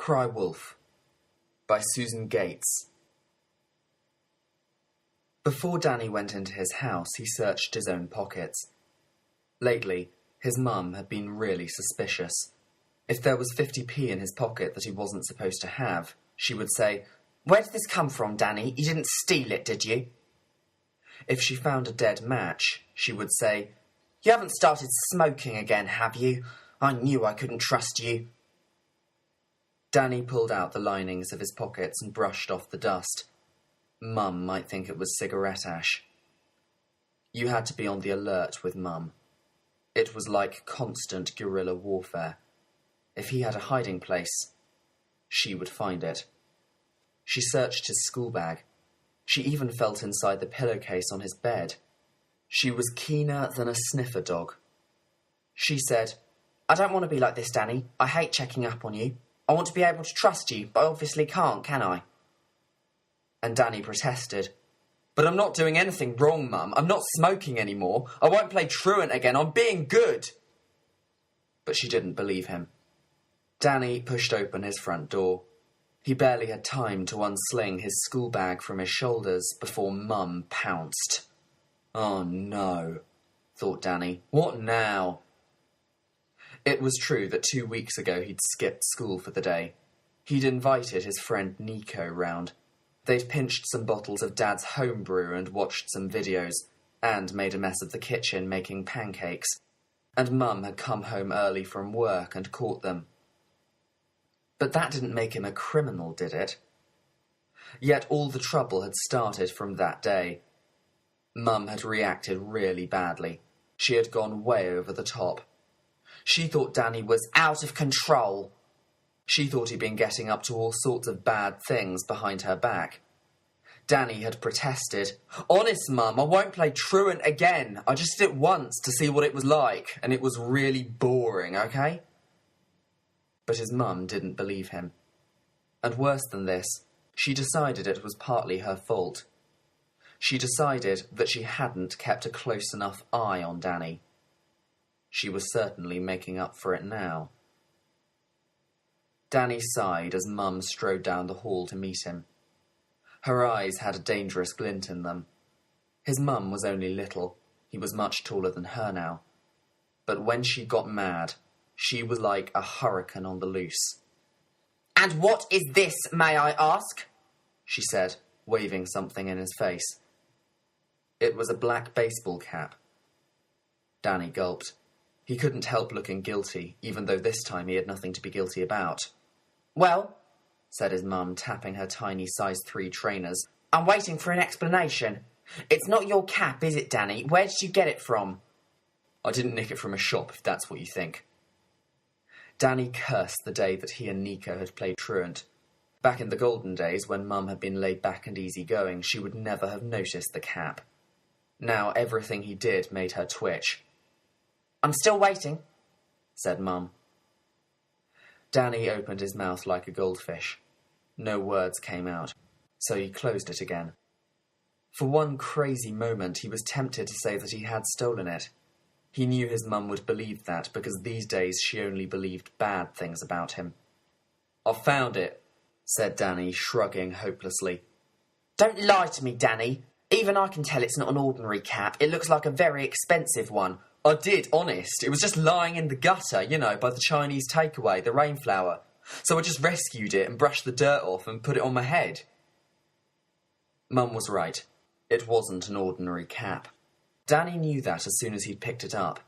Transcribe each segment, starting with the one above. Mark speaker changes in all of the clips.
Speaker 1: Cry Wolf by Susan Gates. Before Danny went into his house, he searched his own pockets. Lately, his mum had been really suspicious. If there was 50p in his pocket that he wasn't supposed to have, she would say, "Where did this come from, Danny? You didn't steal it, did you?" If she found a dead match, she would say, "You haven't started smoking again, have you? I knew I couldn't trust you." Danny pulled out the linings of his pockets and brushed off the dust. Mum might think it was cigarette ash. You had to be on the alert with Mum. It was like constant guerrilla warfare. If he had a hiding place, she would find it. She searched his school bag. She even felt inside the pillowcase on his bed. She was keener than a sniffer dog. She said, "I don't want to be like this, Danny. I hate checking up on you. I want to be able to trust you, but I obviously can't, can I?" And Danny protested. "But I'm not doing anything wrong, Mum. I'm not smoking anymore. I won't play truant again. I'm being good." But she didn't believe him. Danny pushed open his front door. He barely had time to unsling his school bag from his shoulders before Mum pounced. "Oh no," thought Danny. "What now?" It was true that 2 weeks ago he'd skipped school for the day. He'd invited his friend Nico round. They'd pinched some bottles of Dad's homebrew and watched some videos, and made a mess of the kitchen making pancakes. And Mum had come home early from work and caught them. But that didn't make him a criminal, did it? Yet all the trouble had started from that day. Mum had reacted really badly. She had gone way over the top. She thought Danny was out of control. She thought he'd been getting up to all sorts of bad things behind her back. Danny had protested. "Honest, Mum, I won't play truant again. I just did it once to see what it was like, and it was really boring, okay?" But his mum didn't believe him. And worse than this, she decided it was partly her fault. She decided that she hadn't kept a close enough eye on Danny. She was certainly making up for it now. Danny sighed as Mum strode down the hall to meet him. Her eyes had a dangerous glint in them. His mum was only little. He was much taller than her now. But when she got mad, she was like a hurricane on the loose. "And what is this, may I ask?" she said, waving something in his face. It was a black baseball cap. Danny gulped. He couldn't help looking guilty, even though this time he had nothing to be guilty about. "Well," said his mum, tapping her tiny size 3 trainers, "I'm waiting for an explanation. It's not your cap, is it, Danny? Where did you get it from?" "I didn't nick it from a shop, if that's what you think." Danny cursed the day that he and Nico had played truant. Back in the golden days, when Mum had been laid back and easygoing, she would never have noticed the cap. Now everything he did made her twitch. "I'm still waiting," said Mum. Danny opened his mouth like a goldfish. No words came out, so he closed it again. For one crazy moment, he was tempted to say that he had stolen it. He knew his mum would believe that, because these days she only believed bad things about him. "I found it," said Danny, shrugging hopelessly. "Don't lie to me, Danny. Even I can tell it's not an ordinary cap. It looks like a very expensive one." "I did, honest. It was just lying in the gutter, by the Chinese takeaway, the rainflower. So I just rescued it and brushed the dirt off and put it on my head." Mum was right. It wasn't an ordinary cap. Danny knew that as soon as he'd picked it up.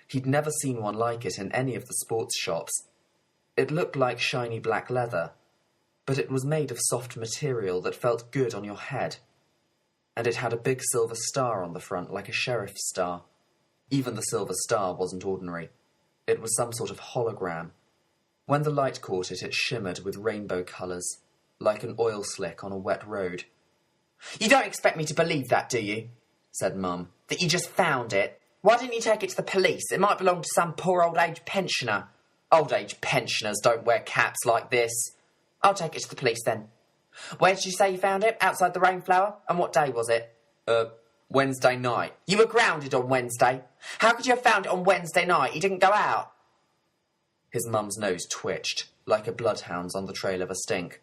Speaker 1: He'd never seen one like it in any of the sports shops. It looked like shiny black leather, but it was made of soft material that felt good on your head. And it had a big silver star on the front, like a sheriff's star. Even the silver star wasn't ordinary. It was some sort of hologram. When the light caught it, it shimmered with rainbow colours, like an oil slick on a wet road. "You don't expect me to believe that, do you?" said Mum. "That you just found it? Why didn't you take it to the police? It might belong to some poor old-age pensioner." "Old-age pensioners don't wear caps like this." "I'll take it to the police, then. Where did you say you found it? Outside the rainflower? And what day was it?" Wednesday night."
Speaker 2: "You were grounded on Wednesday. How could you have found it on Wednesday night? You didn't go out."
Speaker 1: His mum's nose twitched. like a bloodhound's on the trail of a stink.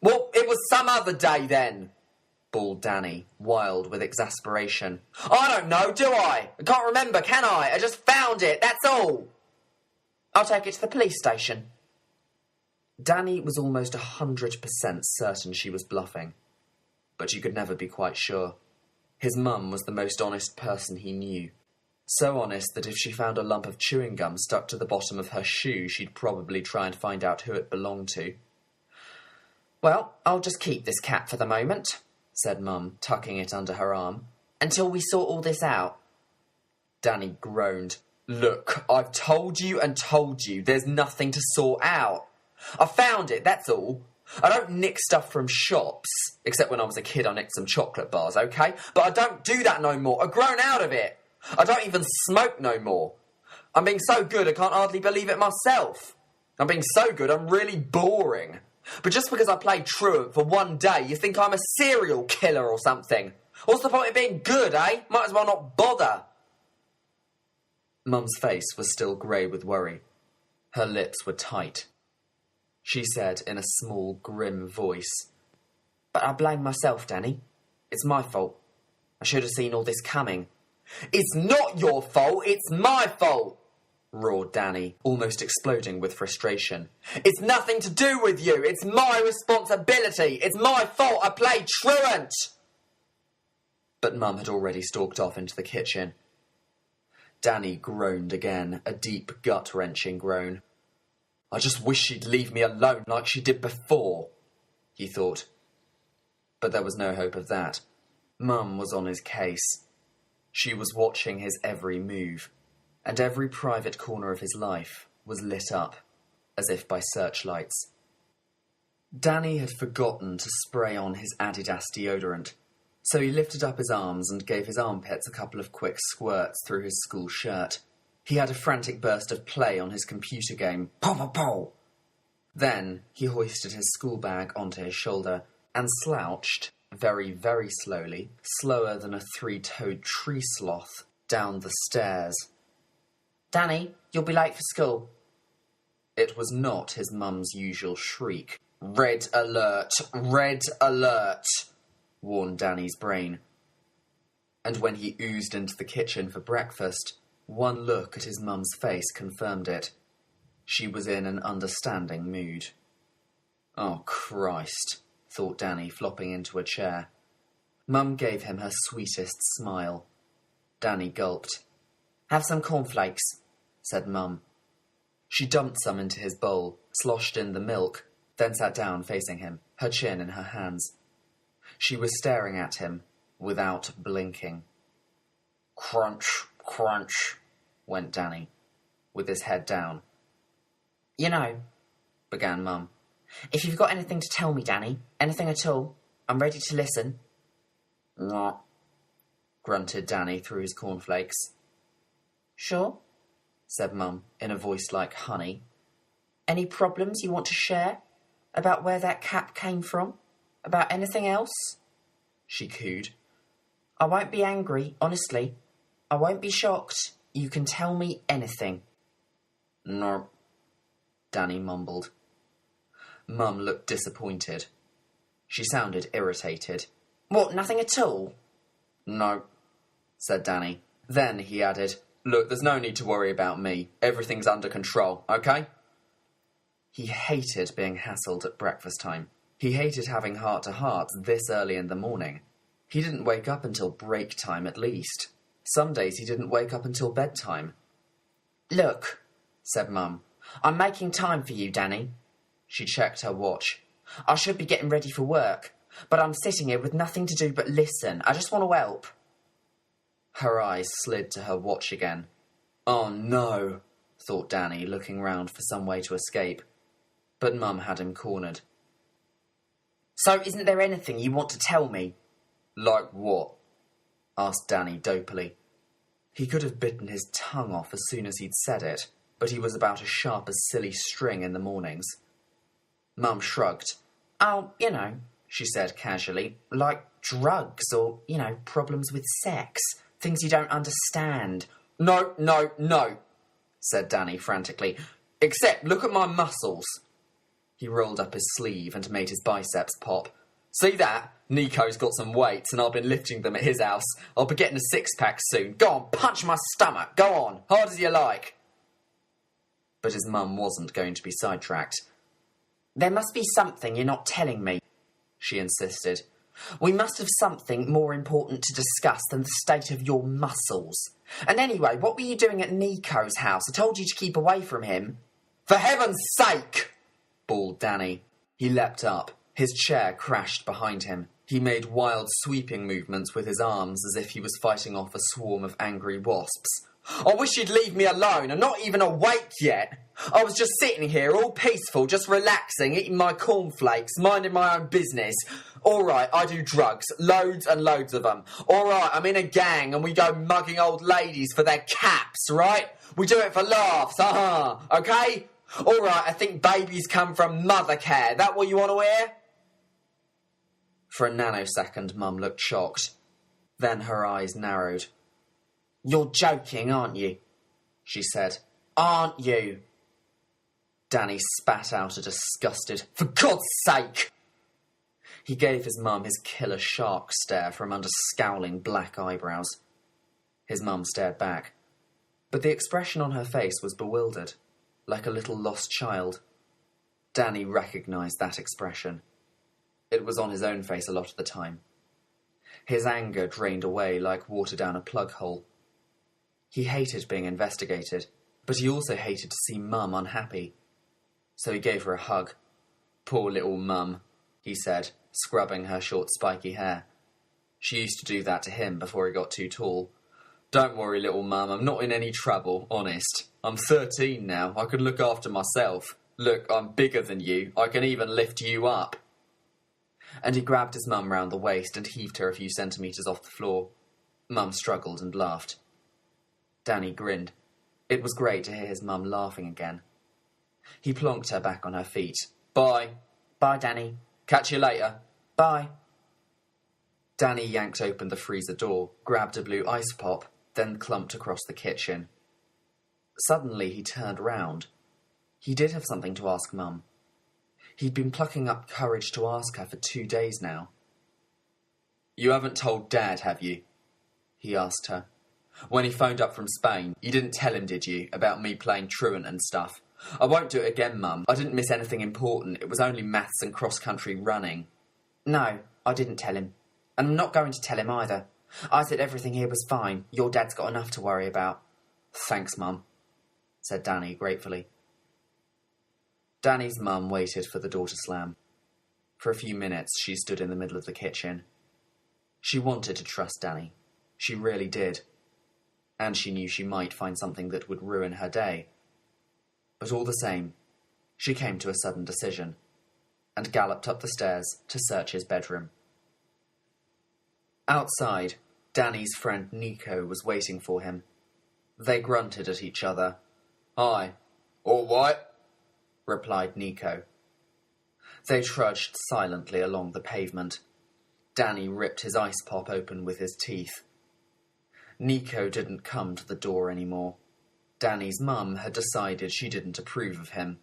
Speaker 2: Well, it was some other day then,
Speaker 1: bawled Danny, wild with exasperation.
Speaker 2: I don't know, do I? I can't remember, can I? I just found it, that's all. I'll take it to the police station.
Speaker 1: Danny was almost 100% certain she was bluffing, but you could never be quite sure. His mum was the most honest person he knew. So honest that if she found a lump of chewing gum stuck to the bottom of her shoe, she'd probably try and find out who it belonged to.
Speaker 2: Well, I'll just keep this cap for the moment,
Speaker 1: said Mum, tucking it under her arm,
Speaker 2: until we sort all this out.
Speaker 1: Danny groaned. Look, I've told you and told you, there's nothing to sort out.
Speaker 2: I found it, that's all.
Speaker 1: I don't nick stuff from shops, except when I was a kid I nicked some chocolate bars, okay?
Speaker 2: But I don't do that no more, I've grown out of it. I don't even smoke no more. I'm being so good I can't hardly believe it myself. I'm being so good I'm really boring. But just because I play truant for one day, you think I'm a serial killer or something. What's the point of being good, eh? Might as well not bother.
Speaker 1: Mum's face was still grey with worry. Her lips were tight. She said in a small, grim voice,
Speaker 2: But I blame myself, Danny. It's my fault. I should have seen all this coming. It's not your fault, it's my fault, roared Danny, almost exploding with frustration. It's nothing to do with you. It's my responsibility. It's my fault I played truant.
Speaker 1: But Mum had already stalked off into the kitchen. Danny groaned again, a deep, gut-wrenching groan. I just wish she'd leave me alone like she did before, he thought. But there was no hope of that. Mum was on his case. She was watching his every move, and every private corner of his life was lit up, as if by searchlights. Danny had forgotten to spray on his Adidas deodorant, so he lifted up his arms and gave his armpits a couple of quick squirts through his school shirt. He had a frantic burst of play on his computer game. Pow, pow, pow! Then he hoisted his school bag onto his shoulder and slouched, very, very slowly, slower than a three-toed tree sloth, down the stairs.
Speaker 2: Danny, you'll be late for school.
Speaker 1: It was not his mum's usual shriek. Red alert! Red alert! Warned Danny's brain. And when he oozed into the kitchen for breakfast, one look at his mum's face confirmed it. She was in an understanding mood. Oh, Christ, thought Danny, flopping into a chair. Mum gave him her sweetest smile. Danny gulped.
Speaker 2: Have some cornflakes,
Speaker 1: said Mum. She dumped some into his bowl, sloshed in the milk, then sat down facing him, her chin in her hands. She was staring at him, without blinking. Crunch, crunch, went Danny, with his head down.
Speaker 2: You know, began Mum, if you've got anything to tell me, Danny, anything at all, I'm ready to listen.
Speaker 1: Nah, grunted Danny through his cornflakes.
Speaker 2: Sure,
Speaker 1: said Mum, in a voice like honey.
Speaker 2: Any problems you want to share? About where that cap came from? About anything else?
Speaker 1: She cooed.
Speaker 2: I won't be angry, honestly. I won't be shocked. You can tell me anything.
Speaker 1: No, Danny mumbled. Mum looked disappointed. She sounded irritated.
Speaker 2: What, nothing at all?
Speaker 1: No, said Danny. Then he added, Look, there's no need to worry about me. Everything's under control, okay? He hated being hassled at breakfast time. He hated having heart-to-hearts this early in the morning. He didn't wake up until break time at least. Some days he didn't wake up until bedtime.
Speaker 2: Look, said Mum, I'm making time for you, Danny.
Speaker 1: She checked her watch.
Speaker 2: I should be getting ready for work, but I'm sitting here with nothing to do but listen. I just want to help.
Speaker 1: Her eyes slid to her watch again. Oh no, thought Danny, looking round for some way to escape. But Mum had him cornered.
Speaker 2: So isn't there anything you want to tell me?
Speaker 1: Like what? Asked Danny dopily. He could have bitten his tongue off as soon as he'd said it, but he was about as sharp as silly string in the mornings. Mum shrugged.
Speaker 2: Oh, you know,
Speaker 1: she said casually.
Speaker 2: Like drugs or, you know, problems with sex. Things you don't understand.
Speaker 1: No, no, no, said Danny frantically. Except look at my muscles. He rolled up his sleeve and made his biceps pop. See that? Nico's got some weights and I've been lifting them at his house. I'll be getting a six-pack soon. Go on, punch my stomach. Go on, hard as you like. But his mum wasn't going to be sidetracked. There must be something you're not telling me, she insisted. We must have something more important to discuss than the state of your muscles. And anyway, what were you doing at Nico's house? I told you to keep away from him. For heaven's sake! Bawled Danny. He leapt up. His chair crashed behind him. He made wild sweeping movements with his arms as if he was fighting off a swarm of angry wasps. I wish you'd leave me alone. I'm not even awake yet. I was just sitting here all peaceful, just relaxing, eating my cornflakes, minding my own business. All right, I do drugs, loads and loads of them. All right, I'm in a gang and we go mugging old ladies for their caps, right? We do it for laughs, okay? All right, I think babies come from mother care. That what you want to hear? For a nanosecond, Mum looked shocked. Then her eyes narrowed. You're joking, aren't you? She said. Aren't you? Danny spat out a disgusted, for God's sake! He gave his mum his killer shark stare from under scowling black eyebrows. His mum stared back, but the expression on her face was bewildered, like a little lost child. Danny recognised that expression. It was on his own face a lot of the time. His anger drained away like water down a plug hole. He hated being investigated, but he also hated to see Mum unhappy. So he gave her a hug. Poor little Mum, he said, scrubbing her short spiky hair. She used to do that to him before he got too tall. Don't worry, little Mum, I'm not in any trouble, honest. I'm 13 now, I can look after myself. Look, I'm bigger than you, I can even lift you up. And he grabbed his mum round the waist and heaved her a few centimetres off the floor. Mum struggled and laughed. Danny grinned. It was great to hear his mum laughing again. He plonked her back on her feet. Bye. Bye, Danny. Catch you later. Bye. Danny yanked open the freezer door, grabbed a blue ice pop, then clumped across the kitchen. Suddenly he turned round. He did have something to ask Mum. He'd been plucking up courage to ask her for 2 days now. You haven't told Dad, have you? He asked her. When he phoned up from Spain, you didn't tell him, did you, about me playing truant and stuff? I won't do it again, Mum. I didn't miss anything important. It was only maths and cross-country running. No, I didn't tell him. And I'm not going to tell him either. I said everything here was fine. Your dad's got enough to worry about. Thanks, Mum, said Danny gratefully. Danny's mum waited for the door to slam. For a few minutes, she stood in the middle of the kitchen. She wanted to trust Danny. She really did. And she knew she might find something that would ruin her day. But all the same, she came to a sudden decision and galloped up the stairs to search his bedroom. Outside, Danny's friend Nico was waiting for him. They grunted at each other. Hi. All right, replied Nico. They trudged silently along the pavement. Danny ripped his ice pop open with his teeth. Nico didn't come to the door anymore. Danny's mum had decided she didn't approve of him.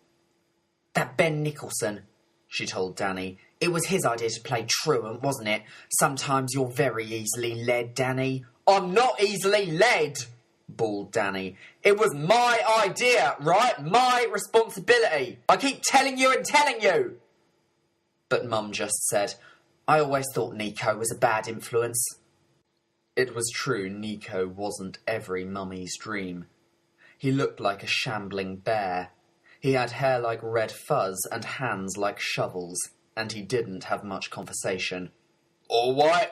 Speaker 1: That Ben Nicholson, she told Danny. It was his idea to play truant, wasn't it? Sometimes you're very easily led, Danny. I'm not easily led, bawled Danny. It was my idea, right? My responsibility. I keep telling you and telling you. But Mum just said, I always thought Nico was a bad influence. It was true Nico wasn't every mummy's dream. He looked like a shambling bear. He had hair like red fuzz and hands like shovels, and he didn't have much conversation. All right,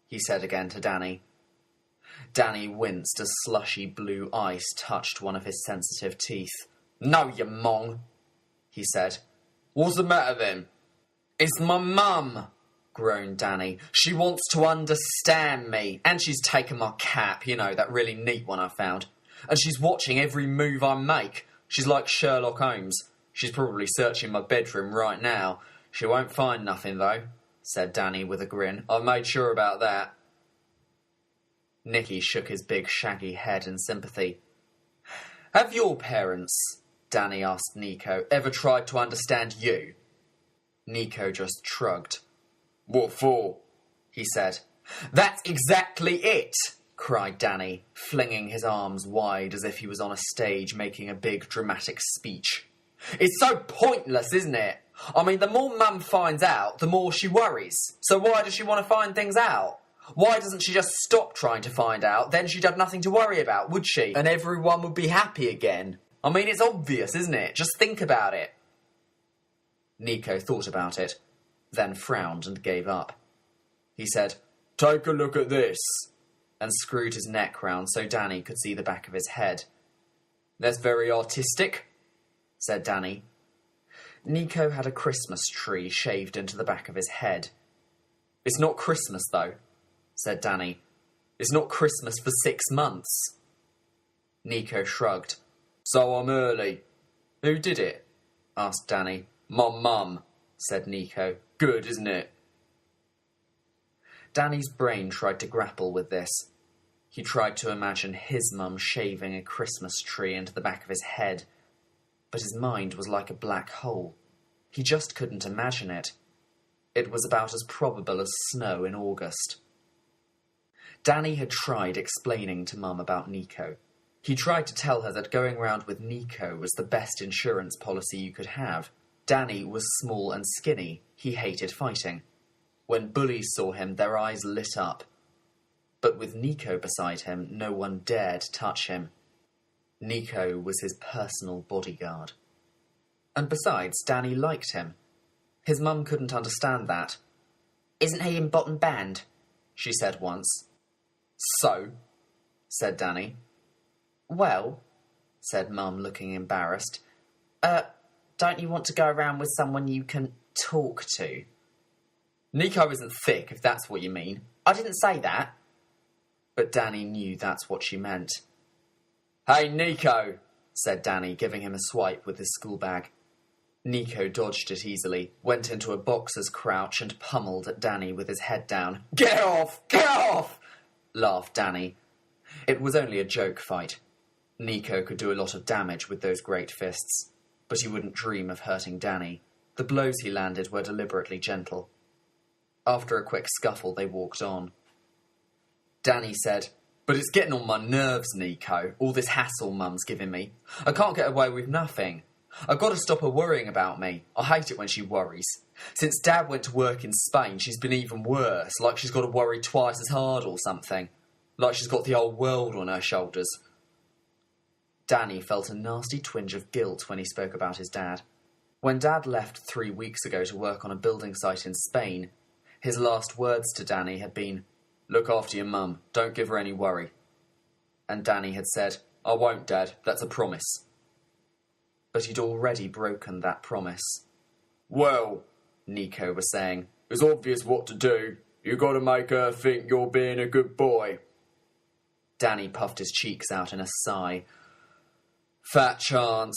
Speaker 1: he said again to Danny. Danny winced as slushy blue ice touched one of his sensitive teeth. No, you mong, he said. What's the matter then? It's my mum, groaned Danny. She wants to understand me, and she's taken my cap, you know, that really neat one I found. And she's watching every move I make. She's like Sherlock Holmes. She's probably searching my bedroom right now. She won't find nothing, though, said Danny with a grin. I've made sure about that. Nicky shook his big shaggy head in sympathy. Have your parents Danny asked Nico, ever tried to understand you? Nico just shrugged.
Speaker 2: What for?
Speaker 1: He said. That's exactly it, cried Danny, flinging his arms wide as if he was on a stage making a big dramatic speech. It's so pointless, isn't it? I mean, the more Mum finds out, the more she worries. So why does she want to find things out? Why doesn't she just stop trying to find out? Then she'd have nothing to worry about, would she? And everyone would be happy again. I mean, it's obvious, isn't it? Just think about it. Nico thought about it, then frowned and gave up. He said,
Speaker 2: Take a look at this,
Speaker 1: and screwed his neck round so Danny could see the back of his head. That's very artistic, said Danny. Nico had a Christmas tree shaved into the back of his head. It's not Christmas, though, said Danny. It's not Christmas for 6 months. Nico shrugged.
Speaker 2: So I'm early.
Speaker 1: Who did it? Asked Danny.
Speaker 2: My mum,
Speaker 1: said Nico.
Speaker 2: Good, isn't it?
Speaker 1: Danny's brain tried to grapple with this. He tried to imagine his mum shaving a Christmas tree into the back of his head, but his mind was like a black hole. He just couldn't imagine it. It was about as probable as snow in August. Danny had tried explaining to Mum about Nico. He tried to tell her that going round with Nico was the best insurance policy you could have. Danny was small and skinny. He hated fighting. When bullies saw him, their eyes lit up. But with Nico beside him, no one dared touch him. Nico was his personal bodyguard. And besides, Danny liked him. His mum couldn't understand that. Isn't he in bottom band? She said once. So? Said Danny. Well, said Mum, looking embarrassed. Don't you want to go around with someone you can talk to? Nico isn't thick, if that's what you mean. I didn't say that. But Danny knew that's what she meant.
Speaker 2: Hey, Nico,
Speaker 1: said Danny, giving him a swipe with his school bag. Nico dodged it easily, went into a boxer's crouch and pummeled at Danny with his head down.
Speaker 2: Get off! Get off!
Speaker 1: Laughed Danny. It was only a joke fight. Nico could do a lot of damage with those great fists, but he wouldn't dream of hurting Danny. The blows he landed were deliberately gentle. After a quick scuffle, they walked on. Danny said, But it's getting on my nerves, Nico, all this hassle Mum's giving me. I can't get away with nothing. I've got to stop her worrying about me. I hate it when she worries. Since Dad went to work in Spain, she's been even worse, like she's got to worry twice as hard or something. Like she's got the whole world on her shoulders. Danny felt a nasty twinge of guilt when he spoke about his dad. When Dad left 3 weeks ago to work on a building site in Spain, his last words to Danny had been, Look after your mum, don't give her any worry. And Danny had said, I won't, Dad, that's a promise. But he'd already broken that promise.
Speaker 2: Well,
Speaker 1: Nico was saying,
Speaker 2: it's obvious what to do. You got to make her think you're being a good boy.
Speaker 1: Danny puffed his cheeks out in a sigh. Fat chance,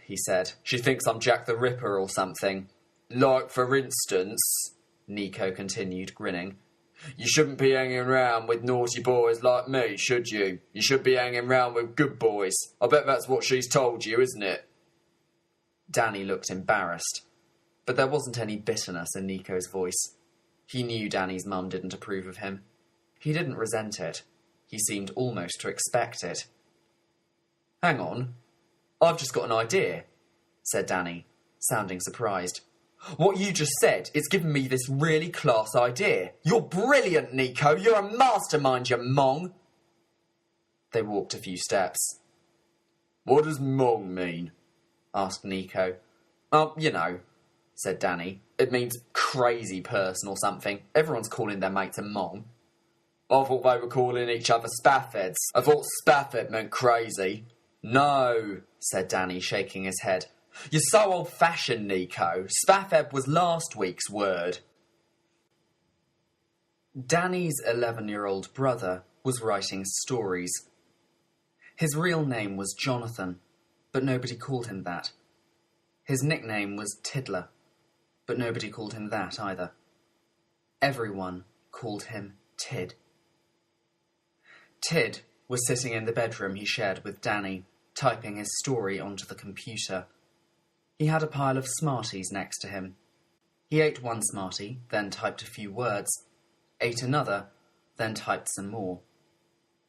Speaker 1: he said. She thinks I'm Jack the Ripper or something.
Speaker 2: Like, for instance,
Speaker 1: Nico continued, grinning.
Speaker 2: You shouldn't be hanging around with naughty boys like me, should you? You should be hanging around with good boys. I bet that's what she's told you, isn't it?
Speaker 1: Danny looked embarrassed, but there wasn't any bitterness in Nico's voice. He knew Danny's mum didn't approve of him. He didn't resent it. He seemed almost to expect it. Hang on. I've just got an idea, said Danny, sounding surprised. What you just said, it's given me this really class idea. You're brilliant, Nico. You're a mastermind, you mong. They walked a few steps.
Speaker 2: What does mong mean?
Speaker 1: Asked Nico. You know, said Danny. It means crazy person or something. Everyone's calling their mates a mong.
Speaker 2: I thought they were calling each other spaffheads. I thought spaffhead meant crazy.
Speaker 1: No, said Danny, shaking his head. You're so old-fashioned, Nico. Spaffhead was last week's word. Danny's 11-year-old brother was writing stories. His real name was Jonathan, but nobody called him that. His nickname was Tiddler, but nobody called him that either. Everyone called him Tid. Tid was sitting in the bedroom he shared with Danny, typing his story onto the computer. He had a pile of Smarties next to him. He ate one Smartie, then typed a few words, ate another, then typed some more.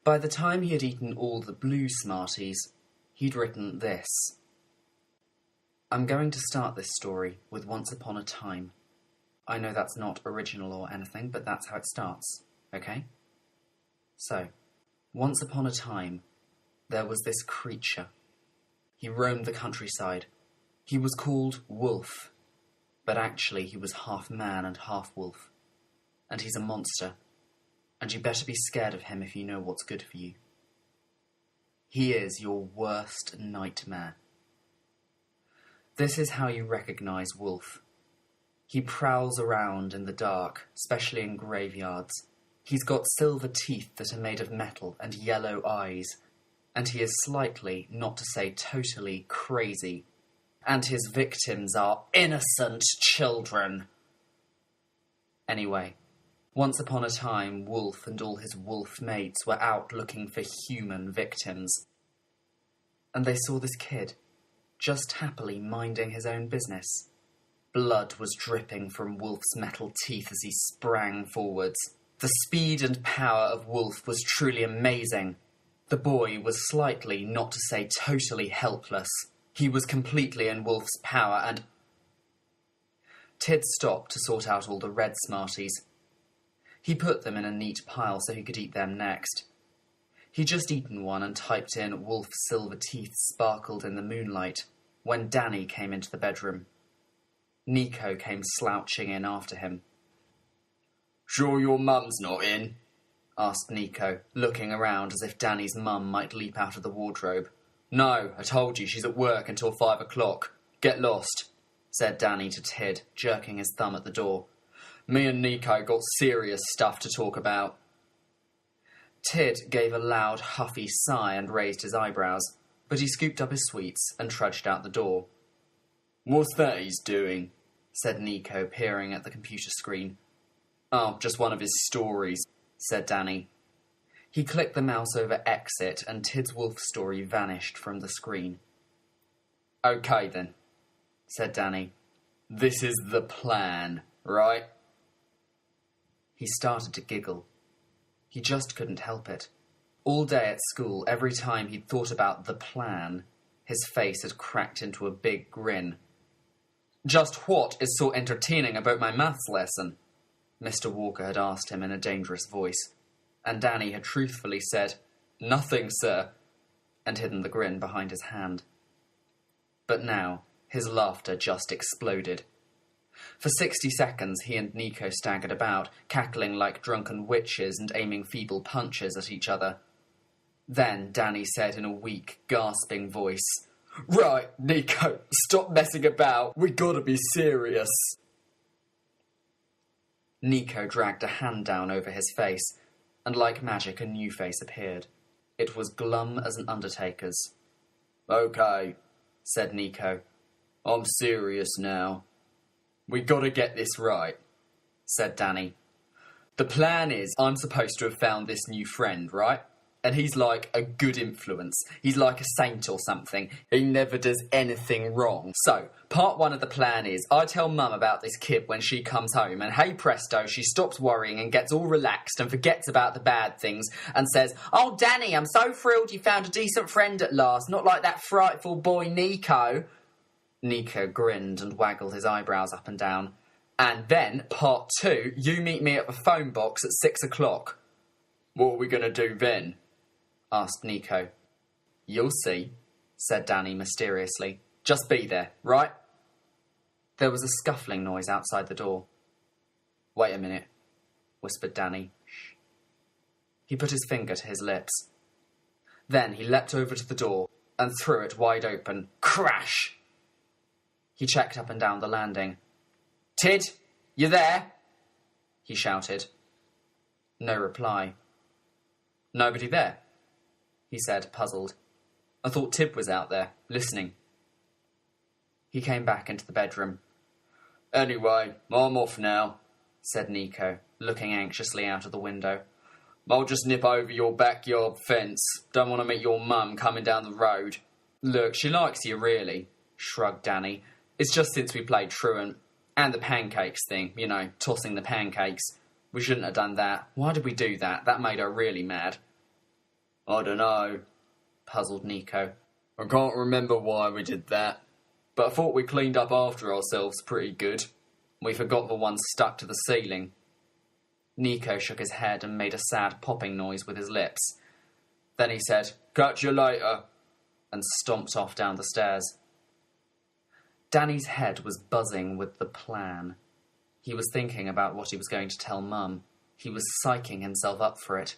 Speaker 1: By the time he had eaten all the blue Smarties, he'd written this. I'm going to start this story with Once Upon a Time. I know that's not original or anything, but that's how it starts, okay? So, once upon a time, there was this creature. He roamed the countryside. He was called Wolf, but actually he was half man and half wolf. And he's a monster, and you better be scared of him if you know what's good for you. He is your worst nightmare. This is how you recognize Wolf. He prowls around in the dark, especially in graveyards. He's got silver teeth that are made of metal and yellow eyes, and he is slightly, not to say totally, crazy. And his victims are innocent children. Anyway, once upon a time, Wolf and all his wolf mates were out looking for human victims. And they saw this kid, just happily minding his own business. Blood was dripping from Wolf's metal teeth as he sprang forwards. The speed and power of Wolf was truly amazing. The boy was slightly, not to say totally, helpless. He was completely in Wolf's power and... Tid stopped to sort out all the red Smarties. He put them in a neat pile so he could eat them next. He'd just eaten one and typed in Wolf's silver teeth sparkled in the moonlight when Danny came into the bedroom. Nico came slouching in after him.
Speaker 2: Sure your mum's not in?
Speaker 1: Asked Nico, looking around as if Danny's mum might leap out of the wardrobe.
Speaker 2: No, I told you, she's at work until 5 o'clock. Get lost,
Speaker 1: said Danny to Tid, jerking his thumb at the door.
Speaker 2: Me and Nico got serious stuff to talk about.
Speaker 1: Tid gave a loud, huffy sigh and raised his eyebrows, but he scooped up his sweets and trudged out the door.
Speaker 2: What's that he's doing?
Speaker 1: Said Nico, peering at the computer screen.
Speaker 2: Oh, just one of his stories,
Speaker 1: said Danny. He clicked the mouse over exit and Tid's wolf story vanished from the screen.
Speaker 2: Okay then,
Speaker 1: said Danny.
Speaker 2: This is the plan, right?
Speaker 1: He started to giggle. He just couldn't help it. All day at school, every time he'd thought about the plan, his face had cracked into a big grin.
Speaker 2: Just what is so entertaining about my maths lesson?
Speaker 1: Mr. Walker had asked him in a dangerous voice, and Danny had truthfully said,
Speaker 2: Nothing, sir,
Speaker 1: and hidden the grin behind his hand. But now, his laughter just exploded. For 60 seconds, he and Nico staggered about, cackling like drunken witches and aiming feeble punches at each other. Then Danny said in a weak, gasping voice,
Speaker 2: Right, Nico, stop messing about. We gotta be serious.
Speaker 1: Nico dragged a hand down over his face, and like magic a new face appeared. It was glum as an undertaker's.
Speaker 2: Okay,
Speaker 1: said Nico.
Speaker 2: I'm serious now. We gotta get this right,
Speaker 1: said Danny.
Speaker 2: The plan is I'm supposed to have found this new friend, right? And he's like a good influence. He's like a saint or something. He never does anything wrong. So, part 1 of the plan is I tell Mum about this kid when she comes home, and hey presto, she stops worrying and gets all relaxed and forgets about the bad things and says, Oh, Danny, I'm so thrilled you found a decent friend at last, not like that frightful boy Nico.
Speaker 1: Nico grinned and waggled his eyebrows up and down.
Speaker 2: And then, part 2, you meet me at the phone box at 6 o'clock. What are we going to do then?
Speaker 1: Asked Nico.
Speaker 2: You'll see,
Speaker 1: said Danny mysteriously.
Speaker 2: Just be there, right?
Speaker 1: There was a scuffling noise outside the door.
Speaker 2: Wait a minute,
Speaker 1: whispered Danny. Shh. He put his finger to his lips. Then he leapt over to the door and threw it wide open. Crash! He checked up and down the landing.
Speaker 2: Tid, you there?
Speaker 1: He shouted. No reply.
Speaker 2: Nobody there?
Speaker 1: He said, puzzled.
Speaker 2: I thought Tib was out there, listening.
Speaker 1: He came back into the bedroom.
Speaker 2: Anyway, I'm off now,
Speaker 1: said Nico, looking anxiously out of the window.
Speaker 2: I'll just nip over your backyard fence. Don't want to meet your mum coming down the road.
Speaker 1: Look, she likes you, really, shrugged Danny. It's just since we played truant. And the pancakes thing, tossing the pancakes. We shouldn't have done that. Why did we do that? That made her really mad. I don't know, puzzled Nico. I can't remember why we did that. But I thought we cleaned up after ourselves pretty good. We forgot the one stuck to the ceiling. Nico shook his head and made a sad popping noise with his lips. Then he said, "Catch you later," and stomped off down the stairs. Danny's head was buzzing with the plan. He was thinking about what he was going to tell Mum. He was psyching himself up for it.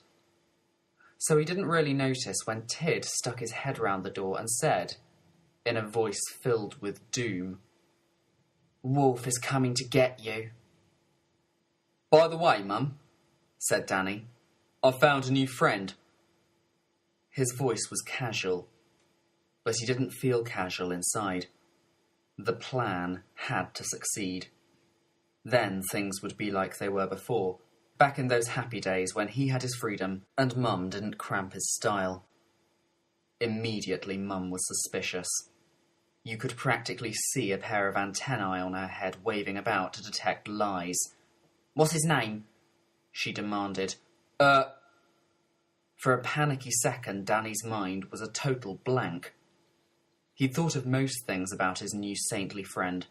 Speaker 1: So he didn't really notice when Tid stuck his head round the door and said, in a voice filled with doom, "Wolf is coming to get you." "By the way, Mum," said Danny, "I've found a new friend." His voice was casual, but he didn't feel casual inside. The plan had to succeed. Then things would be like they were before, back in those happy days when he had his freedom and Mum didn't cramp his style. Immediately, Mum was suspicious. You could practically see a pair of antennae on her head waving about to detect lies. "What's his name?" she demanded. For a panicky second, Danny's mind was a total blank. He'd thought of most things about his new saintly friend,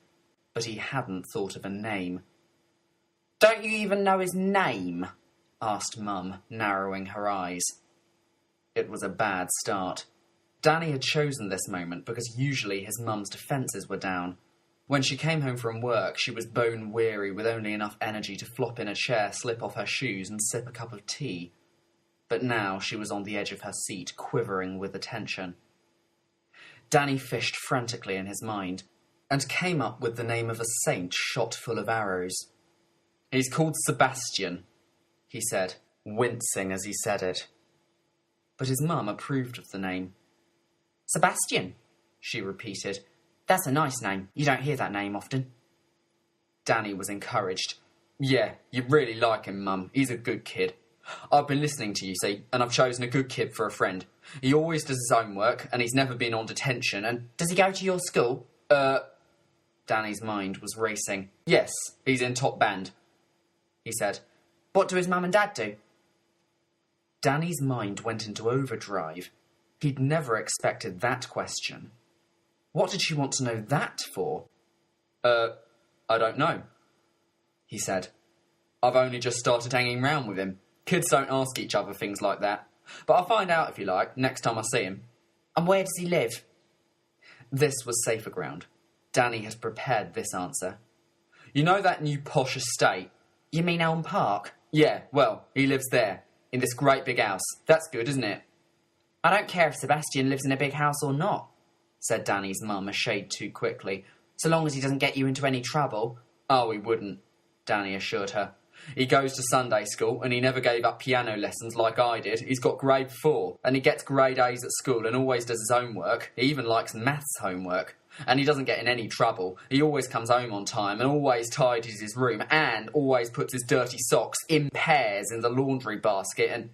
Speaker 1: but he hadn't thought of a name. "Don't you even know his name?" asked Mum, narrowing her eyes. It was a bad start. Danny had chosen this moment because usually his mum's defences were down. When she came home from work, she was bone-weary with only enough energy to flop in a chair, slip off her shoes and sip a cup of tea. But now she was on the edge of her seat, quivering with attention. Danny fished frantically in his mind and came up with the name of a saint shot full of arrows. "He's called Sebastian," he said, wincing as he said it. But his mum approved of the name. "Sebastian," she repeated. "That's a nice name. You don't hear that name often." Danny was encouraged. "Yeah, you really like him, Mum. He's a good kid. I've been listening to you, see, and I've chosen a good kid for a friend. He always does his homework, and he's never been on detention, and..." "Does he go to your school?" Danny's mind was racing. "Yes, he's in top band," he said. "What do his mum and dad do?" Danny's mind went into overdrive. He'd never expected that question. What did she want to know that for? I don't know," he said. "I've only just started hanging round with him. Kids don't ask each other things like that. But I'll find out, if you like, next time I see him." "And where does he live?" This was safer ground. Danny had prepared this answer. "You know that new posh estate?" "You mean Elm Park?" "Yeah, well, he lives there, in this great big house. That's good, isn't it?" "I don't care if Sebastian lives in a big house or not," said Danny's mum a shade too quickly, "so long as he doesn't get you into any trouble." "Oh, he wouldn't," Danny assured her. "He goes to Sunday school, and he never gave up piano lessons like I did. He's got grade 4, and he gets grade A's at school and always does his homework. He even likes maths homework. And he doesn't get in any trouble. He always comes home on time and always tidies his room and always puts his dirty socks in pairs in the laundry basket and..."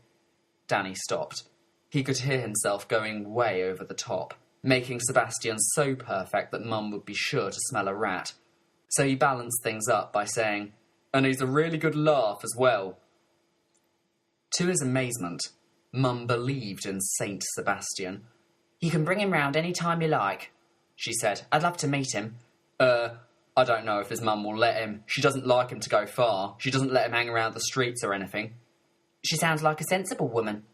Speaker 1: Danny stopped. He could hear himself going way over the top, making Sebastian so perfect that Mum would be sure to smell a rat. So he balanced things up by saying, "And he's a really good laugh as well." To his amazement, Mum believed in Saint Sebastian. "You can bring him round any time you like," she said. "I'd love to meet him." I don't know if his mum will let him. She doesn't like him to go far. She doesn't let him hang around the streets or anything." "She sounds like a sensible woman,"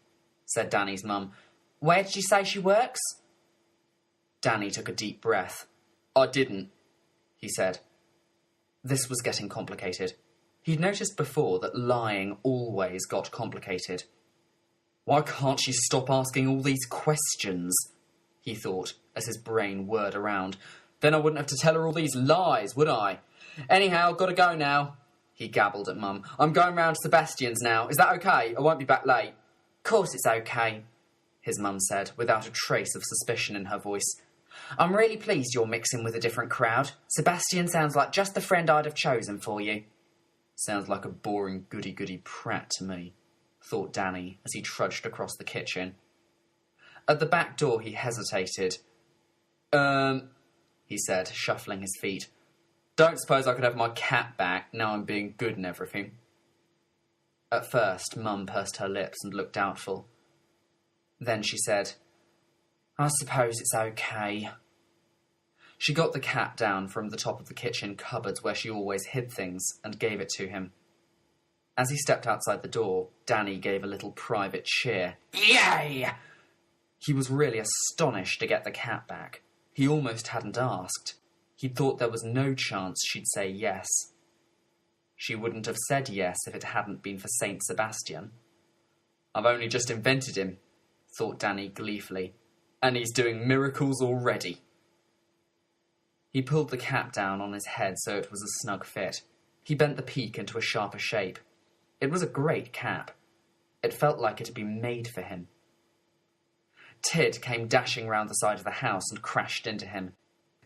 Speaker 1: said Danny's mum. "Where did you say she works?" Danny took a deep breath. "I didn't," he said. This was getting complicated. He'd noticed before that lying always got complicated. "Why can't she stop asking all these questions?" he thought, as his brain whirred around. "Then I wouldn't have to tell her all these lies, would I? Anyhow, gotta go now," he gabbled at Mum. "I'm going round to Sebastian's now. Is that okay? I won't be back late." "Course it's okay," his mum said, without a trace of suspicion in her voice. "I'm really pleased you're mixing with a different crowd. Sebastian sounds like just the friend I'd have chosen for you." "Sounds like a boring goody-goody prat to me," thought Danny as he trudged across the kitchen. At the back door he hesitated, he said, shuffling his feet. Don't suppose I could have my cat back, now I'm being good and everything. At first, Mum pursed her lips and looked doubtful. Then she said, I suppose it's okay. She got the cat down from the top of the kitchen cupboards where she always hid things and gave it to him. As he stepped outside the door, Danny gave a little private cheer. Yay! He was really astonished to get the cat back. He almost hadn't asked. He'd thought there was no chance she'd say yes. She wouldn't have said yes if it hadn't been for Saint Sebastian. I've only just invented him, thought Danny gleefully, and he's doing miracles already. He pulled the cap down on his head so it was a snug fit. He bent the peak into a sharper shape. It was a great cap. It felt like it had been made for him. Tid came dashing round the side of the house and crashed into him.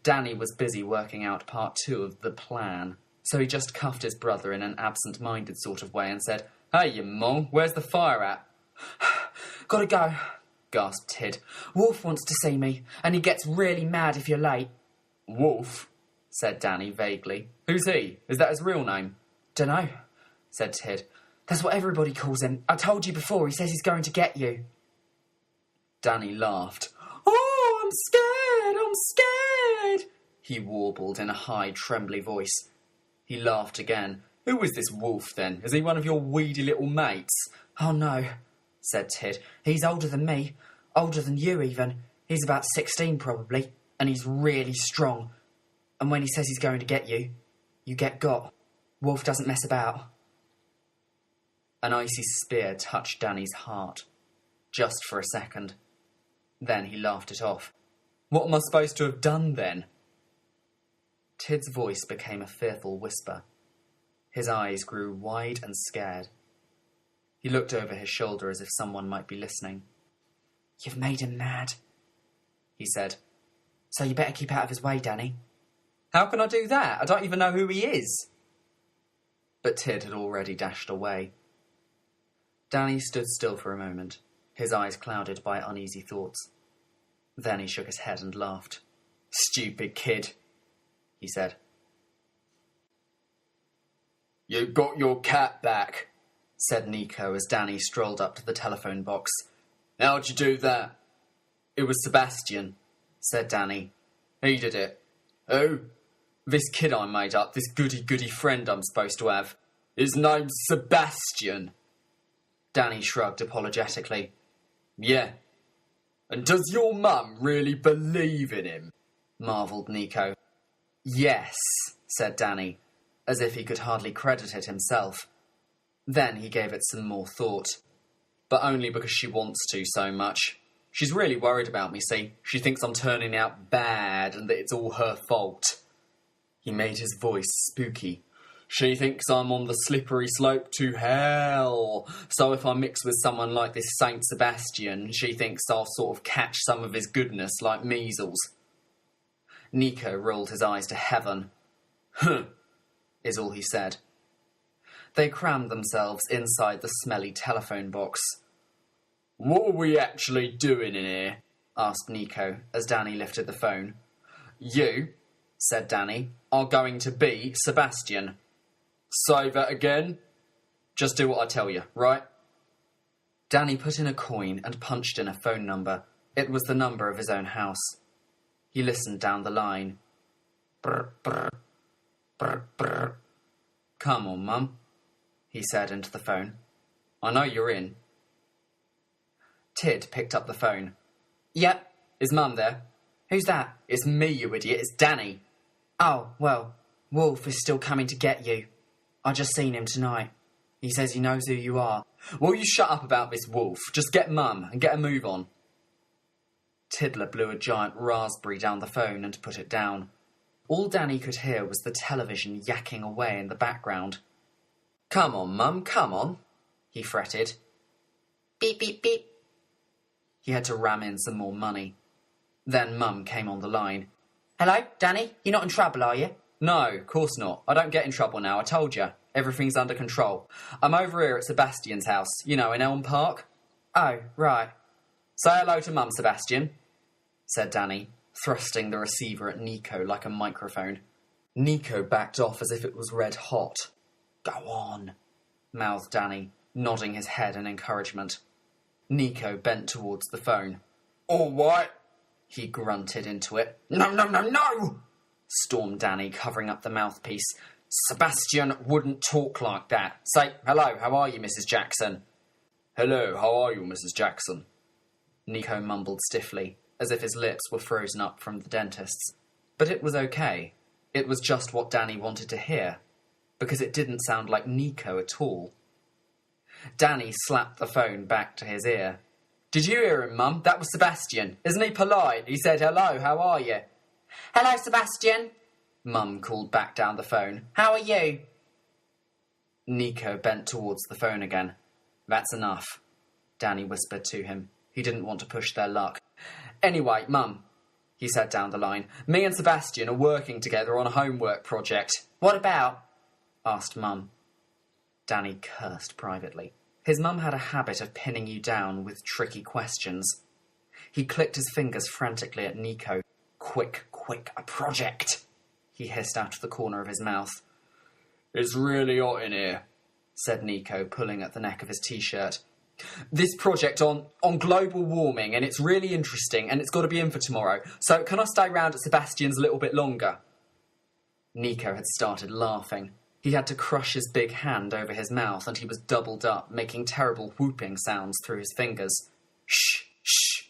Speaker 1: Danny was busy working out part 2 of the plan, so he just cuffed his brother in an absent-minded sort of way and said, Hey, you mong, where's the fire at? Gotta go, gasped Tid. Wolf wants to see me, and he gets really mad if you're late. Wolf? Said Danny vaguely. Who's he? Is that his real name? Dunno, said Tid. That's what everybody calls him. I told you before, he says he's going to get you. Danny laughed. Oh, I'm scared, he warbled in a high, trembly voice. He laughed again. Who is this Wolf, then? Is he one of your weedy little mates? Oh, no, said Tid. He's older than me. Older than you, even. He's about 16, probably. And he's really strong. And when he says he's going to get you, you get got. Wolf doesn't mess about. An icy spear touched Danny's heart. Just for a second. Then he laughed it off. What am I supposed to have done, then? Tid's voice became a fearful whisper. His eyes grew wide and scared. He looked over his shoulder as if someone might be listening. You've made him mad, he said. So you better keep out of his way, Danny. How can I do that? I don't even know who he is. But Tid had already dashed away. Danny stood still for a moment, his eyes clouded by uneasy thoughts. Then he shook his head and laughed. Stupid kid, he said. You got your cat back, said Nico as Danny strolled up to the telephone box. How'd you do that? It was Sebastian, said Danny. He did it. Who? This kid I made up, this goody-goody friend I'm supposed to have. His name's Sebastian. Danny shrugged apologetically. Yeah. And does your mum really believe in him? Marvelled Nico. Yes, said Danny, as if he could hardly credit it himself. Then he gave it some more thought. But only because she wants to so much. She's really worried about me, see? She thinks I'm turning out bad and that it's all her fault. He made his voice spooky. She thinks I'm on the slippery slope to hell. So if I mix with someone like this Saint Sebastian, she thinks I'll sort of catch some of his goodness like measles. Nico rolled his eyes to heaven. Huh, is all he said. They crammed themselves inside the smelly telephone box. What are we actually doing in here? Asked Nico as Danny lifted the phone. You, said Danny, are going to be Sebastian. Say that again? Just do what I tell you, right? Danny put in a coin and punched in a phone number. It was the number of his own house. He listened down the line. Brr, brr, brr, brr. Come on, Mum, he said into the phone. I know you're in. Tid picked up the phone. Yep, is Mum there? Who's that? It's me, you idiot, it's Danny. Oh, well, Wolf is still coming to get you. I just seen him tonight. He says he knows who you are. Will you shut up about this Wolf? Just get Mum and get a move on. Tiddler blew a giant raspberry down the phone and put it down. All Danny could hear was the television yakking away in the background. Come on, Mum, come on, he fretted. Beep, beep, beep. He had to ram in some more money. Then Mum came on the line. Hello, Danny? You're not in trouble, are you? No, of course not. I don't get in trouble now, I told you. Everything's under control. I'm over here at Sebastian's house, you know, in Elm Park. Oh, right. Say hello to Mum, Sebastian, said Danny, thrusting the receiver at Nico like a microphone. Nico backed off as if it was red hot. "Go on," mouthed Danny, nodding his head in encouragement. Nico bent towards the phone. "All right," he grunted into it. "No, no, no, no!" stormed Danny, covering up the mouthpiece. "Sebastian wouldn't talk like that. Say, hello, how are you, Mrs. Jackson?" "Hello, how are you, Mrs. Jackson?" Nico mumbled stiffly, as if his lips were frozen up from the dentist's. But it was okay. It was just what Danny wanted to hear, because it didn't sound like Nico at all. Danny slapped the phone back to his ear. "Did you hear him, Mum? That was Sebastian. Isn't he polite? He said, hello, how are you?" "Hello, Sebastian," Mum called back down the phone. "How are you?" Nico bent towards the phone again. "That's enough," Danny whispered to him. He didn't want to push their luck. "Anyway, Mum," he said down the line, "me and Sebastian are working together on a homework project." "What about?" asked Mum. Danny cursed privately. His mum had a habit of pinning you down with tricky questions. He clicked his fingers frantically at Nico. Quick, a project," he hissed out of the corner of his mouth. "It's really hot in here," said Nico, pulling at the neck of his t-shirt. "This project on global warming, and it's really interesting, and it's got to be in for tomorrow. So can I stay round at Sebastian's a little bit longer?" Nico had started laughing. He had to crush his big hand over his mouth, and he was doubled up, making terrible whooping sounds through his fingers. Shh,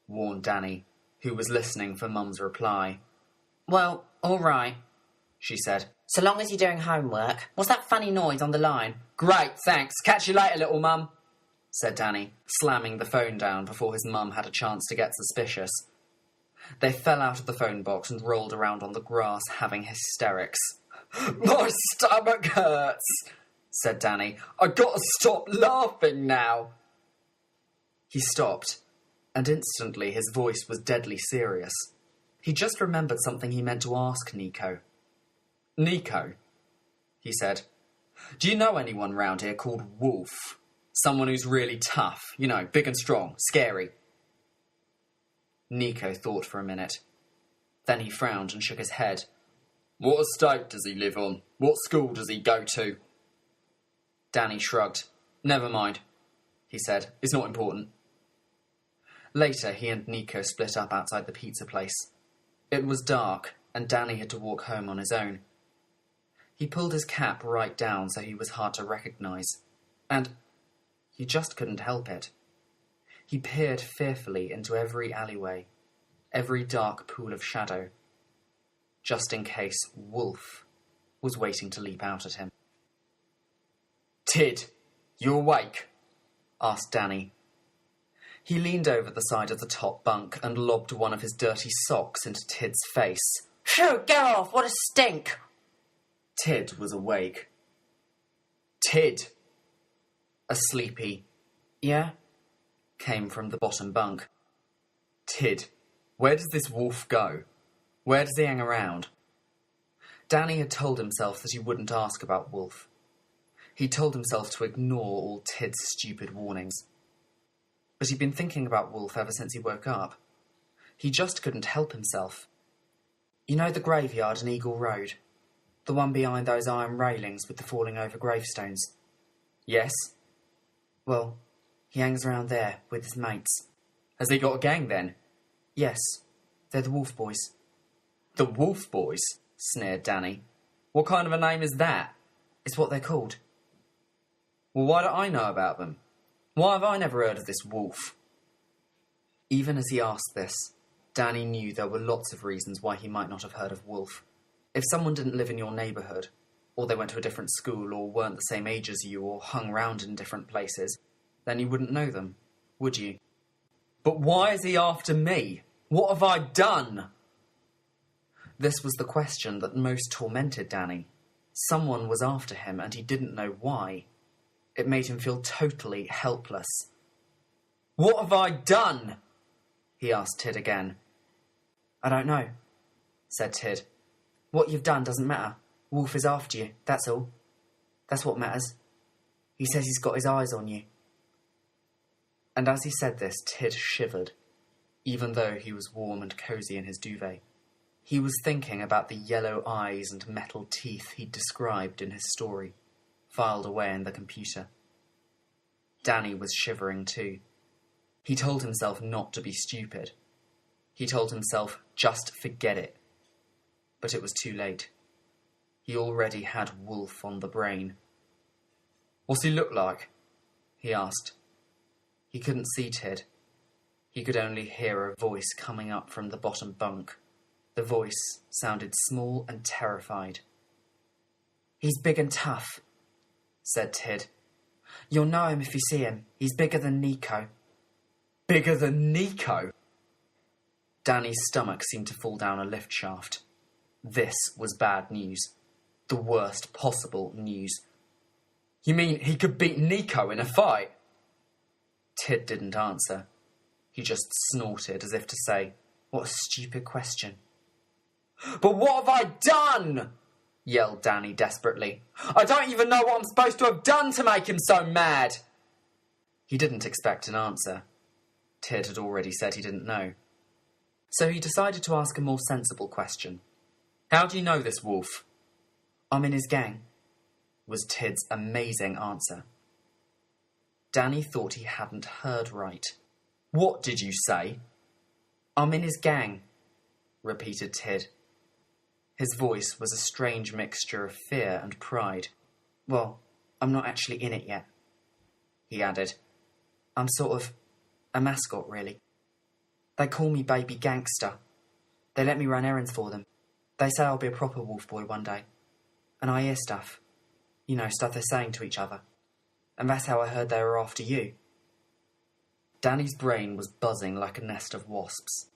Speaker 1: warned Danny, who was listening for Mum's reply. "Well, all right," she said. "So long as you're doing homework. What's that funny noise on the line?" "Great, thanks. Catch you later, little Mum," said Danny, slamming the phone down before his mum had a chance to get suspicious. They fell out of the phone box and rolled around on the grass, having hysterics. "My stomach hurts," said Danny. "I gotta stop laughing now." He stopped, and instantly his voice was deadly serious. He just remembered something he meant to ask Nico. "Nico," he said, "do you know anyone round here called Wolf? Someone who's really tough, you know, big and strong, scary." Nico thought for a minute. Then he frowned and shook his head. "What estate does he live on? What school does he go to?" Danny shrugged. "Never mind," he said. "It's not important." Later, he and Nico split up outside the pizza place. It was dark, and Danny had to walk home on his own. He pulled his cap right down so he was hard to recognise, and he just couldn't help it. He peered fearfully into every alleyway, every dark pool of shadow, just in case Wolf was waiting to leap out at him. "Tid, you awake?" asked Danny. He leaned over the side of the top bunk and lobbed one of his dirty socks into Tid's face. "Phew, get off, what a stink!" Tid was awake. "Tid!" A sleepy, "Yeah?" came from the bottom bunk. "Tid, where does this Wolf go? Where does he hang around?" Danny had told himself that he wouldn't ask about Wolf. He told himself to ignore all Tid's stupid warnings. But he'd been thinking about Wolf ever since he woke up. He just couldn't help himself. "You know the graveyard in Eagle Road? The one behind those iron railings with the falling over gravestones?" "Yes." "Well, he hangs around there with his mates." "Has he got a gang then?" "Yes, they're the Wolf Boys." "The Wolf Boys?" sneered Danny. "What kind of a name is that?" "It's what they're called." "Well, why don't I know about them? Why have I never heard of this Wolf?" Even as he asked this, Danny knew there were lots of reasons why he might not have heard of Wolf. If someone didn't live in your neighbourhood, or they went to a different school, or weren't the same age as you, or hung round in different places, then you wouldn't know them, would you? "But why is he after me? What have I done?" This was the question that most tormented Danny. Someone was after him, and he didn't know why. It made him feel totally helpless. "What have I done?" he asked Tid again. "I don't know," said Tid. "What you've done doesn't matter. Wolf is after you, that's all. That's what matters. He says he's got his eyes on you." And as he said this, Tid shivered. even though he was warm and cosy in his duvet. He was thinking about the yellow eyes and metal teeth he'd described in his story, filed away in the computer. Danny was shivering too. He told himself not to be stupid. He told himself just forget it. But it was too late. He already had Wolf on the brain. "What's he look like?" he asked. He couldn't see Tid. He could only hear a voice coming up from the bottom bunk. The voice sounded small and terrified. "He's big and tough," said Tid. "You'll know him if you see him. He's bigger than Nico." "Bigger than Nico?" Danny's stomach seemed to fall down a lift shaft. This was bad news. The worst possible news. "You mean he could beat Nico in a fight?" Tid didn't answer. He just snorted as if to say, "What a stupid question." "But what have I done?" yelled Danny desperately. "I don't even know what I'm supposed to have done to make him so mad." He didn't expect an answer. Tid had already said he didn't know. So he decided to ask a more sensible question. "How do you know this Wolf?" "I'm in his gang," was Tid's amazing answer. Danny thought he hadn't heard right. "What did you say?" "I'm in his gang," repeated Tid. His voice was a strange mixture of fear and pride. "Well, I'm not actually in it yet," he added. "I'm sort of a mascot, really. They call me Baby Gangster. They let me run errands for them. They say I'll be a proper wolf boy one day. And I hear stuff. You know, stuff they're saying to each other. And that's how I heard they were after you." Danny's brain was buzzing like a nest of wasps.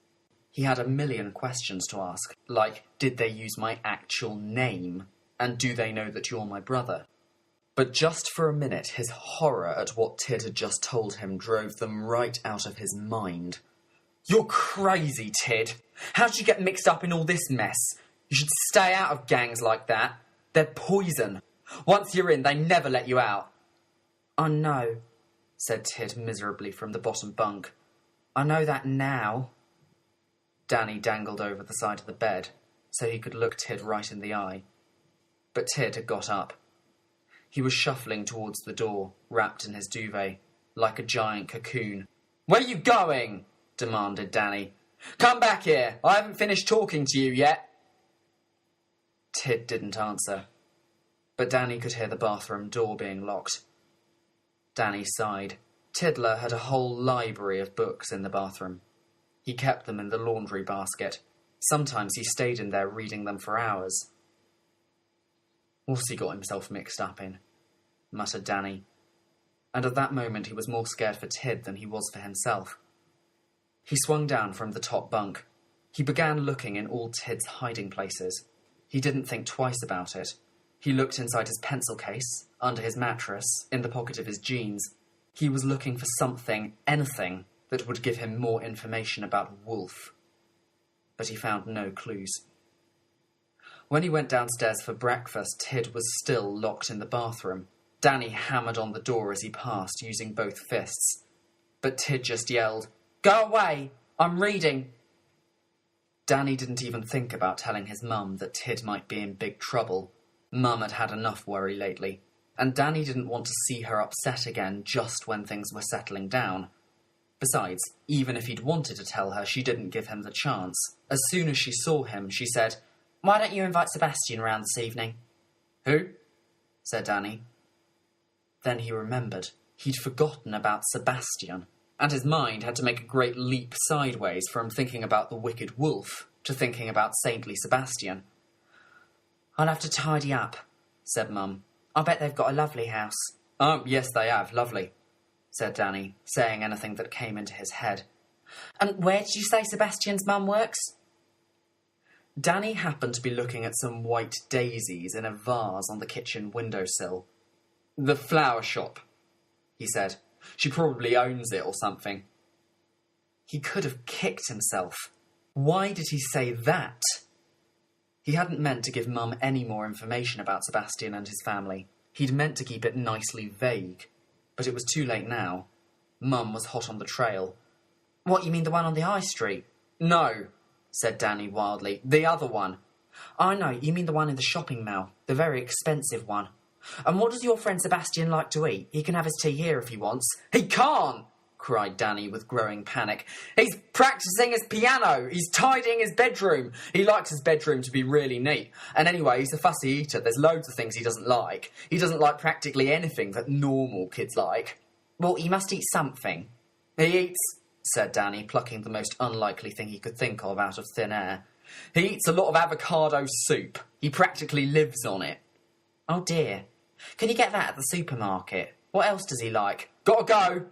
Speaker 1: He had a million questions to ask, like, did they use my actual name? And do they know that you're my brother? But just for a minute, his horror at what Tid had just told him drove them right out of his mind. "You're crazy, Tid. How did you get mixed up in all this mess? You should stay out of gangs like that. They're poison. Once you're in, they never let you out." "I know," said Tid miserably from the bottom bunk. "I know that now." Danny dangled over the side of the bed so he could look Tid right in the eye. But Tid had got up. He was shuffling towards the door, wrapped in his duvet, like a giant cocoon. "Where are you going?" demanded Danny. "Come back here. I haven't finished talking to you yet." Tid didn't answer, but Danny could hear the bathroom door being locked. Danny sighed. Tiddler had a whole library of books in the bathroom. He kept them in the laundry basket. Sometimes he stayed in there reading them for hours. "What's he got himself mixed up in?" muttered Danny. And at that moment he was more scared for Tid than he was for himself. He swung down from the top bunk. He began looking in all Tid's hiding places. He didn't think twice about it. He looked inside his pencil case, under his mattress, in the pocket of his jeans. He was looking for something, anything, that would give him more information about Wolf. But he found no clues. When he went downstairs for breakfast, Tid was still locked in the bathroom. Danny hammered on the door as he passed, using both fists. But Tid just yelled, "Go away! I'm reading!" Danny didn't even think about telling his mum that Tid might be in big trouble. Mum had had enough worry lately, and Danny didn't want to see her upset again just when things were settling down. Besides, even if he'd wanted to tell her, she didn't give him the chance. As soon as she saw him, she said, "Why don't you invite Sebastian round this evening?" "Who?" said Danny. Then he remembered. He'd forgotten about Sebastian, and his mind had to make a great leap sideways from thinking about the wicked wolf to thinking about saintly Sebastian. "I'll have to tidy up," said Mum. "I bet they've got a lovely house." "Oh, yes, they have. Lovely," said Danny, saying anything that came into his head. "And where did you say Sebastian's mum works?" Danny happened to be looking at some white daisies in a vase on the kitchen windowsill. "The flower shop," he said. "She probably owns it or something." He could have kicked himself. Why did he say that? He hadn't meant to give Mum any more information about Sebastian and his family. He'd meant to keep it nicely vague. But it was too late now. Mum was hot on the trail. What, you mean the one on the high street?
Speaker 2: No, said Danny wildly. The other one.
Speaker 1: I know, you mean the one in the shopping mall. The very expensive one. And what does your friend Sebastian like to eat? He can have his tea here if he wants.
Speaker 2: He can't! Cried Danny with growing panic. He's practising his piano. He's tidying his bedroom. He likes his bedroom to be really neat. And anyway, he's a fussy eater. There's loads of things he doesn't like. He doesn't like practically anything that normal kids like.
Speaker 1: Well, he must eat something.
Speaker 2: He eats, said Danny, plucking the most unlikely thing he could think of out of thin air. He eats a lot of avocado soup. He practically lives on it.
Speaker 1: Oh dear. Can you get that at the supermarket? What else does he like?
Speaker 2: Gotta go,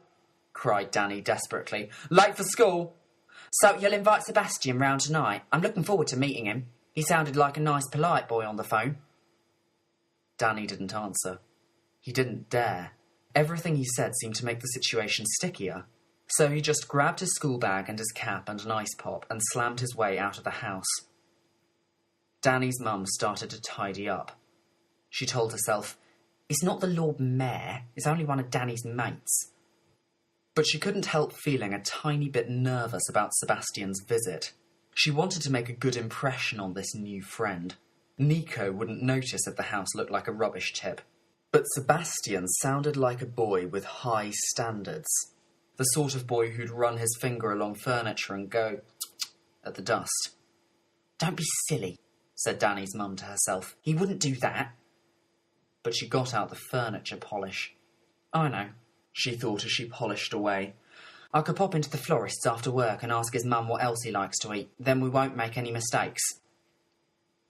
Speaker 2: cried Danny desperately. Late for school.
Speaker 1: So you'll invite Sebastian round tonight? I'm looking forward to meeting him. He sounded like a nice, polite boy on the phone.
Speaker 2: Danny didn't answer. He didn't dare. Everything he said seemed to make the situation stickier. So he just grabbed his school bag and his cap and an ice pop and slammed his way out of the house. Danny's mum started to tidy up. She told herself, "It's not the Lord Mayor, it's only one of Danny's mates." But she couldn't help feeling a tiny bit nervous about Sebastian's visit. She wanted to make a good impression on this new friend. Nico wouldn't notice if the house looked like a rubbish tip. But Sebastian sounded like a boy with high standards. The sort of boy who'd run his finger along furniture and go at the dust.
Speaker 1: "Don't be silly," said Danny's mum to herself. "He wouldn't do that."
Speaker 2: But she got out the furniture polish. "I know," she thought as she polished away.
Speaker 1: "I could pop into the florist's after work and ask his mum what else he likes to eat. Then we won't make any mistakes."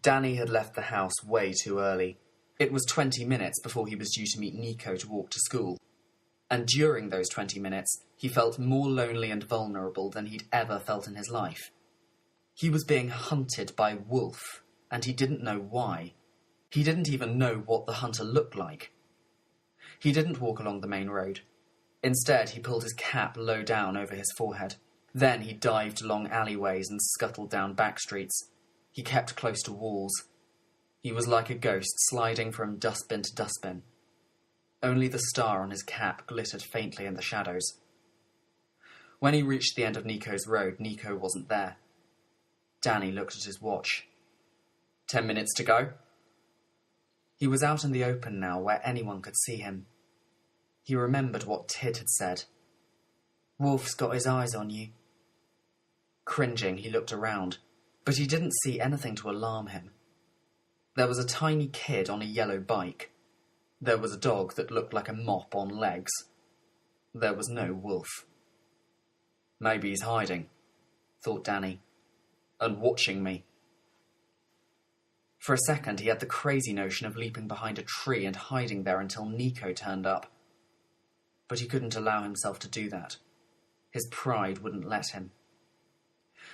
Speaker 2: Danny had left the house way too early. It was 20 minutes before he was due to meet Nico to walk to school. And during those 20 minutes, he felt more lonely and vulnerable than he'd ever felt in his life. He was being hunted by Wolf, and he didn't know why. He didn't even know what the hunter looked like. He didn't walk along the main road. Instead, he pulled his cap low down over his forehead. Then he dived along alleyways and scuttled down back streets. He kept close to walls. He was like a ghost sliding from dustbin to dustbin. Only the star on his cap glittered faintly in the shadows. When he reached the end of Nico's road, Nico wasn't there. Danny looked at his watch. 10 minutes to go. He was out in the open now, where anyone could see him. He remembered what Tid had said. "Wolf's got his eyes on you." Cringing, he looked around, but he didn't see anything to alarm him. There was a tiny kid on a yellow bike. There was a dog that looked like a mop on legs. There was no wolf. Maybe he's hiding, thought Danny, and watching me. For a second, he had the crazy notion of leaping behind a tree and hiding there until Nico turned up. But he couldn't allow himself to do that. His pride wouldn't let him.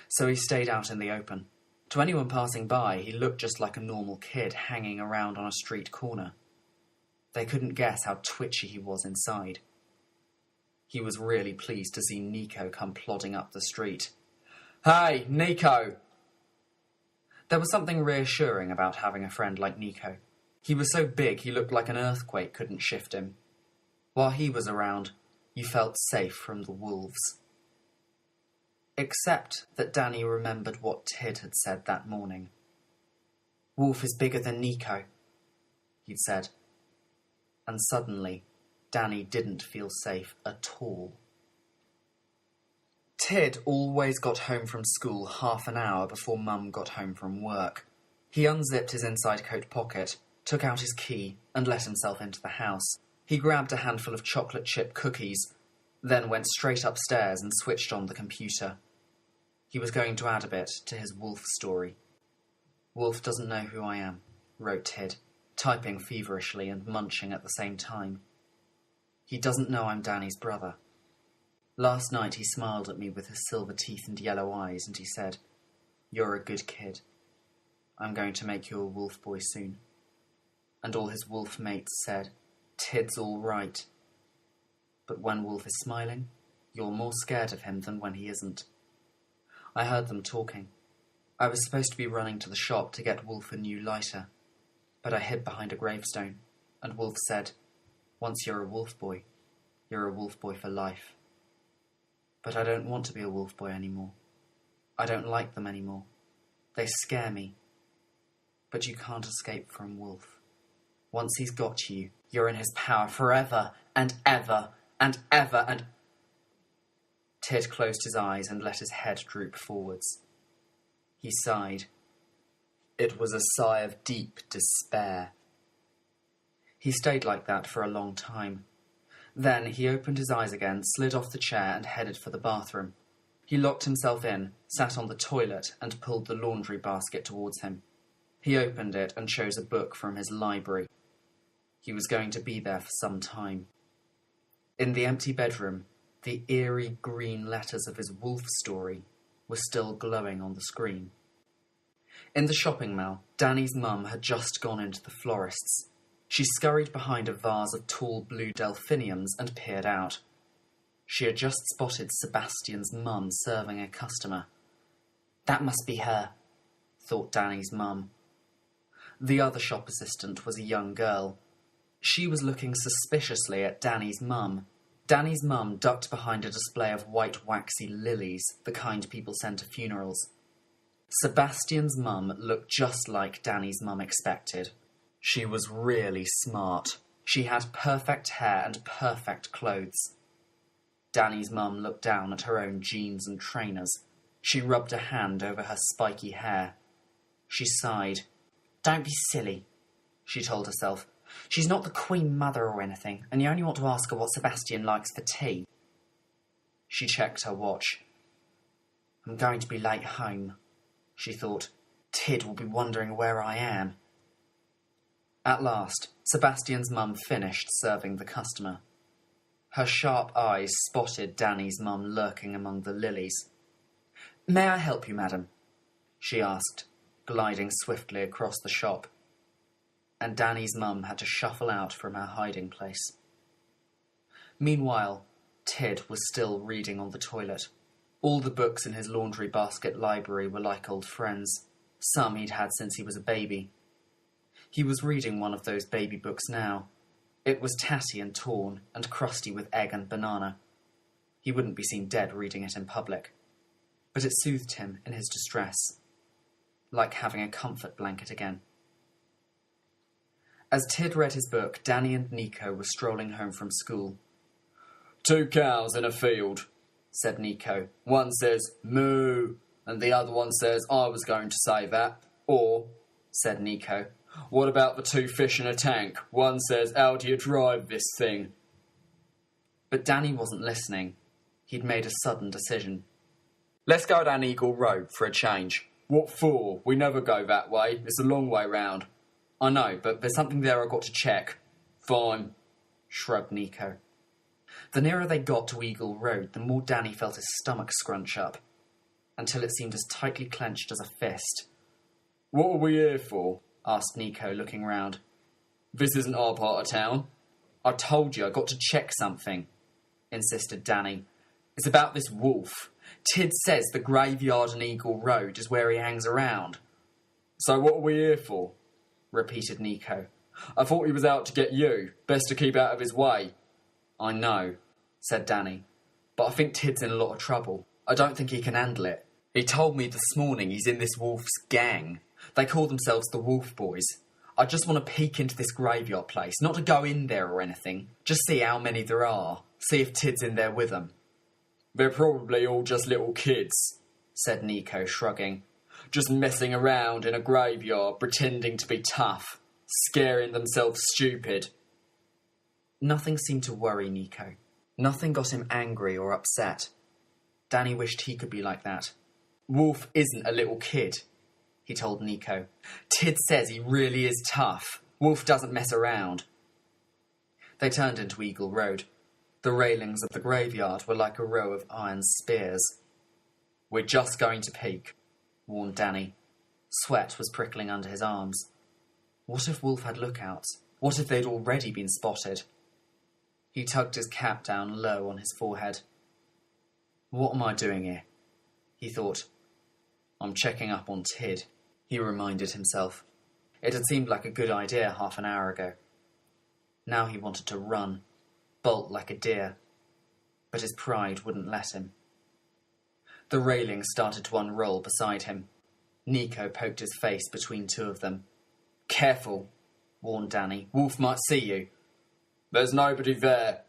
Speaker 2: So he stayed out in the open. To anyone passing by, he looked just like a normal kid hanging around on a street corner. They couldn't guess how twitchy he was inside. He was really pleased to see Nico come plodding up the street. "Hey, Nico!" There was something reassuring about having a friend like Nico. He was so big he looked like an earthquake couldn't shift him. While he was around, you felt safe from the wolves. Except that Danny remembered what Tid had said that morning. "Wolf is bigger than Nico," he'd said. And suddenly, Danny didn't feel safe at all. Tid always got home from school half an hour before Mum got home from work. He unzipped his inside coat pocket, took out his key, and let himself into the house. He grabbed a handful of chocolate chip cookies, then went straight upstairs and switched on the computer. He was going to add a bit to his Wolf story. "Wolf doesn't know who I am," wrote Tid, typing feverishly and munching at the same time. "He doesn't know I'm Danny's brother. Last night he smiled at me with his silver teeth and yellow eyes, and he said, 'You're a good kid. I'm going to make you a wolf boy soon.' And all his wolf mates said, 'Tid's all right. But when Wolf is smiling, you're more scared of him than when he isn't.' I heard them talking. I was supposed to be running to the shop to get Wolf a new lighter, but I hid behind a gravestone, and Wolf said, 'Once you're a wolf boy, you're a wolf boy for life.'
Speaker 1: But I don't want to be a wolf boy anymore. I don't like them anymore. They scare me. But you can't escape from Wolf. Once he's got you, you're in his power forever and ever and ever and... Tid closed his eyes and let his head droop forwards. He sighed. It was a sigh of deep despair. He stayed like that for a long time. Then he opened his eyes again, slid off the chair and headed for the bathroom. He locked himself in, sat on the toilet and pulled the laundry basket towards him. He opened it and chose a book from his library. He was going to be there for some time. In the empty bedroom, the eerie green letters of his wolf story were still glowing on the screen. In the shopping mall, Danny's mum had just gone into the florist's. She scurried behind a vase of tall blue delphiniums and peered out. She had just spotted Sebastian's mum serving a customer. That must be her, thought Danny's mum. The other shop assistant was a young girl. She was looking suspiciously at Danny's mum. Danny's mum ducked behind a display of white waxy lilies, the kind people send to funerals. Sebastian's mum looked just like Danny's mum expected. She was really smart. She had perfect hair and perfect clothes. Danny's mum looked down at her own jeans and trainers. She rubbed a hand over her spiky hair. She sighed. Don't be silly, she told herself. She's not the Queen Mother or anything, and you only want to ask her what Sebastian likes for tea. She checked her watch. I'm going to be late home, she thought. Tid will be wondering where I am. At last, Sebastian's mum finished serving the customer. Her sharp eyes spotted Danny's mum lurking among the lilies. May I help you, madam? She asked, gliding swiftly across the shop. And Danny's mum had to shuffle out from her hiding place. Meanwhile, Tid was still reading on the toilet. All the books in his laundry basket library were like old friends. Some he'd had since he was a baby. He was reading one of those baby books now. It was tatty and torn, and crusty with egg and banana. He wouldn't be seen dead reading it in public. But it soothed him in his distress, like having a comfort blanket again. As Tid read his book, Danny and Nico were strolling home from school. 2 cows in a field, said Nico. One says, moo, and the other one says, I was going to say that. Or, said Nico, what about the 2 fish in a tank? One says, how do you drive this thing? But Danny wasn't listening. He'd made a sudden decision. Let's go down Eagle Road for a change. What for? We never go that way. It's a long way round. I know, but there's something there I've got to check. Fine, shrugged Nico. The nearer they got to Eagle Road, the more Danny felt his stomach scrunch up, until it seemed as tightly clenched as a fist. What are we here for? Asked Nico, looking round. This isn't our part of town. I told you I got to check something, insisted Danny. It's about this wolf. Tid says the graveyard in Eagle Road is where he hangs around. So what are we here for? Repeated Nico. I thought he was out to get you. Best to keep out of his way. I know, said Danny, but I think Tid's in a lot of trouble. I don't think he can handle it. He told me this morning he's in this wolf's gang. They call themselves the Wolf Boys. I just want to peek into this graveyard place, not to go in there or anything. Just see how many there are. See if Tid's in there with them. They're probably all just little kids, said Nico, shrugging. Just messing around in a graveyard, pretending to be tough, scaring themselves stupid. Nothing seemed to worry Nico. Nothing got him angry or upset. Danny wished he could be like that. Wolf isn't a little kid, he told Nico. Tid says he really is tough. Wolf doesn't mess around. They turned into Eagle Road. The railings of the graveyard were like a row of iron spears. We're just going to peek, warned Danny. Sweat was prickling under his arms. What if Wolf had lookouts? What if they'd already been spotted? He tugged his cap down low on his forehead. What am I doing here? He thought. I'm checking up on Tid, he reminded himself. It had seemed like a good idea half an hour ago. Now he wanted to run, bolt like a deer. But his pride wouldn't let him. The railing started to unroll beside him. Nico poked his face between two of them. "Careful," warned Danny. "Wolf might see you." "There's nobody there,"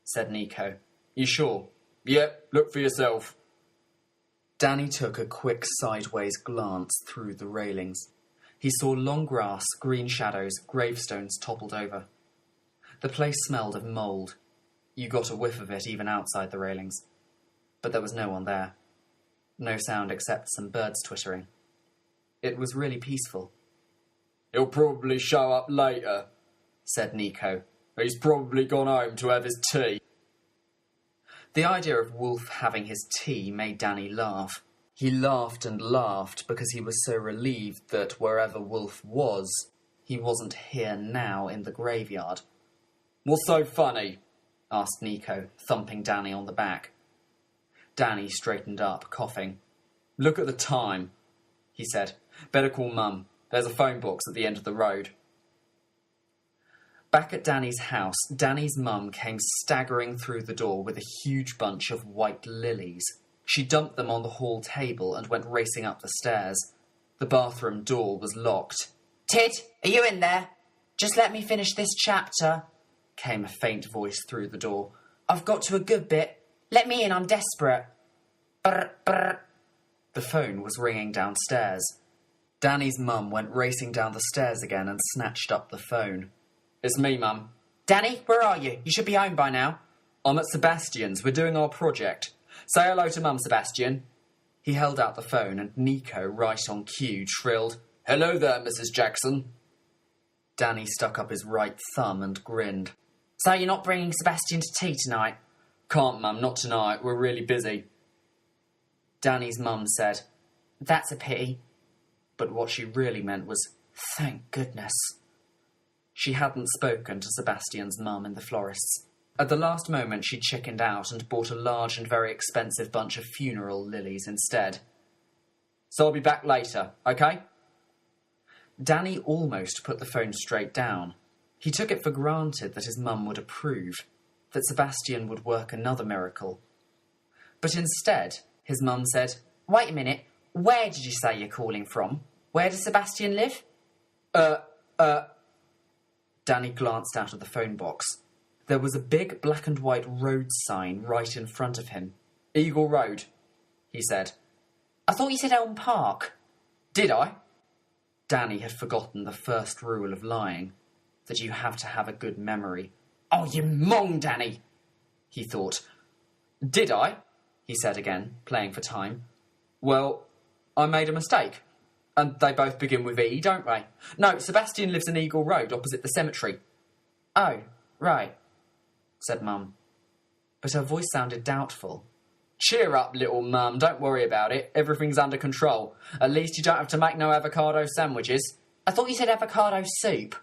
Speaker 1: said Nico. "You sure?" "Yep, look for yourself." Danny took a quick sideways glance through the railings. He saw long grass, green shadows, gravestones toppled over. The place smelled of mould. You got a whiff of it even outside the railings. But there was no one there. No sound except some birds twittering. It was really peaceful. "He'll probably show up later," said Nico. "He's probably gone home to have his tea." The idea of Wolf having his tea made Danny laugh. He laughed and laughed because he was so relieved that wherever Wolf was, he wasn't here now in the graveyard. "What's so funny?" asked Nico, thumping Danny on the back. Danny straightened up, coughing. "Look at the time," he said. "Better call Mum. There's a phone box at the end of the road." Back at Danny's house, Danny's mum came staggering through the door with a huge bunch of white lilies. She dumped them on the hall table and went racing up the stairs. The bathroom door was locked. "Tid, are you in there? Just let me finish this chapter," came a faint voice through the door. "I've got to a good bit. Let me in, I'm desperate." Brr, brr. The phone was ringing downstairs. Danny's mum went racing down the stairs again and snatched up the phone. "It's me, Mum." "Danny, where are you? You should be home by now." "I'm at Sebastian's. We're doing our project. Say hello to Mum, Sebastian." He held out the phone and Nico, right on cue, shrilled, "Hello there, Mrs. Jackson." Danny stuck up his right thumb and grinned. "So you're not bringing Sebastian to tea tonight?" "Can't, Mum, not tonight. We're really busy." Danny's mum said, "That's a pity." But what she really meant was, "Thank goodness." She hadn't spoken to Sebastian's mum in the florist's. At the last moment she chickened out and bought a large and very expensive bunch of funeral lilies instead. "So I'll be back later, okay?" Danny almost put the phone straight down. He took it for granted that his mum would approve, that Sebastian would work another miracle. But instead, his mum said, "Wait a minute, where did you say you're calling from? Where does Sebastian live?" Danny glanced out of the phone box. There was a big black and white road sign right in front of him. "Eagle Road," he said. "I thought you said Elm Park." "Did I?" Danny had forgotten the first rule of lying, that you have to have a good memory. "Oh, you mong, Danny," he thought. "Did I?" he said again, playing for time. "Well, I made a mistake. And they both begin with E, don't they? No, Sebastian lives in Eagle Road, opposite the cemetery." "Oh, right," said Mum. But her voice sounded doubtful. "Cheer up, little Mum, don't worry about it. Everything's under control. At least you don't have to make no avocado sandwiches." "I thought you said avocado soup."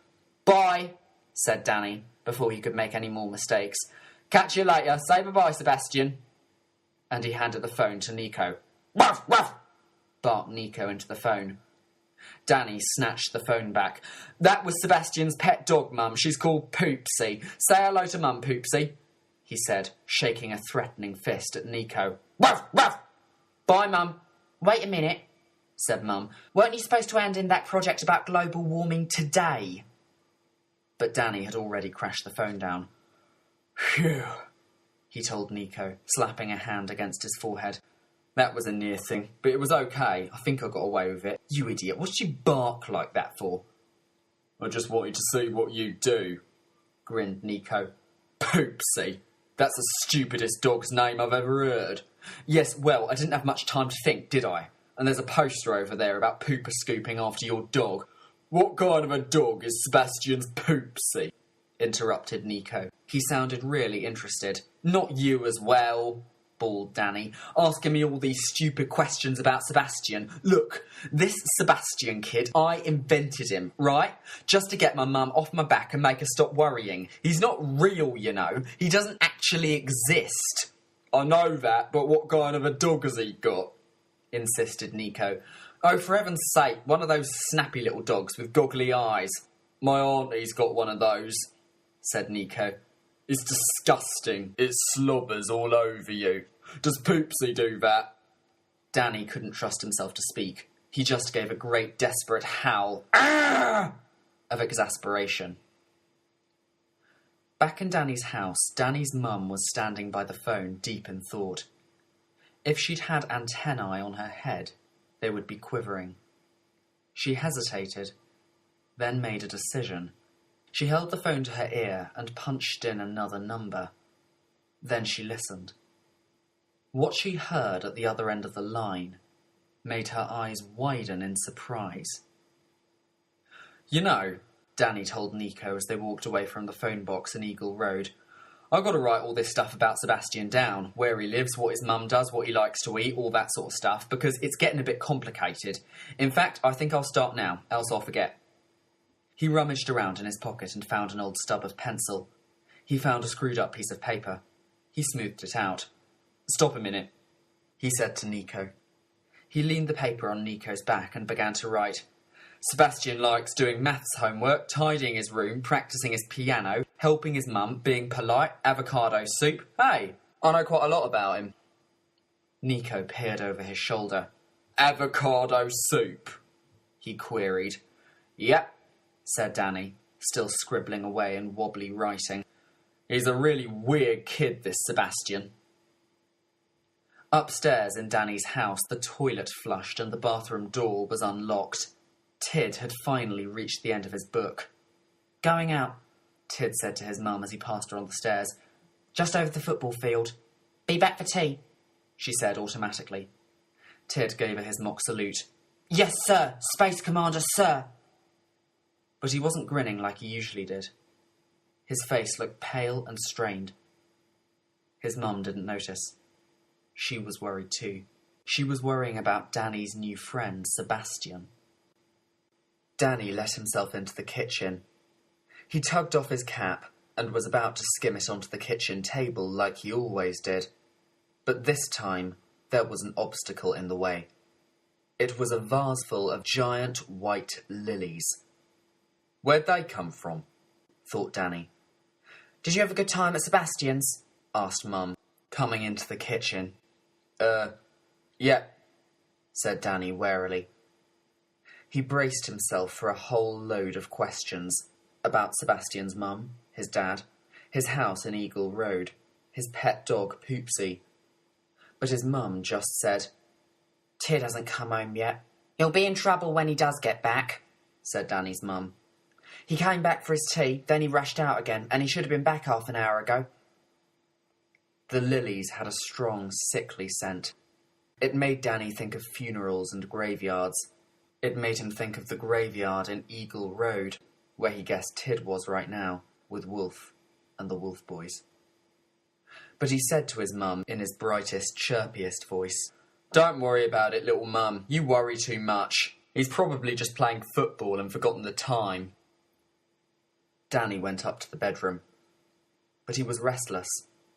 Speaker 1: "Bye," said Danny, before he could make any more mistakes. "Catch you later. Say bye-bye, Sebastian." And he handed the phone to Nico. "Wuff, wuff!" barked Nico into the phone. Danny snatched the phone back. "That was Sebastian's pet dog, Mum. She's called Poopsie. Say hello to Mum, Poopsie," he said, shaking a threatening fist at Nico. "Wuff, wuff!" "Bye, Mum." "Wait a minute," said Mum. "Weren't you supposed to hand in that project about global warming today?" But Danny had already crashed the phone down. "Phew," he told Nico, slapping a hand against his forehead. "That was a near thing, but it was okay. I think I got away with it." "You idiot, what did you bark like that for?" "I just wanted to see what you'd do," grinned Nico. "Poopsie. That's the stupidest dog's name I've ever heard." "Yes, well, I didn't have much time to think, did I? And there's a poster over there about pooper scooping after your dog." "What kind of a dog is Sebastian's Poopsie?" interrupted Nico. He sounded really interested. "Not you as well," bawled Danny, "asking me all these stupid questions about Sebastian. Look, this Sebastian kid, I invented him, right? Just to get my mum off my back and make her stop worrying. He's not real, you know. He doesn't actually exist." "I know that, but what kind of a dog has he got?" insisted Nico. "Oh, for heaven's sake, one of those snappy little dogs with goggly eyes." "My auntie's got one of those," said Nico. "It's disgusting. It slobbers all over you. Does Poopsie do that?" Danny couldn't trust himself to speak. He just gave a great desperate howl of exasperation. Back in Danny's house, Danny's mum was standing by the phone, deep in thought. If she'd had antennae on her head, they would be quivering. She hesitated, then made a decision. She held the phone to her ear and punched in another number. Then she listened. What she heard at the other end of the line made her eyes widen in surprise. "You know," Danny told Nico as they walked away from the phone box in Eagle Road, "I've got to write all this stuff about Sebastian down, where he lives, what his mum does, what he likes to eat, all that sort of stuff, because it's getting a bit complicated. In fact, I think I'll start now, else I'll forget." He rummaged around in his pocket and found an old stub of pencil. He found a screwed-up piece of paper. He smoothed it out. "Stop a minute," he said to Nico. He leaned the paper on Nico's back and began to write. "Sebastian likes doing maths homework, tidying his room, practising his piano, helping his mum, being polite, avocado soup. Hey, I know quite a lot about him." Nico peered over his shoulder. "Avocado soup?" he queried. "Yep," said Danny, still scribbling away in wobbly writing. "He's a really weird kid, this Sebastian." Upstairs in Danny's house, the toilet flushed and the bathroom door was unlocked. Tid had finally reached the end of his book. "Going out," Tid said to his mum as he passed her on the stairs. "Just over the football field. Be back for tea," she said automatically. Tid gave her his mock salute. "Yes, sir. Space Commander, sir." But he wasn't grinning like he usually did. His face looked pale and strained. His mum didn't notice. She was worried too. She was worrying about Danny's new friend, Sebastian. Danny let himself into the kitchen. He tugged off his cap and was about to skim it onto the kitchen table like he always did. But this time, there was an obstacle in the way. It was a vase full of giant white lilies. "Where'd they come from?" thought Danny. "Did you have a good time at Sebastian's?" asked Mum, coming into the kitchen. Yeah," said Danny warily. He braced himself for a whole load of questions about Sebastian's mum, his dad, his house in Eagle Road, his pet dog Poopsie. But his mum just said, "Tid hasn't come home yet. He'll be in trouble when he does get back," said Danny's mum. "He came back for his tea, then he rushed out again, and he should have been back half an hour ago." The lilies had a strong, sickly scent. It made Danny think of funerals and graveyards. It made him think of the graveyard in Eagle Road, where he guessed Tid was right now, with Wolf and the Wolf Boys. But he said to his mum in his brightest, chirpiest voice, "Don't worry about it, little mum. You worry too much. He's probably just playing football and forgotten the time." Danny went up to the bedroom. But he was restless.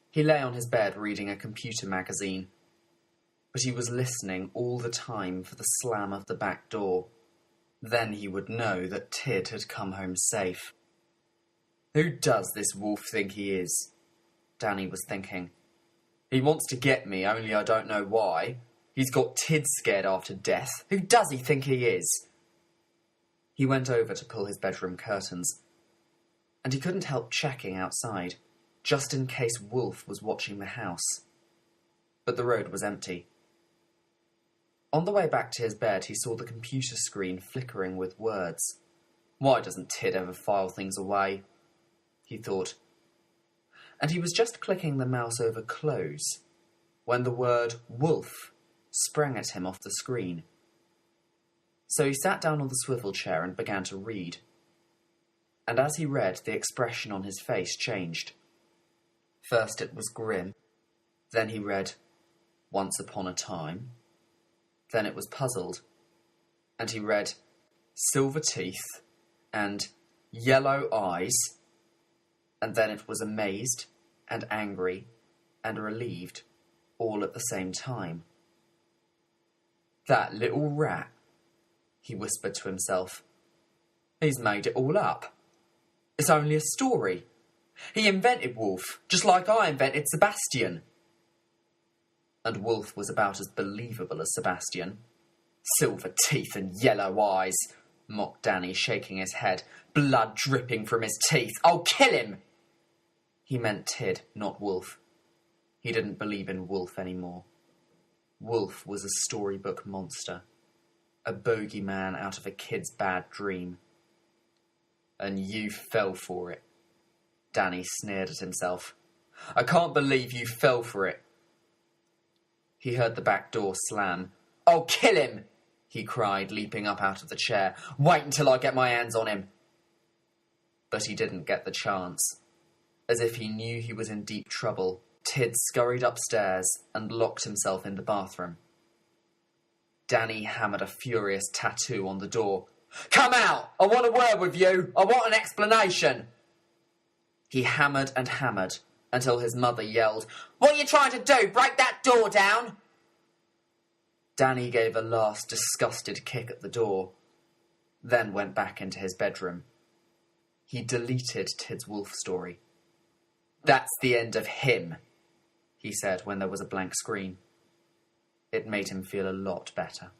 Speaker 1: He lay on his bed reading a computer magazine. But he was listening all the time for the slam of the back door. Then he would know that Tid had come home safe. "Who does this Wolf think he is?" Danny was thinking. "He wants to get me, only I don't know why. He's got Tid scared after death. Who does he think he is?" He went over to pull his bedroom curtains. And he couldn't help checking outside, just in case Wolf was watching the house. But the road was empty. On the way back to his bed, he saw the computer screen flickering with words. "Why doesn't Tid ever file things away?" he thought. And he was just clicking the mouse over close when the word wolf sprang at him off the screen. So he sat down on the swivel chair and began to read. And as he read, the expression on his face changed. First it was grim. Then he read, "Once upon a time." Then it was puzzled. And he read, "Silver teeth," and "Yellow eyes." And then it was amazed and angry and relieved, all at the same time. "That little rat," he whispered to himself. "He's made it all up. It's only a story. He invented Wolf, just like I invented Sebastian." and Wolf was about as believable as Sebastian. "Silver teeth and yellow eyes," mocked Danny, shaking his head, blood dripping from his teeth. "I'll kill him!" He meant Tid, not Wolf. He didn't believe in Wolf anymore. Wolf was a storybook monster, a bogeyman out of a kid's bad dream. "And you fell for it," Danny sneered at himself. "I can't believe you fell for it." He heard the back door slam. "I'll kill him!" he cried, leaping up out of the chair. "Wait until I get my hands on him." But he didn't get the chance. As if he knew he was in deep trouble, Tid scurried upstairs and locked himself in the bathroom. Danny hammered a furious tattoo on the door. "Come out! I want a word with you! I want an explanation!" He hammered and hammered until his mother yelled, "What are you trying to do? Break that door down!" Danny gave a last disgusted kick at the door, then went back into his bedroom. He deleted Tid's wolf story. "That's the end of him," he said when there was a blank screen. It made him feel a lot better.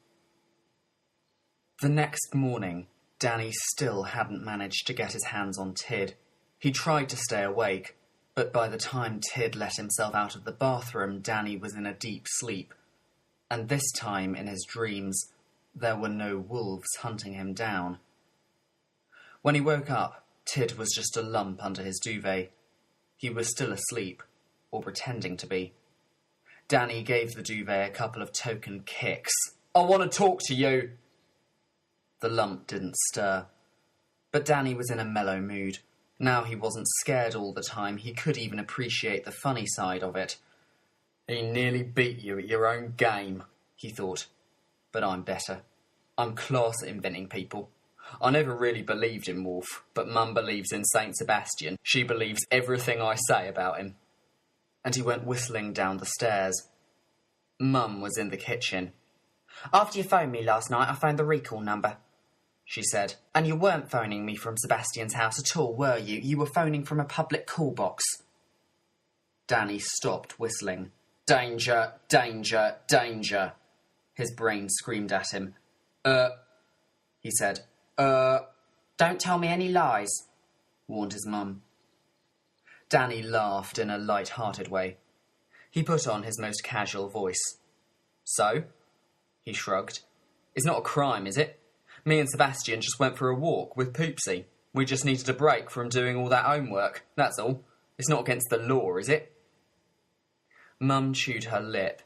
Speaker 1: The next morning, Danny still hadn't managed to get his hands on Tid. He tried to stay awake, but by the time Tid let himself out of the bathroom, Danny was in a deep sleep. And this time, in his dreams, there were no wolves hunting him down. When he woke up, Tid was just a lump under his duvet. He was still asleep, or pretending to be. Danny gave the duvet a couple of token kicks. "I want to talk to you!" The lump didn't stir. But Danny was in a mellow mood. Now he wasn't scared all the time. He could even appreciate the funny side of it. "He nearly beat you at your own game," he thought. "But I'm better. I'm class at inventing people. I never really believed in Wolf, but Mum believes in Saint Sebastian. She believes everything I say about him." And he went whistling down the stairs. Mum was in the kitchen. "After you phoned me last night, I found the recall number," she said. "And you weren't phoning me from Sebastian's house at all, were you? You were phoning from a public call box." Danny stopped whistling. "Danger, danger, danger," his brain screamed at him. He said. Don't tell me any lies," warned his mum. Danny laughed in a light-hearted way. He put on his most casual voice. "So?" he shrugged. "It's not a crime, is it? Me and Sebastian just went for a walk with Poopsie. We just needed a break from doing all that homework, that's all. It's not against the law, is it?" Mum chewed her lip.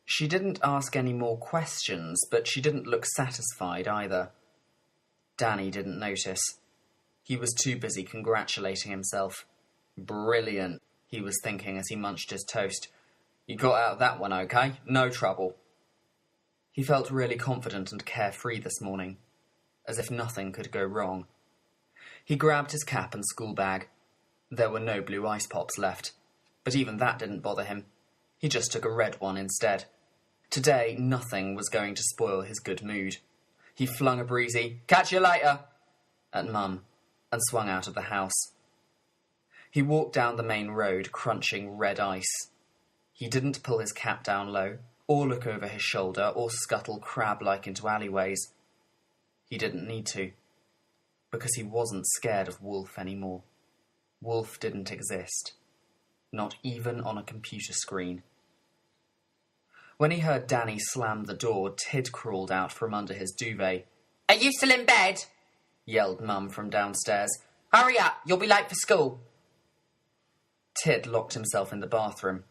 Speaker 1: She didn't ask any more questions, but she didn't look satisfied either. Danny didn't notice. He was too busy congratulating himself. "Brilliant," he was thinking as he munched his toast. "You got out of that one okay? No trouble." He felt really confident and carefree this morning, as if nothing could go wrong. He grabbed his cap and school bag. There were no blue ice pops left, but even that didn't bother him. He just took a red one instead. Today, nothing was going to spoil his good mood. He flung a breezy, "Catch you later," at Mum, and swung out of the house. He walked down the main road, crunching red ice. He didn't pull his cap down low, or look over his shoulder, or scuttle crab-like into alleyways. He didn't need to, because he wasn't scared of Wolf anymore. Wolf didn't exist, not even on a computer screen. When he heard Danny slam the door, Tid crawled out from under his duvet. "Are you still in bed?" yelled Mum from downstairs. "Hurry up, you'll be late for school." Tid locked himself in the bathroom,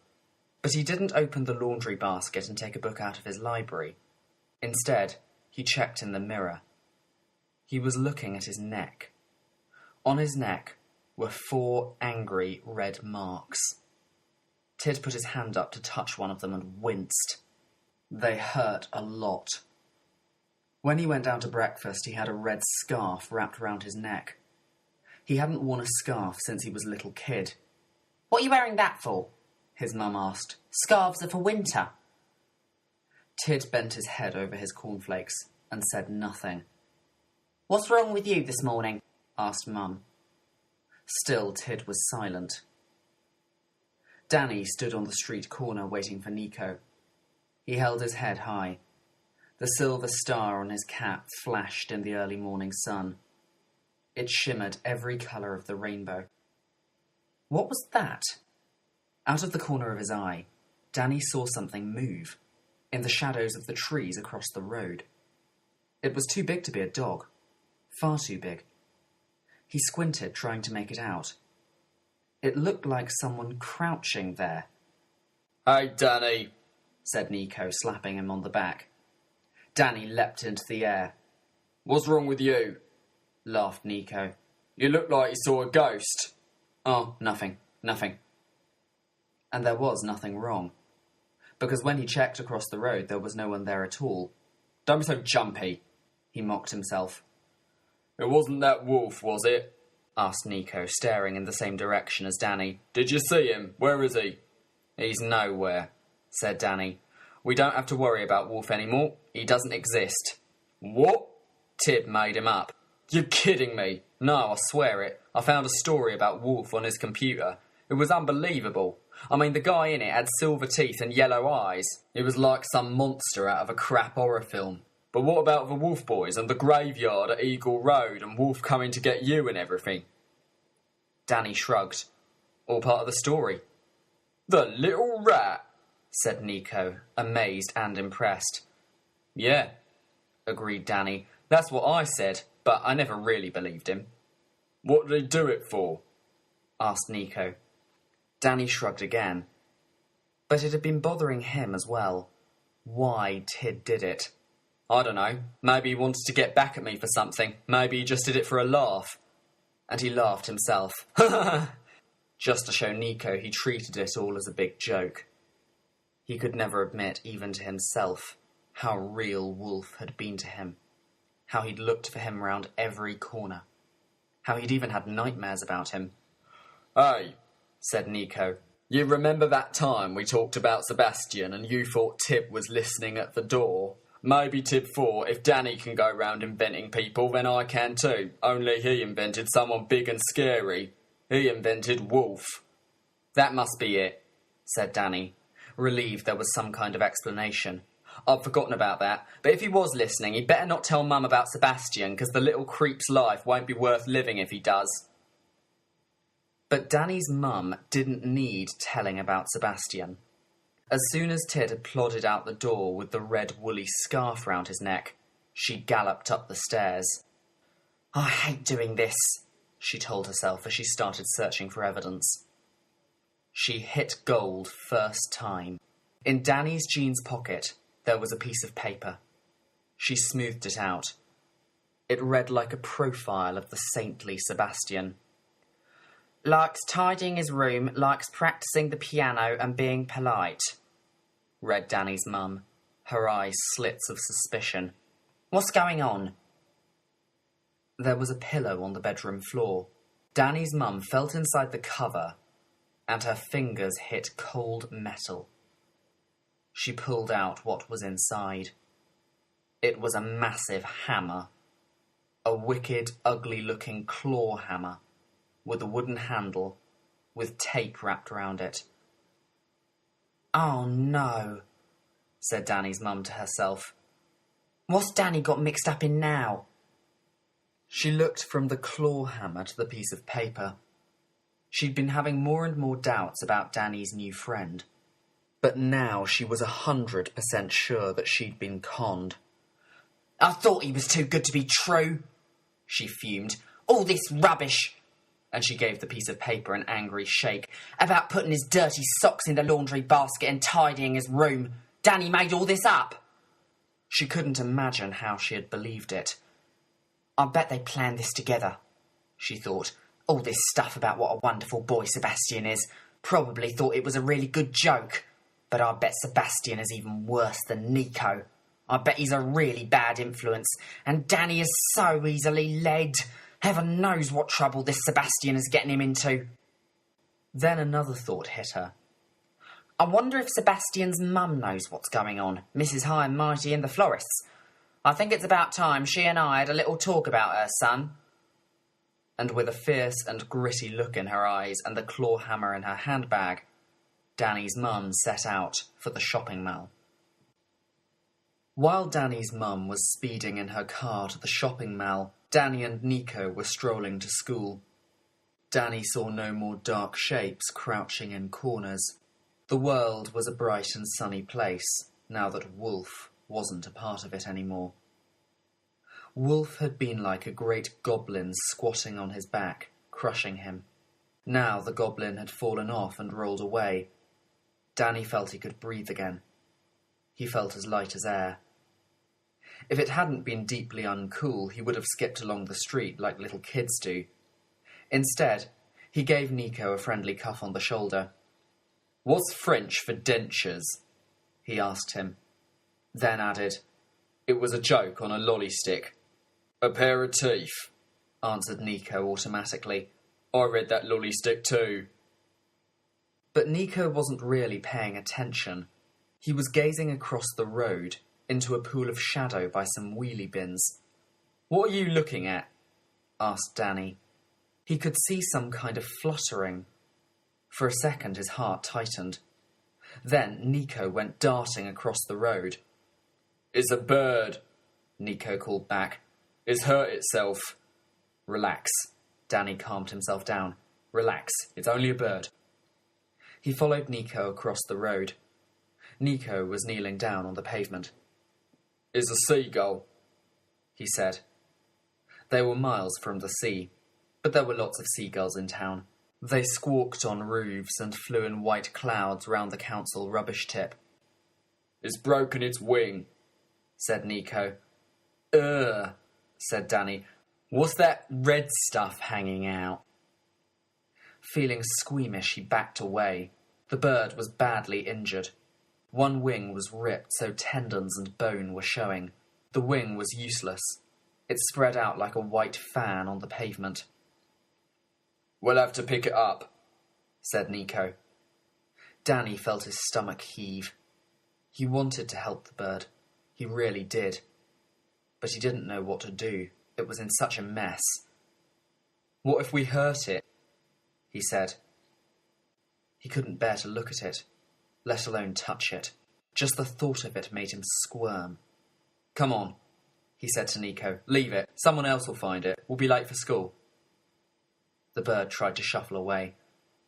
Speaker 1: but he didn't open the laundry basket and take a book out of his library. Instead, he checked in the mirror. He was looking at his neck. On his neck were 4 angry red marks. Tid put his hand up to touch one of them and winced. They hurt a lot. When he went down to breakfast, he had a red scarf wrapped round his neck. He hadn't worn a scarf since he was a little kid. "What are you wearing that for?" his mum asked. "Scarves are for winter." Tid bent his head over his cornflakes and said nothing. "What's wrong with you this morning?" asked Mum. Still, Tid was silent. Danny stood on the street corner waiting for Nico. He held his head high. The silver star on his cap flashed in the early morning sun. It shimmered every colour of the rainbow. What was that? Out of the corner of his eye, Danny saw something move, in the shadows of the trees across the road. It was too big to be a dog. Far too big. He squinted, trying to make it out. It looked like someone crouching there.
Speaker 2: "Hey, Danny,"
Speaker 1: said Nico, slapping him on the back. Danny leapt into the air.
Speaker 2: "What's wrong with you?"
Speaker 1: laughed Nico.
Speaker 2: "You look like you saw a ghost."
Speaker 1: "Oh, nothing. And there was nothing wrong, because when he checked across the road, there was no one there at all.
Speaker 2: "Don't be so jumpy,"
Speaker 1: he mocked himself.
Speaker 2: "It wasn't that wolf, was it?"
Speaker 1: asked Nico, staring in the same direction as Danny.
Speaker 2: "Did you see him? Where is he?"
Speaker 1: "He's nowhere," said Danny. "We don't have to worry about Wolf anymore. He doesn't exist."
Speaker 2: "What?"
Speaker 1: "Tib made him up."
Speaker 2: "You're kidding me."
Speaker 1: "No, I swear it. I found a story about Wolf on his computer. It was unbelievable. I mean, the guy in it had silver teeth and yellow eyes. It was like some monster out of a crap horror film."
Speaker 2: "But what about the Wolf Boys and the graveyard at Eagle Road and Wolf coming to get you and everything?"
Speaker 1: Danny shrugged. "All part of the story."
Speaker 2: "The little rat,"
Speaker 1: said Nico, amazed and impressed.
Speaker 2: "Yeah,"
Speaker 1: agreed Danny. "That's what I said, but I never really believed him."
Speaker 2: "What did he do it for?"
Speaker 1: asked Nico. Danny shrugged again. But it had been bothering him as well. Why Tid did it. I don't know. Maybe he wanted to get back at me for something. Maybe he just did it for a laugh. And he laughed himself. Just to show Nico he treated it all as a big joke. He could never admit, even to himself, how real Wolf had been to him. How he'd looked for him round every corner. How he'd even had nightmares about him.
Speaker 2: "Hey,"
Speaker 1: said Nico.
Speaker 2: "You remember that time we talked about Sebastian and you thought Tib was listening at the door? Maybe Tib thought, if Danny can go round inventing people, then I can too. Only he invented someone big and scary. He invented Wolf."
Speaker 1: "That must be it," said Danny, relieved there was some kind of explanation. "I'd forgotten about that. But if he was listening, he'd better not tell Mum about Sebastian, because the little creep's life won't be worth living if he does." But Danny's mum didn't need telling about Sebastian. As soon as Tid had plodded out the door with the red woolly scarf round his neck, she galloped up the stairs. "I hate doing this," she told herself as she started searching for evidence. She hit gold first time. In Danny's jeans pocket, there was a piece of paper. She smoothed it out. It read like a profile of the saintly Sebastian. "Likes tidying his room, likes practising the piano and being polite," read Danny's mum, her eyes slits of suspicion. "What's going on?" There was a pillow on the bedroom floor. Danny's mum felt inside the cover, and her fingers hit cold metal. She pulled out what was inside. It was a massive hammer. A wicked, ugly-looking claw hammer, with a wooden handle, with tape wrapped round it. "Oh no," said Danny's mum to herself. "What's Danny got mixed up in now?" She looked from the claw hammer to the piece of paper. She'd been having more and more doubts about Danny's new friend. But now she was 100% sure that she'd been conned. "I thought he was too good to be true," she fumed. "All this rubbish," and she gave the piece of paper an angry shake, "about putting his dirty socks in the laundry basket and tidying his room. Danny made all this up." She couldn't imagine how she had believed it. "I bet they planned this together," she thought. "All this stuff about what a wonderful boy Sebastian is. Probably thought it was a really good joke. But I bet Sebastian is even worse than Nico. I bet he's a really bad influence. And Danny is so easily led. Heaven knows what trouble this Sebastian is getting him into." Then another thought hit her. "I wonder if Sebastian's mum knows what's going on, Mrs. High and Mighty and the florists. I think it's about time she and I had a little talk about her son." And with a fierce and gritty look in her eyes and the claw hammer in her handbag, Danny's mum set out for the shopping mall. While Danny's mum was speeding in her car to the shopping mall, Danny and Nico were strolling to school. Danny saw no more dark shapes crouching in corners. The world was a bright and sunny place, now that Wolf wasn't a part of it anymore. Wolf had been like a great goblin squatting on his back, crushing him. Now the goblin had fallen off and rolled away. Danny felt he could breathe again. He felt as light as air. If it hadn't been deeply uncool, he would have skipped along the street like little kids do. Instead, he gave Nico a friendly cuff on the shoulder. "What's French for dentures?" he asked him. Then added, "It was a joke on a lolly stick." "A pair of teeth," answered Nico automatically. "I read that lolly stick too." But Nico wasn't really paying attention. He was gazing across the road into a pool of shadow by some wheelie bins. "What are you looking at?" asked Danny. He could see some kind of fluttering. For a second his heart tightened. Then Nico went darting across the road. "It's a bird," Nico called back. "It's hurt itself." "Relax." Danny calmed himself down. "Relax, it's only a bird." He followed Nico across the road. Nico was kneeling down on the pavement. "It's a seagull," he said. They were miles from the sea, but there were lots of seagulls in town. They squawked on roofs and flew in white clouds round the council rubbish tip. "It's broken its wing," said Nico. "Ugh," said Danny. "What's that red stuff hanging out?" Feeling squeamish, he backed away. The bird was badly injured. One wing was ripped so tendons and bone were showing. The wing was useless. It spread out like a white fan on the pavement. "We'll have to pick it up," said Nico. Danny felt his stomach heave. He wanted to help the bird. He really did. But he didn't know what to do. It was in such a mess. "What if we hurt it?" he said. He couldn't bear to look at it, let alone touch it. Just the thought of it made him squirm. "Come on," he said to Nico. "Leave it. Someone else will find it. We'll be late for school." The bird tried to shuffle away.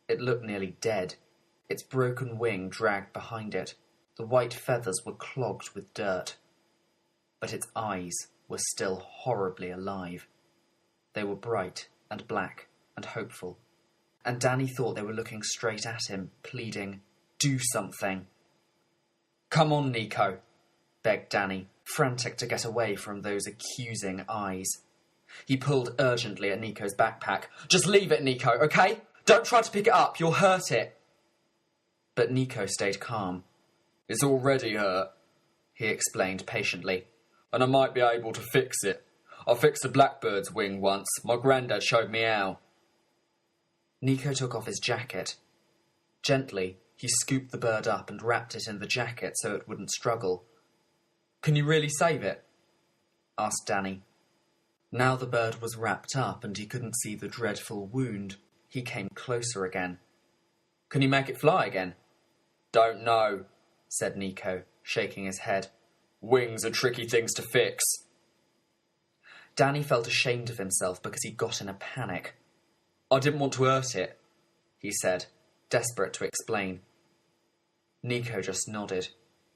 Speaker 1: It looked nearly dead. Its broken wing dragged behind it. The white feathers were clogged with dirt. But its eyes were still horribly alive. They were bright and black and hopeful. And Danny thought they were looking straight at him, pleading, "Do something." "Come on, Nico," begged Danny, frantic to get away from those accusing eyes. He pulled urgently at Nico's backpack. "Just leave it, Nico, okay? Don't try to pick it up, you'll hurt it." But Nico stayed calm. "It's already hurt," he explained patiently, "and I might be able to fix it. I fixed a blackbird's wing once. My granddad showed me how." Nico took off his jacket. Gently, he scooped the bird up and wrapped it in the jacket so it wouldn't struggle. "Can you really save it?" asked Danny. Now the bird was wrapped up and he couldn't see the dreadful wound. He came closer again. "Can you make it fly again?" "Don't know," said Nico, shaking his head. "Wings are tricky things to fix." Danny felt ashamed of himself because he got in a panic. "I didn't want to hurt it," he said, desperate to explain. Nico just nodded.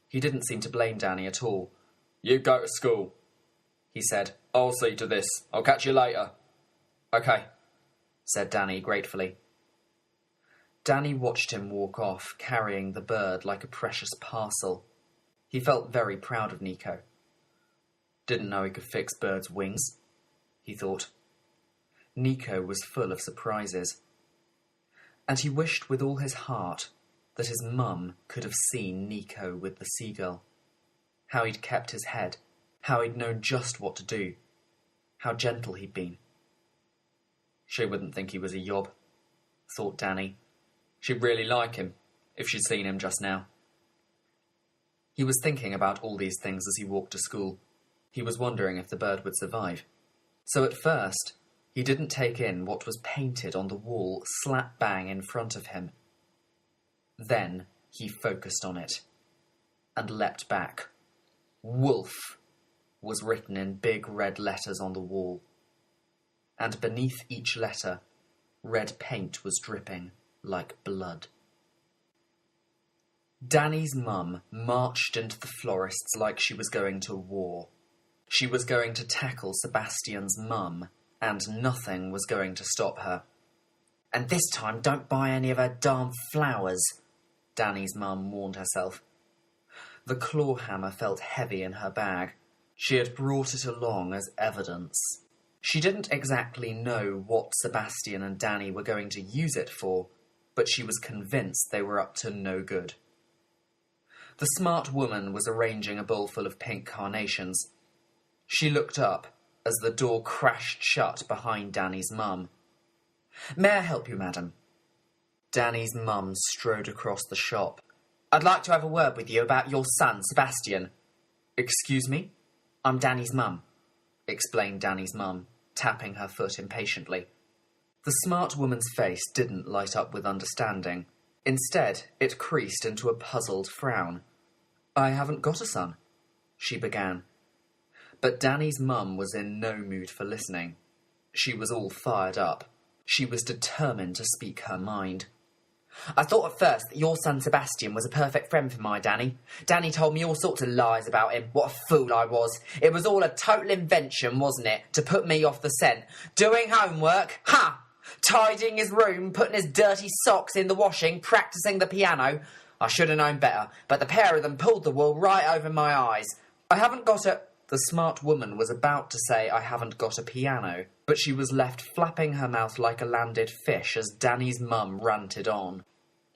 Speaker 1: He didn't seem to blame Danny at all. "You go to school," he said. "I'll see to this. I'll catch you later." "Okay," said Danny gratefully. Danny watched him walk off, carrying the bird like a precious parcel. He felt very proud of Nico. Didn't know he could fix birds' wings, he thought. Nico was full of surprises. And he wished with all his heart that his mum could have seen Nico with the seagull. How he'd kept his head, how he'd known just what to do, how gentle he'd been. She wouldn't think he was a yob, thought Danny. She'd really like him, if she'd seen him just now. He was thinking about all these things as he walked to school. He was wondering if the bird would survive. So at first, he didn't take in what was painted on the wall slap bang in front of him. Then he focused on it and leapt back. Wolf was written in big red letters on the wall, and beneath each letter, red paint was dripping like blood. Danny's mum marched into the florist's like she was going to war. She was going to tackle Sebastian's mum, and nothing was going to stop her. "And this time, don't buy any of her darn flowers," Danny's mum warned herself. The claw hammer felt heavy in her bag. She had brought it along as evidence. She didn't exactly know what Sebastian and Danny were going to use it for, but she was convinced they were up to no good. The smart woman was arranging a bowl full of pink carnations. She looked up as the door crashed shut behind Danny's mum. "May I help you, madam?" Danny's mum strode across the shop. "I'd like to have a word with you about your son, Sebastian." "Excuse me? I'm Danny's mum," explained Danny's mum, tapping her foot impatiently. The smart woman's face didn't light up with understanding. Instead, it creased into a puzzled frown. "I haven't got a son," she began. But Danny's mum was in no mood for listening. She was all fired up. She was determined to speak her mind. "I thought at first that your son Sebastian was a perfect friend for my Danny. Danny told me all sorts of lies about him. What a fool I was. It was all a total invention, wasn't it, to put me off the scent? Doing homework? Ha! Tidying his room, putting his dirty socks in the washing, practising the piano. I should have known better, but the pair of them pulled the wool right over my eyes. I haven't got a..." The smart woman was about to say, "I haven't got a piano," but she was left flapping her mouth like a landed fish as Danny's mum ranted on.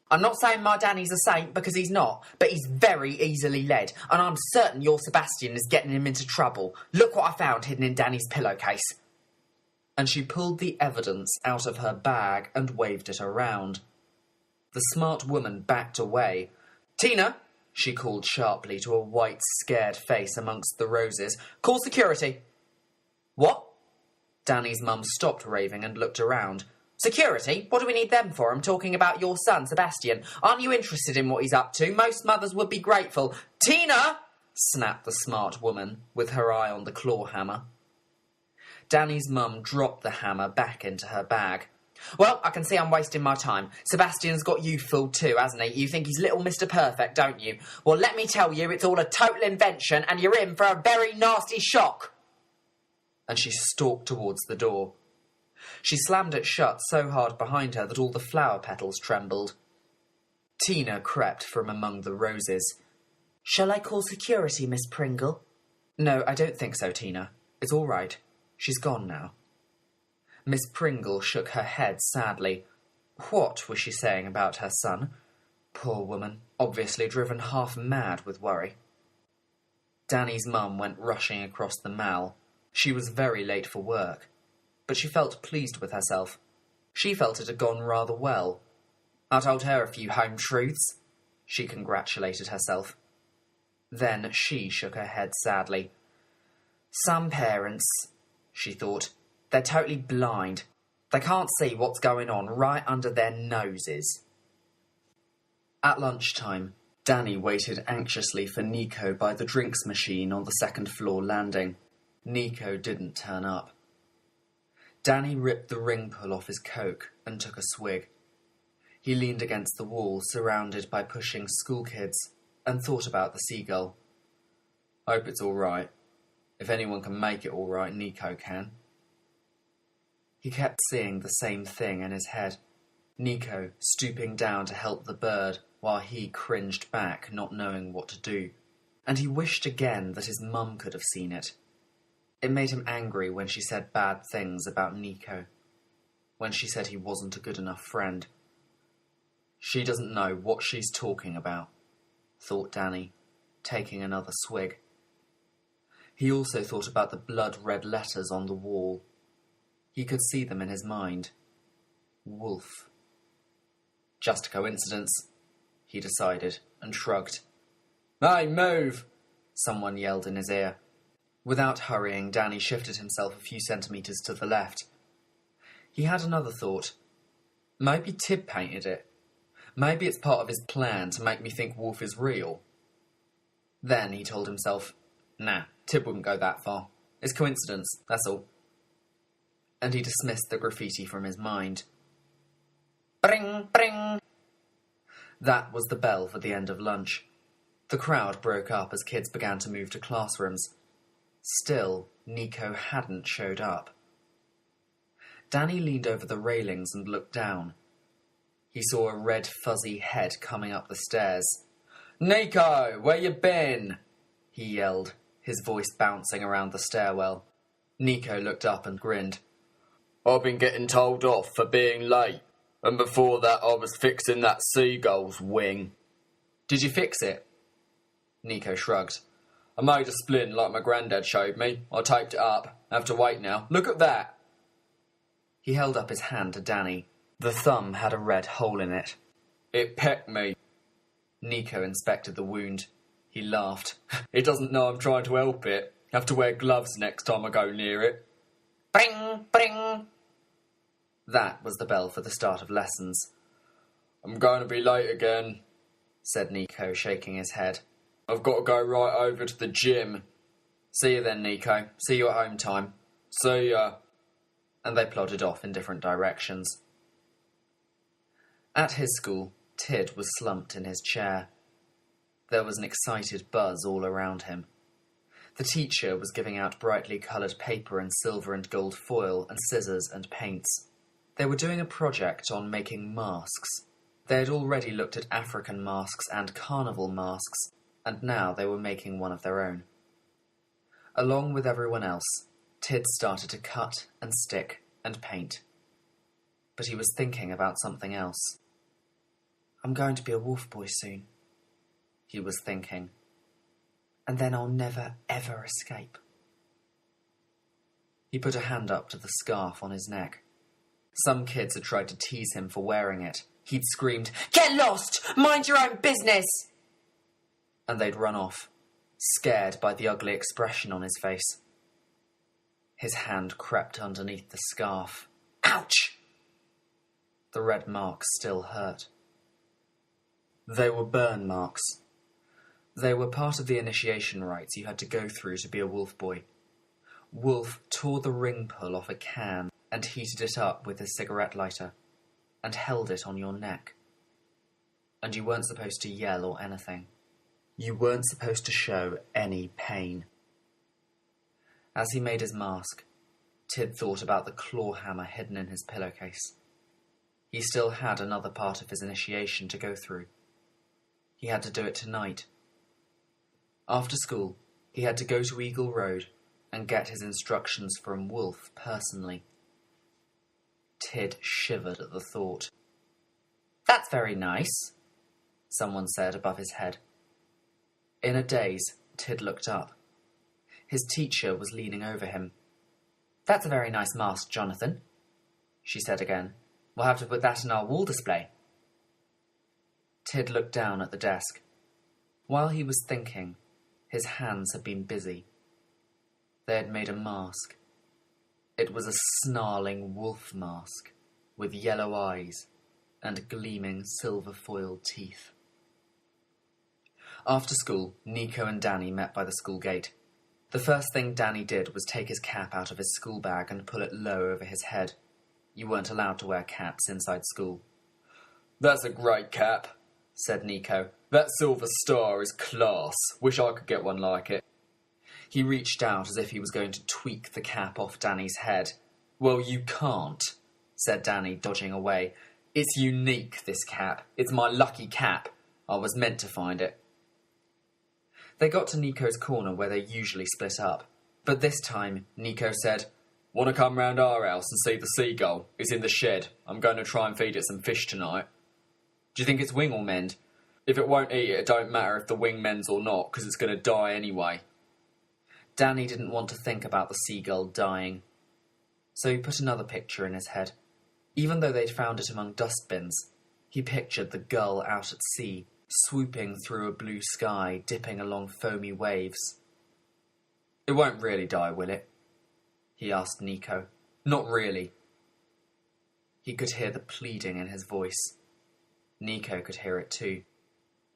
Speaker 1: "I'm not saying my Danny's a saint, because he's not, but he's very easily led, and I'm certain your Sebastian is getting him into trouble. Look what I found hidden in Danny's pillowcase." And she pulled the evidence out of her bag and waved it around. The smart woman backed away. "Tina," she called sharply to a white, scared face amongst the roses. "Call security." "What?" Danny's mum stopped raving and looked around. "Security? What do we need them for? I'm talking about your son, Sebastian. Aren't you interested in what he's up to? Most mothers would be grateful." "Tina!" snapped the smart woman, with her eye on the claw hammer. Danny's mum dropped the hammer back into her bag. "Well, I can see I'm wasting my time. Sebastian's got you fooled too, hasn't he? You think he's little Mr. Perfect, don't you? Well, let me tell you, it's all a total invention, and you're in for a very nasty shock." And she stalked towards the door. She slammed it shut so hard behind her that all the flower petals trembled. Tina crept from among the roses. "Shall I call security, Miss Pringle?" "No, I don't think so, Tina. It's all right. She's gone now." Miss Pringle shook her head sadly. What was she saying about her son? Poor woman, obviously driven half mad with worry. Danny's mum went rushing across the mall. She was very late for work, but she felt pleased with herself. She felt it had gone rather well. "I told her a few home truths," she congratulated herself. Then she shook her head sadly. "Some parents," she thought, "they're totally blind. They can't see what's going on right under their noses." At lunchtime, Danny waited anxiously for Nico by the drinks machine on the second-floor landing. Nico didn't turn up. Danny ripped the ring pull off his Coke and took a swig. He leaned against the wall, surrounded by pushing schoolkids, and thought about the seagull. "Hope it's all right. If anyone can make it all right, Nico can." He kept seeing the same thing in his head. Nico stooping down to help the bird, while he cringed back, not knowing what to do. And he wished again that his mum could have seen it. It made him angry when she said bad things about Nico. When she said he wasn't a good enough friend. She doesn't know what she's talking about, thought Danny, taking another swig. He also thought about the blood-red letters on the wall. He could see them in his mind. Wolf. Just a coincidence, he decided, and shrugged. "Hey, move!" someone yelled in his ear. Without hurrying, Danny shifted himself a few centimetres to the left. He had another thought. Maybe Tib painted it. Maybe it's part of his plan to make me think Wolf is real. Then he told himself, Nah, Tid wouldn't go that far. It's coincidence, that's all. And he dismissed the graffiti from his mind. Bring, bring! That was the bell for the end of lunch. The crowd broke up as kids began to move to classrooms. Still, Nico hadn't showed up. Danny leaned over the railings and looked down. He saw a red fuzzy head coming up the stairs. "Nico, where you been?" he yelled, his voice bouncing around the stairwell. Nico looked up and grinned. "I've been getting told off for being late, and before that I was fixing that seagull's wing." "Did you fix it?" Nico shrugged. "I made a splint like my granddad showed me. I taped it up. I have to wait now. Look at that." He held up his hand to Danny. The thumb had a red hole in it. "It pecked me." Nico inspected the wound. He laughed. "It doesn't know I'm trying to help it. Have to wear gloves next time I go near it." Bring, bring. That was the bell for the start of lessons. "I'm going to be late again," said Nico, shaking his head. "I've got to go right over to the gym." "See you then, Nico. See you at home time." "See ya." And they plodded off in different directions. At his school, Tid was slumped in his chair. There was an excited buzz all around him. The teacher was giving out brightly coloured paper and silver and gold foil and scissors and paints. They were doing a project on making masks. They had already looked at African masks and carnival masks, and now they were making one of their own. Along with everyone else, Tid started to cut and stick and paint. But he was thinking about something else. "I'm going to be a wolf boy soon," he was thinking. "And then I'll never, ever escape." He put a hand up to the scarf on his neck. Some kids had tried to tease him for wearing it. He'd screamed, "Get lost! Mind your own business!" And they'd run off, scared by the ugly expression on his face. His hand crept underneath the scarf. Ouch! The red marks still hurt. They were burn marks. They were part of the initiation rites you had to go through to be a wolf boy. Wolf tore the ring pull off a can and heated it up with his cigarette lighter and held it on your neck. And you weren't supposed to yell or anything. You weren't supposed to show any pain. As he made his mask, Tid thought about the claw hammer hidden in his pillowcase. He still had another part of his initiation to go through. He had to do it tonight. After school, he had to go to Eagle Road and get his instructions from Wolf personally. Tid shivered at the thought. "That's very nice," someone said above his head. In a daze, Tid looked up. His teacher was leaning over him. "That's a very nice mask, Jonathan," she said again. "We'll have to put that in our wall display." Tid looked down at the desk. While he was thinking, his hands had been busy. They had made a mask. It was a snarling wolf mask, with yellow eyes and gleaming silver-foiled teeth. After school, Nico and Danny met by the school gate. The first thing Danny did was take his cap out of his school bag and pull it low over his head. You weren't allowed to wear caps inside school. "That's a great cap," said Nico. "That silver star is class. Wish I could get one like it." He reached out as if he was going to tweak the cap off Danny's head. "Well, you can't," said Danny, dodging away. "It's unique, this cap. It's my lucky cap. I was meant to find it." They got to Nico's corner where they usually split up. But this time, Nico said, "Want to come round our house and see the seagull? It's in the shed. I'm going to try and feed it some fish tonight." "Do you think its wing will mend?" "If it won't eat it, it don't matter if the wing mends or not, because it's going to die anyway." Danny didn't want to think about the seagull dying. So he put another picture in his head. Even though they'd found it among dustbins, he pictured the gull out at sea, swooping through a blue sky, dipping along foamy waves. "It won't really die, will it?" he asked Nico. "Not really." He could hear the pleading in his voice. Nico could hear it too,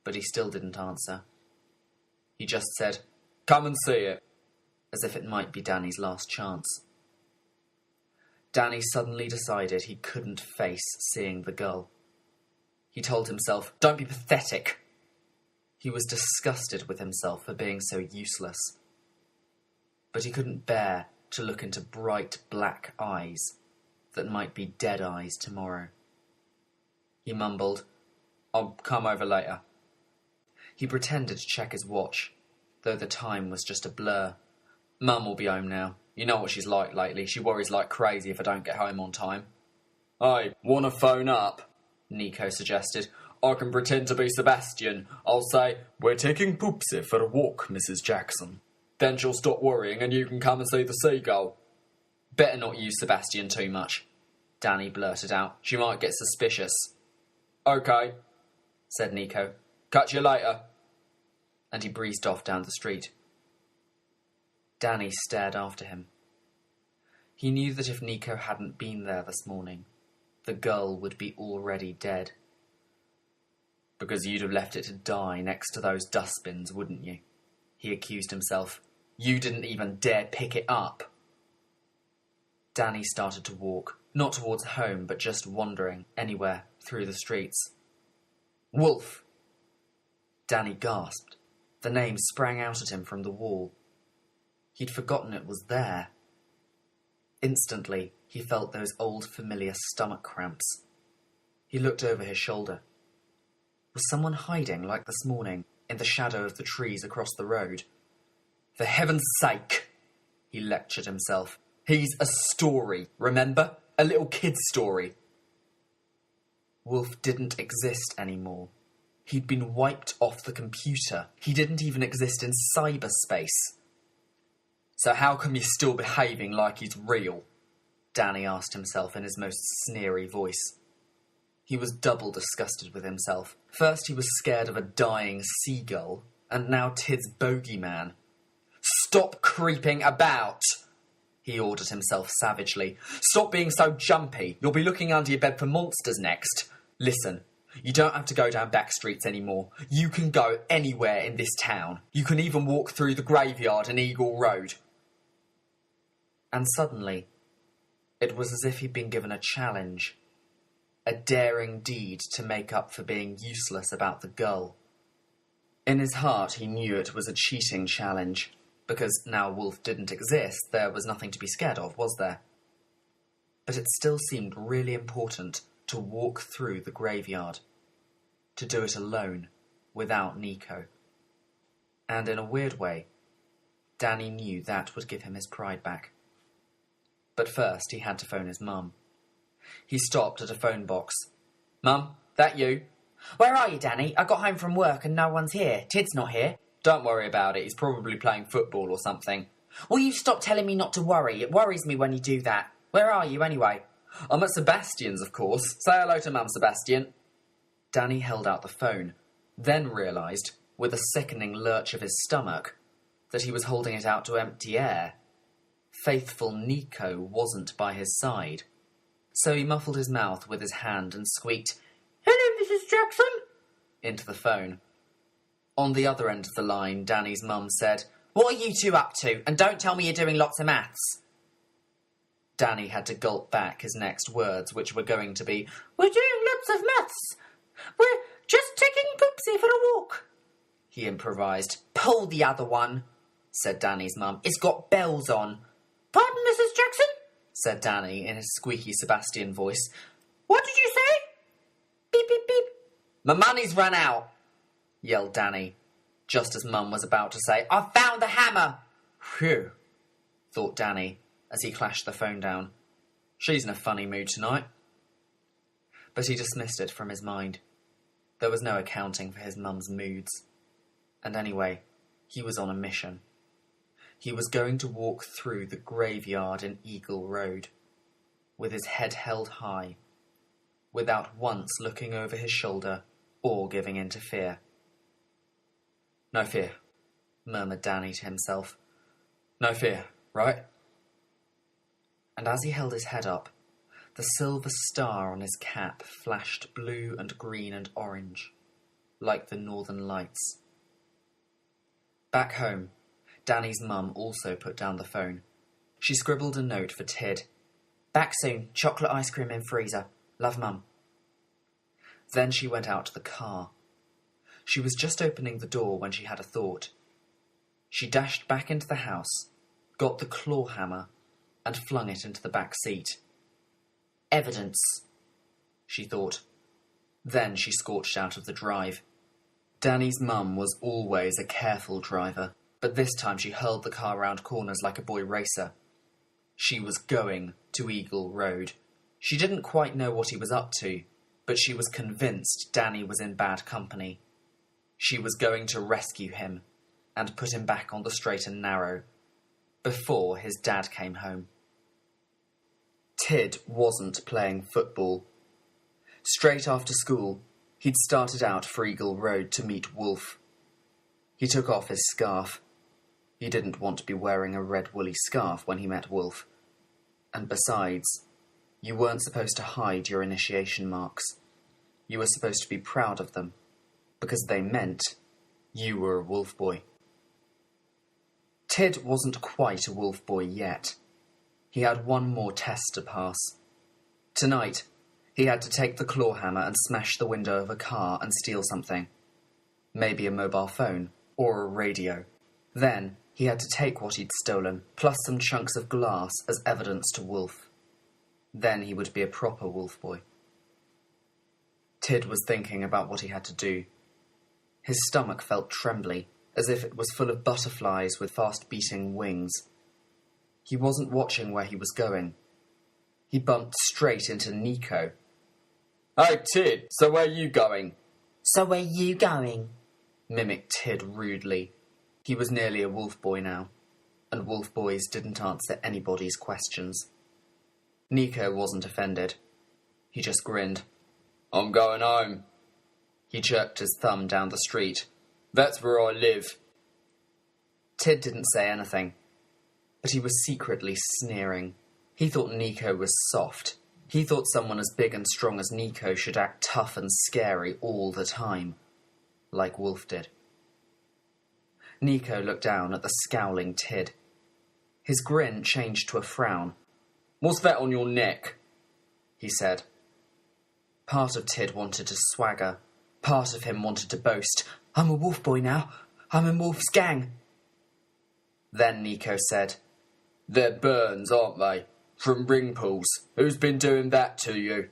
Speaker 1: but he still didn't answer. He just said,
Speaker 2: Come and see it.
Speaker 1: As if it might be Danny's last chance. Danny suddenly decided he couldn't face seeing the girl. He told himself, "Don't be pathetic." He was disgusted with himself for being so useless. But he couldn't bear to look into bright black eyes that might be dead eyes tomorrow. He mumbled, "I'll come over later." He pretended to check his watch, though the time was just a blur. "Mum will be home now. You know what she's like lately. She worries like crazy if I don't get home on time." "Hey, wanna phone up?" Nico suggested. "I can pretend to be Sebastian. I'll say, 'We're taking Poopsie for a walk, Mrs. Jackson.' Then she'll stop worrying and you can come and see the seagull." "Better not use Sebastian too much," Danny blurted out. "She might get suspicious." "Okay," said Nico. "Catch you later." And he breezed off down the street. Danny stared after him. He knew that if Nico hadn't been there this morning, the girl would be already dead. "Because you'd have left it to die next to those dustbins, wouldn't you?" he accused himself. "You didn't even dare pick it up." Danny started to walk, not towards home, but just wandering anywhere through the streets. "Wolf!" Danny gasped. The name sprang out at him from the wall. He'd forgotten it was there. Instantly, he felt those old familiar stomach cramps. He looked over his shoulder. Was someone hiding, like this morning, in the shadow of the trees across the road? "For heaven's sake," he lectured himself. "He's a story, remember? A little kid's story." Wolf didn't exist anymore. He'd been wiped off the computer. He didn't even exist in cyberspace. "So how come you're still behaving like he's real?" Danny asked himself in his most sneery voice. He was double disgusted with himself. First he was scared of a dying seagull, and now Tid's bogeyman. "Stop creeping about!" he ordered himself savagely. "Stop being so jumpy. You'll be looking under your bed for monsters next. Listen, you don't have to go down back streets anymore. You can go anywhere in this town. You can even walk through the graveyard and Eagle Road." And suddenly, it was as if he'd been given a challenge. A daring deed to make up for being useless about the girl. In his heart, he knew it was a cheating challenge, because now Wolf didn't exist, there was nothing to be scared of, was there? But it still seemed really important to walk through the graveyard. To do it alone, without Nico. And in a weird way, Danny knew that would give him his pride back. But first, he had to phone his mum. He stopped at a phone box. "Mum, that you?"
Speaker 3: "Where are you, Danny? I got home from work and no one's here. Tid's not here."
Speaker 1: "Don't worry about it. He's probably playing football or something."
Speaker 3: "Will you stop telling me not to worry? It worries me when you do that. Where are you, anyway?"
Speaker 1: "I'm at Sebastian's, of course. Say hello to Mum, Sebastian." Danny held out the phone, then realised, with a sickening lurch of his stomach, that he was holding it out to empty air. Faithful Nico wasn't by his side. So he muffled his mouth with his hand and squeaked, "Hello, Mrs. Jackson," into the phone. On the other end of the line, Danny's mum said,
Speaker 3: "What are you two up to? And don't tell me you're doing lots of maths."
Speaker 1: Danny had to gulp back his next words, which were going to be, "We're doing lots of maths. We're just taking Poopsie for a walk," he improvised.
Speaker 3: "Pull the other one," said Danny's mum. "It's got bells on."
Speaker 1: "Pardon, Mrs. Jackson?" said Danny in his squeaky Sebastian voice. "What did you say?" "Beep, beep, beep." "My money's run out," yelled Danny, just as Mum was about to say, "I've found the hammer." Phew, thought Danny as he clashed the phone down. She's in a funny mood tonight. But he dismissed it from his mind. There was no accounting for his mum's moods. And anyway, he was on a mission. He was going to walk through the graveyard in Eagle Road, with his head held high, without once looking over his shoulder or giving in to fear. "No fear," murmured Danny to himself. "No fear, right?" And as he held his head up, the silver star on his cap flashed blue and green and orange, like the northern lights. Back home, Danny's mum also put down the phone. She scribbled a note for Tid.
Speaker 3: Back soon. Chocolate ice cream in freezer. Love, Mum.
Speaker 1: Then she went out to the car. She was just opening the door when she had a thought. She dashed back into the house, got the claw hammer, and flung it into the back seat.
Speaker 3: Evidence,
Speaker 1: she thought. Then she scorched out of the drive. Danny's mum was always a careful driver, but this time she hurled the car round corners like a boy racer. She was going to Eagle Road. She didn't quite know what he was up to, but she was convinced Danny was in bad company. She was going to rescue him and put him back on the straight and narrow before his dad came home. Tid wasn't playing football. Straight after school, he'd started out for Eagle Road to meet Wolf. He took off his scarf. He didn't want to be wearing a red woolly scarf when he met Wolf. And besides, you weren't supposed to hide your initiation marks. You were supposed to be proud of them, because they meant you were a wolf boy. Tid wasn't quite a wolf boy yet. He had one more test to pass. Tonight, he had to take the claw hammer and smash the window of a car and steal something. Maybe a mobile phone or a radio. Then he had to take what he'd stolen, plus some chunks of glass as evidence to Wolf. Then he would be a proper wolf boy. Tid was thinking about what he had to do. His stomach felt trembly, as if it was full of butterflies with fast-beating wings. He wasn't watching where he was going. He bumped straight into Nico.
Speaker 2: "Hey, Tid, so where are you going?"
Speaker 3: So where you going?
Speaker 1: Mimicked Tid rudely. He was nearly a wolf boy now, and wolf boys didn't answer anybody's questions. Nico wasn't offended. He just grinned.
Speaker 2: "I'm going home."
Speaker 1: He jerked his thumb down the street.
Speaker 2: "That's where I live."
Speaker 1: Tid didn't say anything, but he was secretly sneering. He thought Nico was soft. He thought someone as big and strong as Nico should act tough and scary all the time, like Wolf did. Nico looked down at the scowling Tid. His grin changed to a frown.
Speaker 2: "What's that on your neck?"
Speaker 1: he said. Part of Tid wanted to swagger. Part of him wanted to boast. "I'm a wolf boy now. I'm in Wolf's gang." Then Nico said,
Speaker 2: "They're burns, aren't they? From ring pulls. Who's been doing that to you?"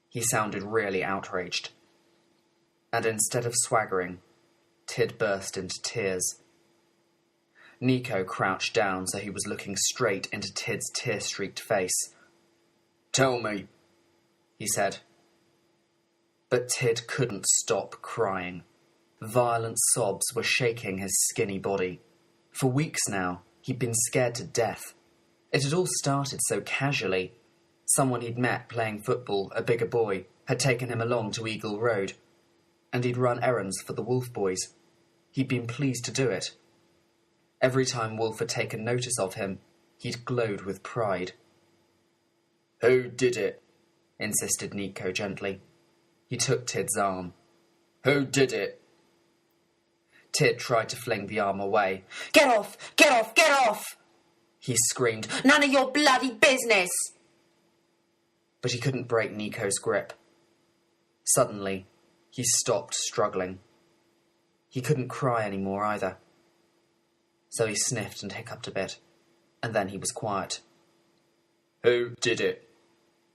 Speaker 1: He sounded really outraged. And instead of swaggering, Tid burst into tears. Nico crouched down so he was looking straight into Tid's tear-streaked face.
Speaker 2: "Tell me,"
Speaker 1: he said. But Tid couldn't stop crying. Violent sobs were shaking his skinny body. For weeks now, he'd been scared to death. It had all started so casually. Someone he'd met playing football, a bigger boy, had taken him along to Eagle Road, and he'd run errands for the Wolf Boys. He'd been pleased to do it. Every time Wolf had taken notice of him, he'd glowed with pride.
Speaker 2: "Who did it?"
Speaker 1: insisted Nico gently. He took Tid's arm.
Speaker 2: "Who did it?"
Speaker 1: Tid tried to fling the arm away.
Speaker 3: Get off! Get off! Get off!
Speaker 1: He screamed.
Speaker 3: None of your bloody business!
Speaker 1: But he couldn't break Nico's grip. Suddenly, he stopped struggling. He couldn't cry anymore either. So he sniffed and hiccuped a bit, and then he was quiet.
Speaker 2: "Who did it?"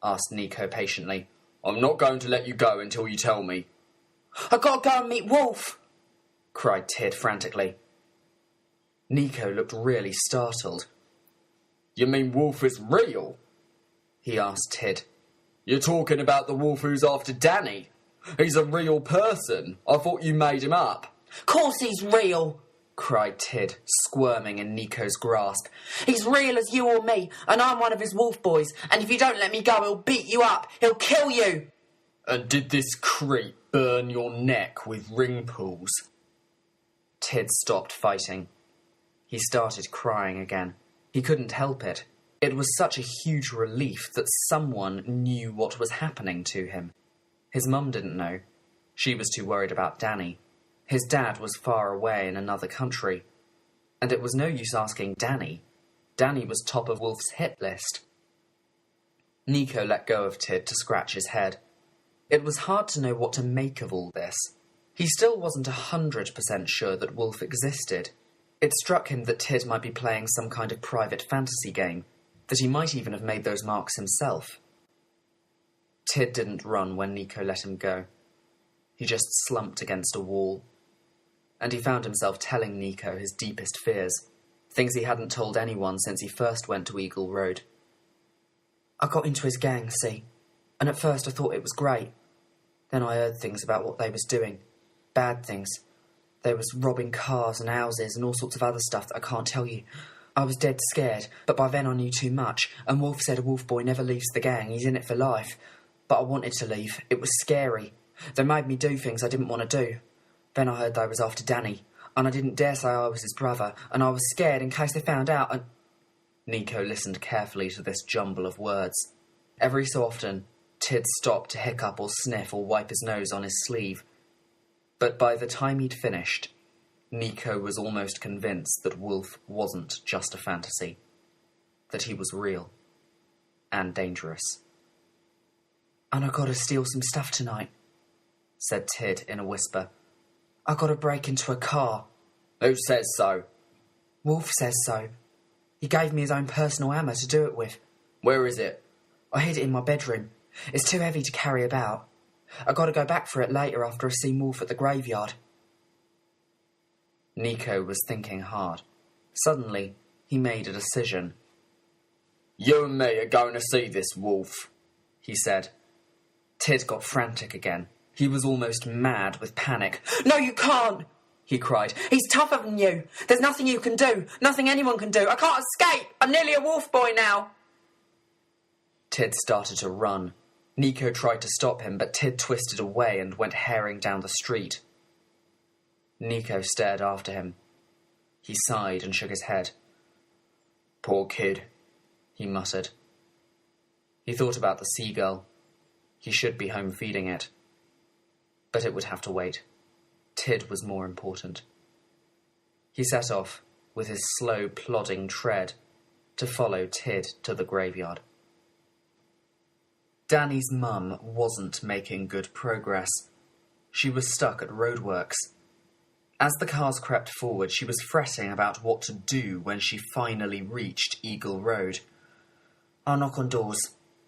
Speaker 1: asked Nico patiently.
Speaker 2: "I'm not going to let you go until you tell me."
Speaker 3: I gotta go and meet Wolf!"
Speaker 1: cried Tid frantically. Nico looked really startled.
Speaker 2: "You mean Wolf is real?"
Speaker 1: he asked Tid.
Speaker 2: "You're talking about the wolf who's after Danny? He's a real person. I thought you made him up."
Speaker 3: Course he's real!
Speaker 1: cried Tid, squirming in Nico's grasp.
Speaker 3: He's real as you or me, and I'm one of his wolf boys, and if you don't let me go, he'll beat you up. He'll kill you!
Speaker 2: "And did this creep burn your neck with ring pulls?"
Speaker 1: Tid stopped fighting. He started crying again. He couldn't help it. It was such a huge relief that someone knew what was happening to him. His mum didn't know. She was too worried about Danny. His dad was far away in another country. And it was no use asking Danny. Danny was top of Wolf's hit list. Nico let go of Tid to scratch his head. It was hard to know what to make of all this. He still wasn't 100% sure that Wolf existed. It struck him that Tid might be playing some kind of private fantasy game, that he might even have made those marks himself. Tid didn't run when Nico let him go. He just slumped against a wall. And he found himself telling Nico his deepest fears, things he hadn't told anyone since he first went to Eagle Road. I got into his gang, see, and at first I thought it was great. Then I heard things about what they was doing. Bad things. They was robbing cars and houses and all sorts of other stuff that I can't tell you. I was dead scared, but by then I knew too much, and Wolf said a wolf boy never leaves the gang, he's in it for life. But I wanted to leave. It was scary. They made me do things I didn't want to do. Then I heard they was after Danny, and I didn't dare say I was his brother, and I was scared in case they found out, and... Nico listened carefully to this jumble of words. Every so often, Tid stopped to hiccup or sniff or wipe his nose on his sleeve. But by the time he'd finished, Nico was almost convinced that Wolf wasn't just a fantasy, that he was real and dangerous. And I gotta steal some stuff tonight, said Tid in a whisper. I gotta break into a car.
Speaker 2: Who says so?
Speaker 3: Wolf says so. He gave me his own personal hammer to do it with.
Speaker 2: Where is it?
Speaker 3: I hid it in my bedroom. It's too heavy to carry about. I gotta go back for it later after I see Wolf at the graveyard.
Speaker 1: Nico was thinking hard. Suddenly, he made a decision.
Speaker 2: You and me are going to see this Wolf,
Speaker 1: he said. Tid got frantic again. He was almost mad with panic. No, you can't, he cried.
Speaker 3: He's tougher than you. There's nothing you can do. Nothing anyone can do. I can't escape. I'm nearly a wolf boy now.
Speaker 1: Tid started to run. Nico tried to stop him, but Tid twisted away and went herring down the street. Nico stared after him. He sighed and shook his head.
Speaker 2: Poor kid,
Speaker 1: he muttered. He thought about the seagull. He should be home feeding it. But it would have to wait. Tid was more important. He set off, with his slow, plodding tread, to follow Tid to the graveyard. Danny's mum wasn't making good progress. She was stuck at roadworks. As the cars crept forward, she was fretting about what to do when she finally reached Eagle Road.
Speaker 3: I'll knock on doors,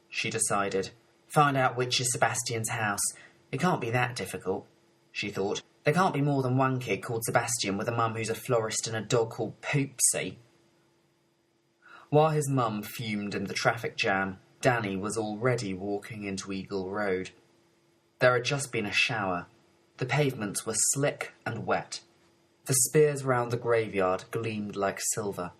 Speaker 3: she decided. Find out which is Sebastian's house. It can't be that difficult, she thought. There can't be more than one kid called Sebastian with a mum who's a florist and a dog called Poopsie.
Speaker 1: While his mum fumed in the traffic jam, Danny was already walking into Eagle Road. There had just been a shower. The pavements were slick and wet. The spears round the graveyard gleamed like silver.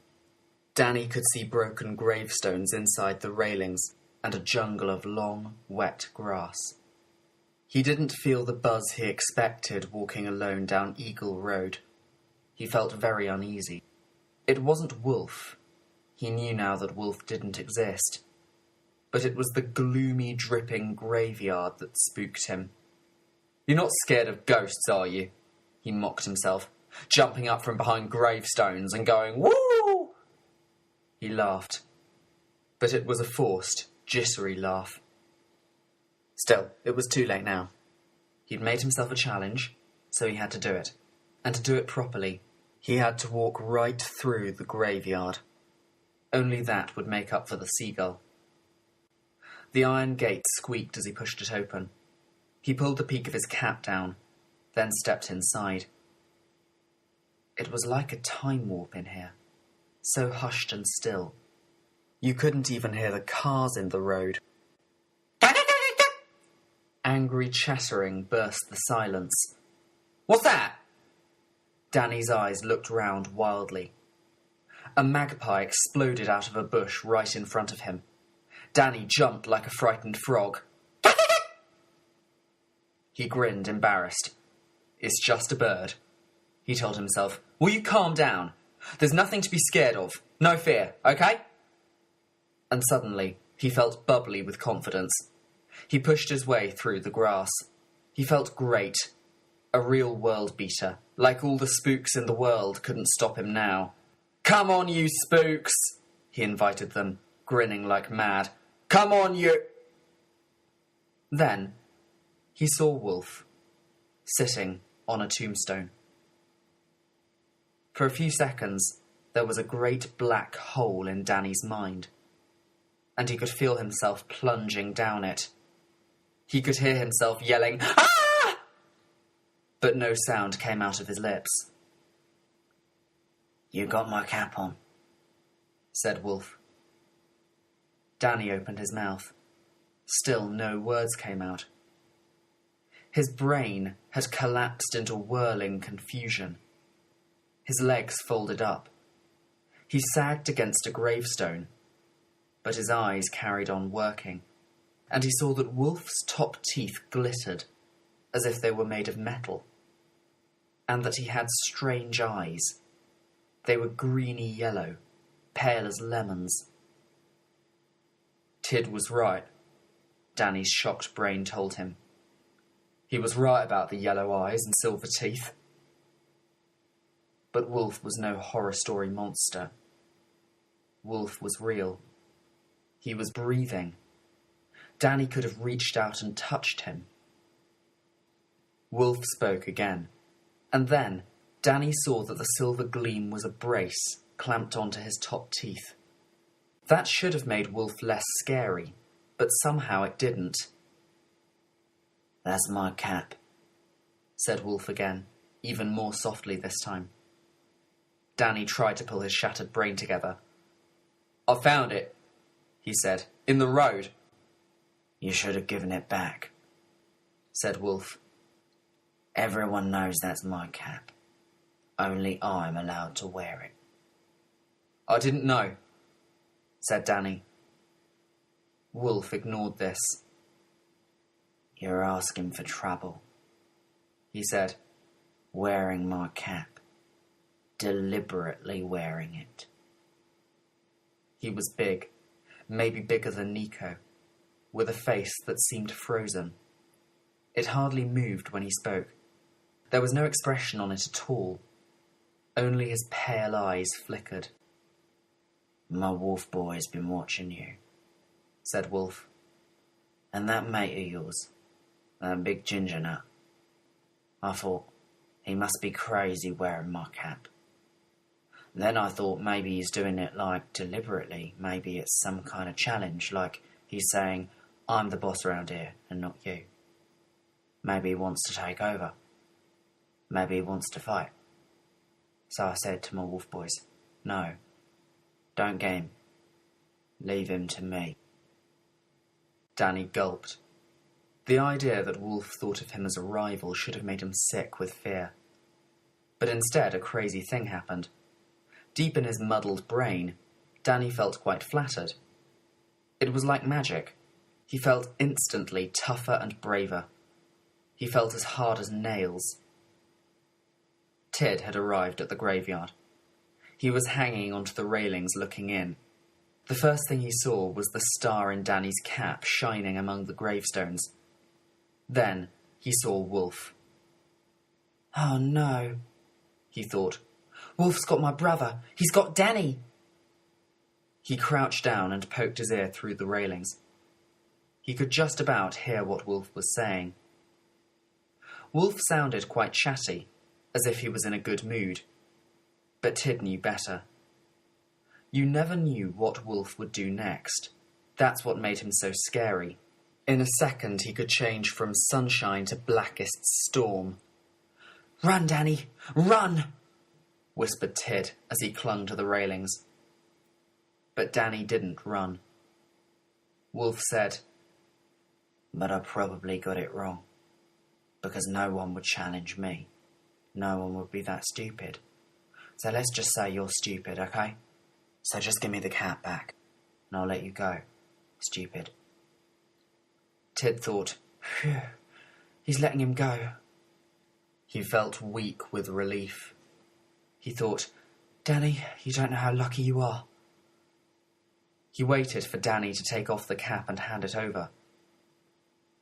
Speaker 1: Danny could see broken gravestones inside the railings and a jungle of long, wet grass. He didn't feel the buzz he expected walking alone down Eagle Road. He felt very uneasy. It wasn't Wolf. He knew now that Wolf didn't exist. But it was the gloomy, dripping graveyard that spooked him. You're not scared of ghosts, are you? He mocked himself, jumping up from behind gravestones and going, woo! He laughed. But it was a forced, jittery laugh. Still, it was too late now. He'd made himself a challenge, so he had to do it. And to do it properly, he had to walk right through the graveyard. Only that would make up for the seagull. The iron gate squeaked as he pushed it open. He pulled the peak of his cap down, then stepped inside. It was like a time warp in here, so hushed and still. You couldn't even hear the cars in the road. Angry chattering burst the silence. What's that? Danny's eyes looked round wildly. A magpie exploded out of a bush right in front of him. Danny jumped like a frightened frog. He grinned, embarrassed. It's just a bird, he told himself. Will you calm down? There's nothing to be scared of. No fear, okay? And suddenly, he felt bubbly with confidence. He pushed his way through the grass. He felt great. A real world beater. Like all the spooks in the world couldn't stop him now. "Come on, you spooks," he invited them, grinning like mad. "Come on, you—" Then he saw Wolf, sitting on a tombstone. For a few seconds, there was a great black hole in Danny's mind, and he could feel himself plunging down it. He could hear himself yelling, "Ah!" But no sound came out of his lips.
Speaker 3: "You got my cap on,"
Speaker 1: said Wolf. Danny opened his mouth. Still no words came out. His brain had collapsed into whirling confusion. His legs folded up. He sagged against a gravestone, but his eyes carried on working, and he saw that Wolf's top teeth glittered as if they were made of metal, and that he had strange eyes. They were greeny yellow, pale as lemons. Tid was right, Danny's shocked brain told him. He was right about the yellow eyes and silver teeth. But Wolf was no horror story monster. Wolf was real. He was breathing. Danny could have reached out and touched him. Wolf spoke again, and then Danny saw that the silver gleam was a brace clamped onto his top teeth. That should have made Wolf less scary, but somehow it didn't.
Speaker 3: "That's my cap,"
Speaker 1: said Wolf again, even more softly this time. Danny tried to pull his shattered brain together. "I found it," he said, "in the road."
Speaker 3: "You should have given it back," said Wolf. "Everyone knows that's my cap. Only I'm allowed to wear it."
Speaker 1: "I didn't know," said Danny. Wolf ignored this.
Speaker 3: "You're asking for trouble," he said. "Wearing my cap. Deliberately wearing it."
Speaker 1: He was big, maybe bigger than Nico, with a face that seemed frozen. It hardly moved when he spoke. There was no expression on it at all. Only his pale eyes flickered.
Speaker 3: "My wolf boy's been watching you,"
Speaker 1: said Wolf.
Speaker 3: "And that mate of yours, that big ginger nut. I thought, he must be crazy wearing my cap. Then I thought maybe he's doing it like deliberately. Maybe it's some kind of challenge, like he's saying, I'm the boss around here and not you. Maybe he wants to take over. Maybe he wants to fight. So I said to my wolf boys, no, don't get him. Leave him to me."
Speaker 1: Danny gulped. The idea that Wolf thought of him as a rival should have made him sick with fear. But instead, a crazy thing happened. Deep in his muddled brain, Danny felt quite flattered. It was like magic. He felt instantly tougher and braver. He felt as hard as nails. Tid had arrived at the graveyard. He was hanging onto the railings looking in. The first thing he saw was the star in Danny's cap shining among the gravestones. Then he saw Wolf.
Speaker 3: "Oh no," he thought. "Wolf's got my brother. He's got Danny."
Speaker 1: He crouched down and poked his ear through the railings. He could just about hear what Wolf was saying. Wolf sounded quite chatty, as if he was in a good mood. But Tid knew better. You never knew what Wolf would do next. That's what made him so scary. In a second he could change from sunshine to blackest storm.
Speaker 3: "Run, Danny, run!"
Speaker 1: whispered Tid as he clung to the railings. But Danny didn't run. Wolf said,
Speaker 3: "But I probably got it wrong, because no one would challenge me. No one would be that stupid. So let's just say you're stupid, okay? So just give me the cat back, and I'll let you go, stupid."
Speaker 1: Tid thought,
Speaker 3: "Phew, he's letting him go."
Speaker 1: He felt weak with relief. He thought,
Speaker 3: "Danny, you don't know how lucky you are."
Speaker 1: He waited for Danny to take off the cap and hand it over.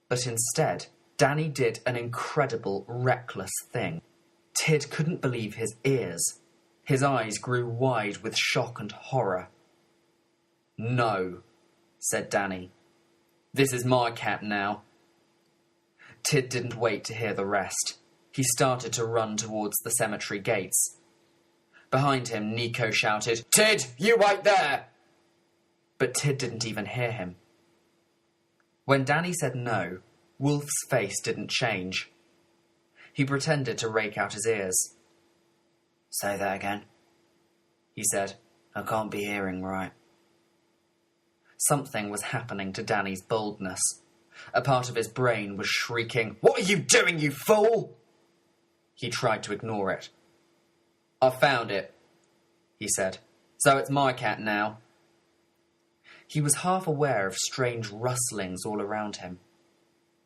Speaker 1: But instead, Danny did an incredible, reckless thing. Tid couldn't believe his ears. His eyes grew wide with shock and horror. "No," said Danny. "This is my cat now." Tid didn't wait to hear the rest. He started to run towards the cemetery gates. Behind him, Nico shouted, "Tid, you wait there!" But Tid didn't even hear him. When Danny said no, Wolf's face didn't change. He pretended to rake out his ears.
Speaker 3: "Say that again," he said. "I can't be hearing right."
Speaker 1: Something was happening to Danny's boldness. A part of his brain was shrieking, "What are you doing, you fool?" He tried to ignore it. "I found it," he said. "So it's my cat now." He was half aware of strange rustlings all around him.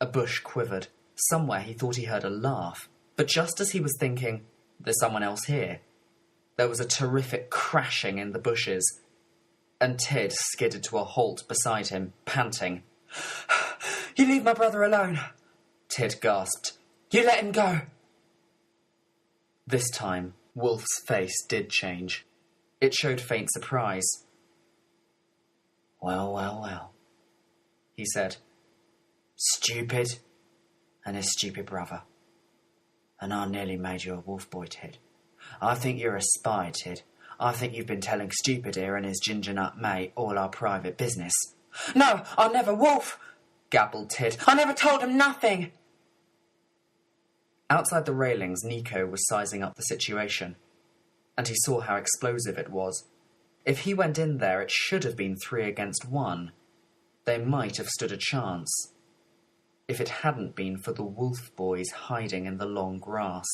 Speaker 1: A bush quivered. Somewhere he thought he heard a laugh. But just as he was thinking, "There's someone else here," there was a terrific crashing in the bushes, and Tid skidded to a halt beside him, panting. "You leave my brother alone," Tid gasped. "You let him go." This time, Wolf's face did change. It showed faint surprise.
Speaker 3: Well, well, well," he said. "Stupid and his stupid brother. And I nearly made you a wolf boy, Tid. I think you're a spy, Tid. I think you've been telling Stupid here and his ginger nut mate all our private business."
Speaker 1: "No, I never, Wolf," gabbled Tid. "I never told him nothing." Outside the railings, Nico was sizing up the situation, and he saw how explosive it was. If he went in there, it should have been 3 against 1. They might have stood a chance, if it hadn't been for the wolf boys hiding in the long grass.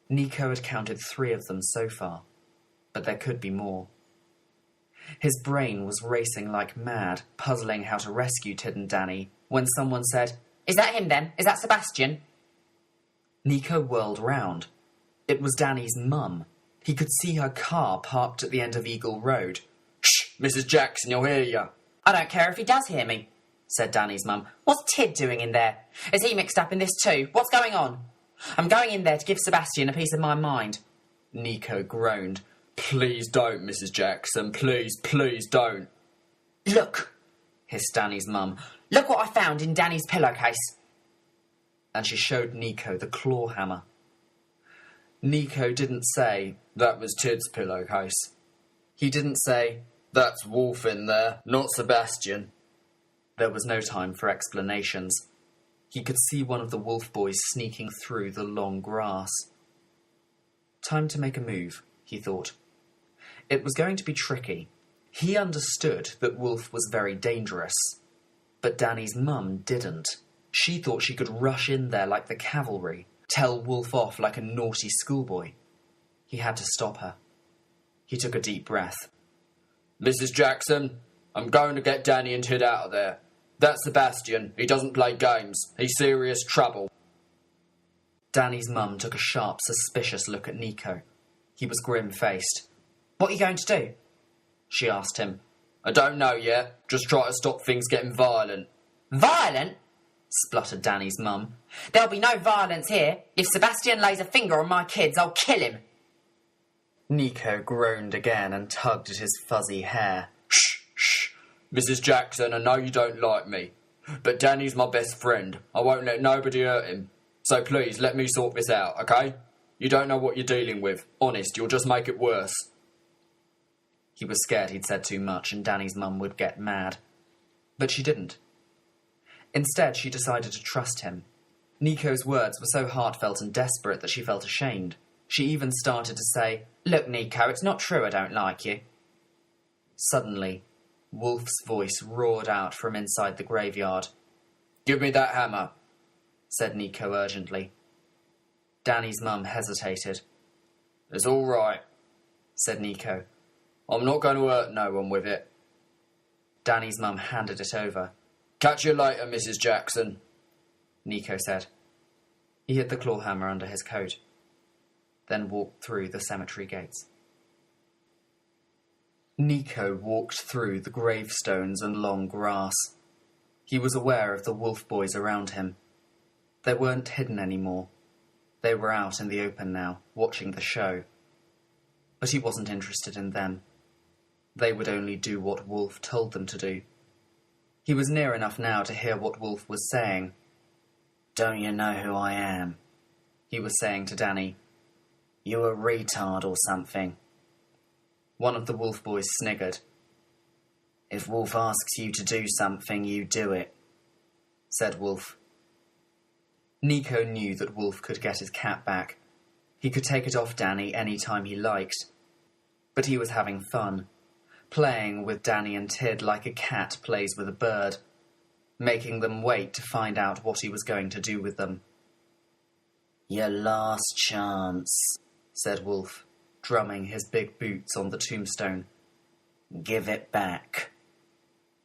Speaker 1: Nico had counted 3 of them so far, but there could be more. His brain was racing like mad, puzzling how to rescue Tid and Danny, when someone said, "Is that him then? Is that Sebastian?" Nico whirled round. It was Danny's mum. He could see her car parked at the end of Eagle Road. "Shh, Mrs. Jackson, you'll hear you."
Speaker 2: "I don't care if he does hear me," said Danny's mum. "What's Tid doing in there? Is he mixed up in this too? What's going on? I'm going in there to give Sebastian a piece of my mind."
Speaker 1: Nico groaned. "Please don't, Mrs. Jackson. Please, please don't."
Speaker 2: "Look,"
Speaker 1: hissed Danny's mum.
Speaker 2: "Look what I found in Danny's pillowcase."
Speaker 1: And she showed Nico the claw hammer. Nico didn't say, "That was Tid's pillowcase." He didn't say, "That's Wolf in there, not Sebastian." There was no time for explanations. He could see one of the wolf boys sneaking through the long grass. Time to make a move, he thought. It was going to be tricky. He understood that Wolf was very dangerous. But Danny's mum didn't. She thought she could rush in there like the cavalry, tell Wolf off like a naughty schoolboy. He had to stop her. He took a deep breath. "Mrs. Jackson, I'm going to get Danny and Tid out of there. That's Sebastian. He doesn't play games. He's serious trouble." Danny's mum took a sharp, suspicious look at Nico. He was grim-faced.
Speaker 2: "What are you going to do?"
Speaker 1: she asked him. "I don't know yet. Just try to stop things getting violent."
Speaker 2: "Violent?"
Speaker 1: spluttered Danny's mum.
Speaker 2: "There'll be no violence here. If Sebastian lays a finger on my kids, I'll kill him."
Speaker 1: Nico groaned again and tugged at his fuzzy hair. "Shh, shh. Mrs. Jackson, I know you don't like me, but Danny's my best friend. I won't let nobody hurt him. So please, let me sort this out, okay? You don't know what you're dealing with. Honest, you'll just make it worse." He was scared he'd said too much and Danny's mum would get mad. But she didn't. Instead, she decided to trust him. Nico's words were so heartfelt and desperate that she felt ashamed. She even started to say, "Look, Nico, it's not true I don't like you." Suddenly, Wolf's voice roared out from inside the graveyard. "Give me that hammer," said Nico urgently. Danny's mum hesitated. "It's all right," said Nico. "I'm not going to hurt no one with it." Danny's mum handed it over. "Catch you later, Mrs. Jackson," Nico said. He hid the claw hammer under his coat, then walked through the cemetery gates. Nico walked through the gravestones and long grass. He was aware of the wolf boys around him. They weren't hidden anymore. They were out in the open now, watching the show. But he wasn't interested in them. They would only do what Wolf told them to do. He was near enough now to hear what Wolf was saying.
Speaker 3: "Don't you know who I am?"
Speaker 1: he was saying to Danny.
Speaker 3: "You a retard or something?"
Speaker 1: One of the Wolf boys sniggered.
Speaker 3: "If Wolf asks you to do something, you do it,"
Speaker 1: said Wolf. Nico knew that Wolf could get his cap back. He could take it off Danny any time he liked. But he was having fun, playing with Danny and Tid like a cat plays with a bird, making them wait to find out what he was going to do with them.
Speaker 3: "Your last chance,"
Speaker 1: said Wolf, drumming his big boots on the tombstone.
Speaker 3: "Give it back."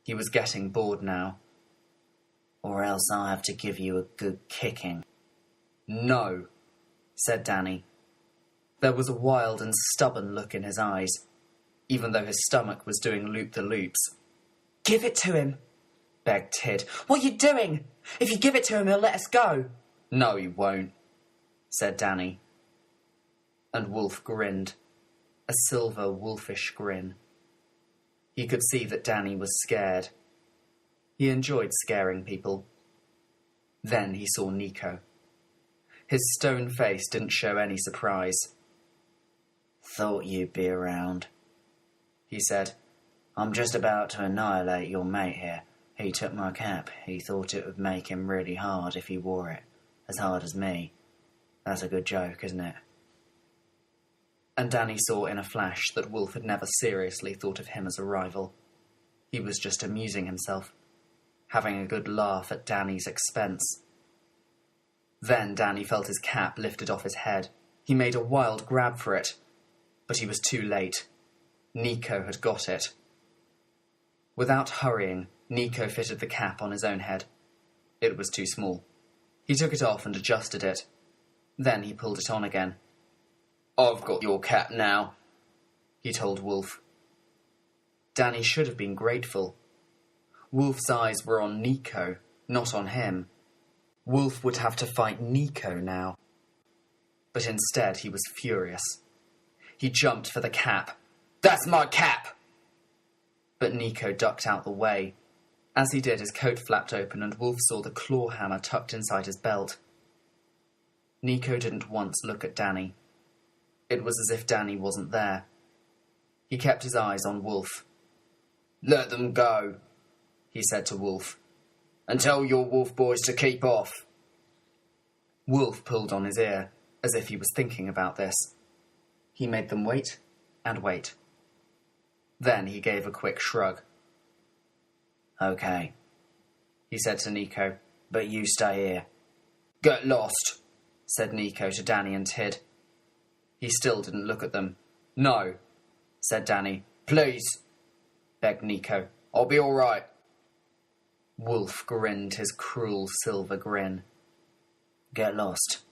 Speaker 1: He was getting bored now.
Speaker 3: "Or else I'll have to give you a good kicking."
Speaker 1: "No," said Danny. There was a wild and stubborn look in his eyes, even though his stomach was doing loop-the-loops.
Speaker 3: "Give it to him,"
Speaker 1: begged Tid.
Speaker 3: "What are you doing? If you give it to him, he'll let us go."
Speaker 1: "No, he won't," said Danny. And Wolf grinned, a silver wolfish grin. He could see that Danny was scared. He enjoyed scaring people. Then he saw Nico. His stone face didn't show any surprise.
Speaker 3: "Thought you'd be around," he said. "I'm just about to annihilate your mate here. He took my cap. He thought it would make him really hard if he wore it. As hard as me. That's a good joke, isn't it?"
Speaker 1: And Danny saw in a flash that Wolf had never seriously thought of him as a rival. He was just amusing himself, having a good laugh at Danny's expense. Then Danny felt his cap lifted off his head. He made a wild grab for it, but he was too late. Nico had got it. Without hurrying, Nico fitted the cap on his own head. It was too small. He took it off and adjusted it. Then he pulled it on again. "I've got your cap now," he told Wolf. Danny should have been grateful. Wolf's eyes were on Nico, not on him. Wolf would have to fight Nico now. But instead he was furious. He jumped for the cap. "That's my cap!" But Nico ducked out the way. As he did, his coat flapped open and Wolf saw the claw hammer tucked inside his belt. Nico didn't once look at Danny. It was as if Danny wasn't there. He kept his eyes on Wolf. "Let them go," he said to Wolf, "and tell your wolf boys to keep off." Wolf pulled on his ear, as if he was thinking about this. He made them wait and wait. Then he gave a quick shrug.
Speaker 3: "Okay,"
Speaker 1: he said to Nico,
Speaker 3: "but you stay here."
Speaker 1: "Get lost," said Nico to Danny and Tid. He still didn't look at them. "No," said Danny. "Please," begged Nico. "I'll be all right." Wolf grinned his cruel silver grin.
Speaker 3: "Get lost,"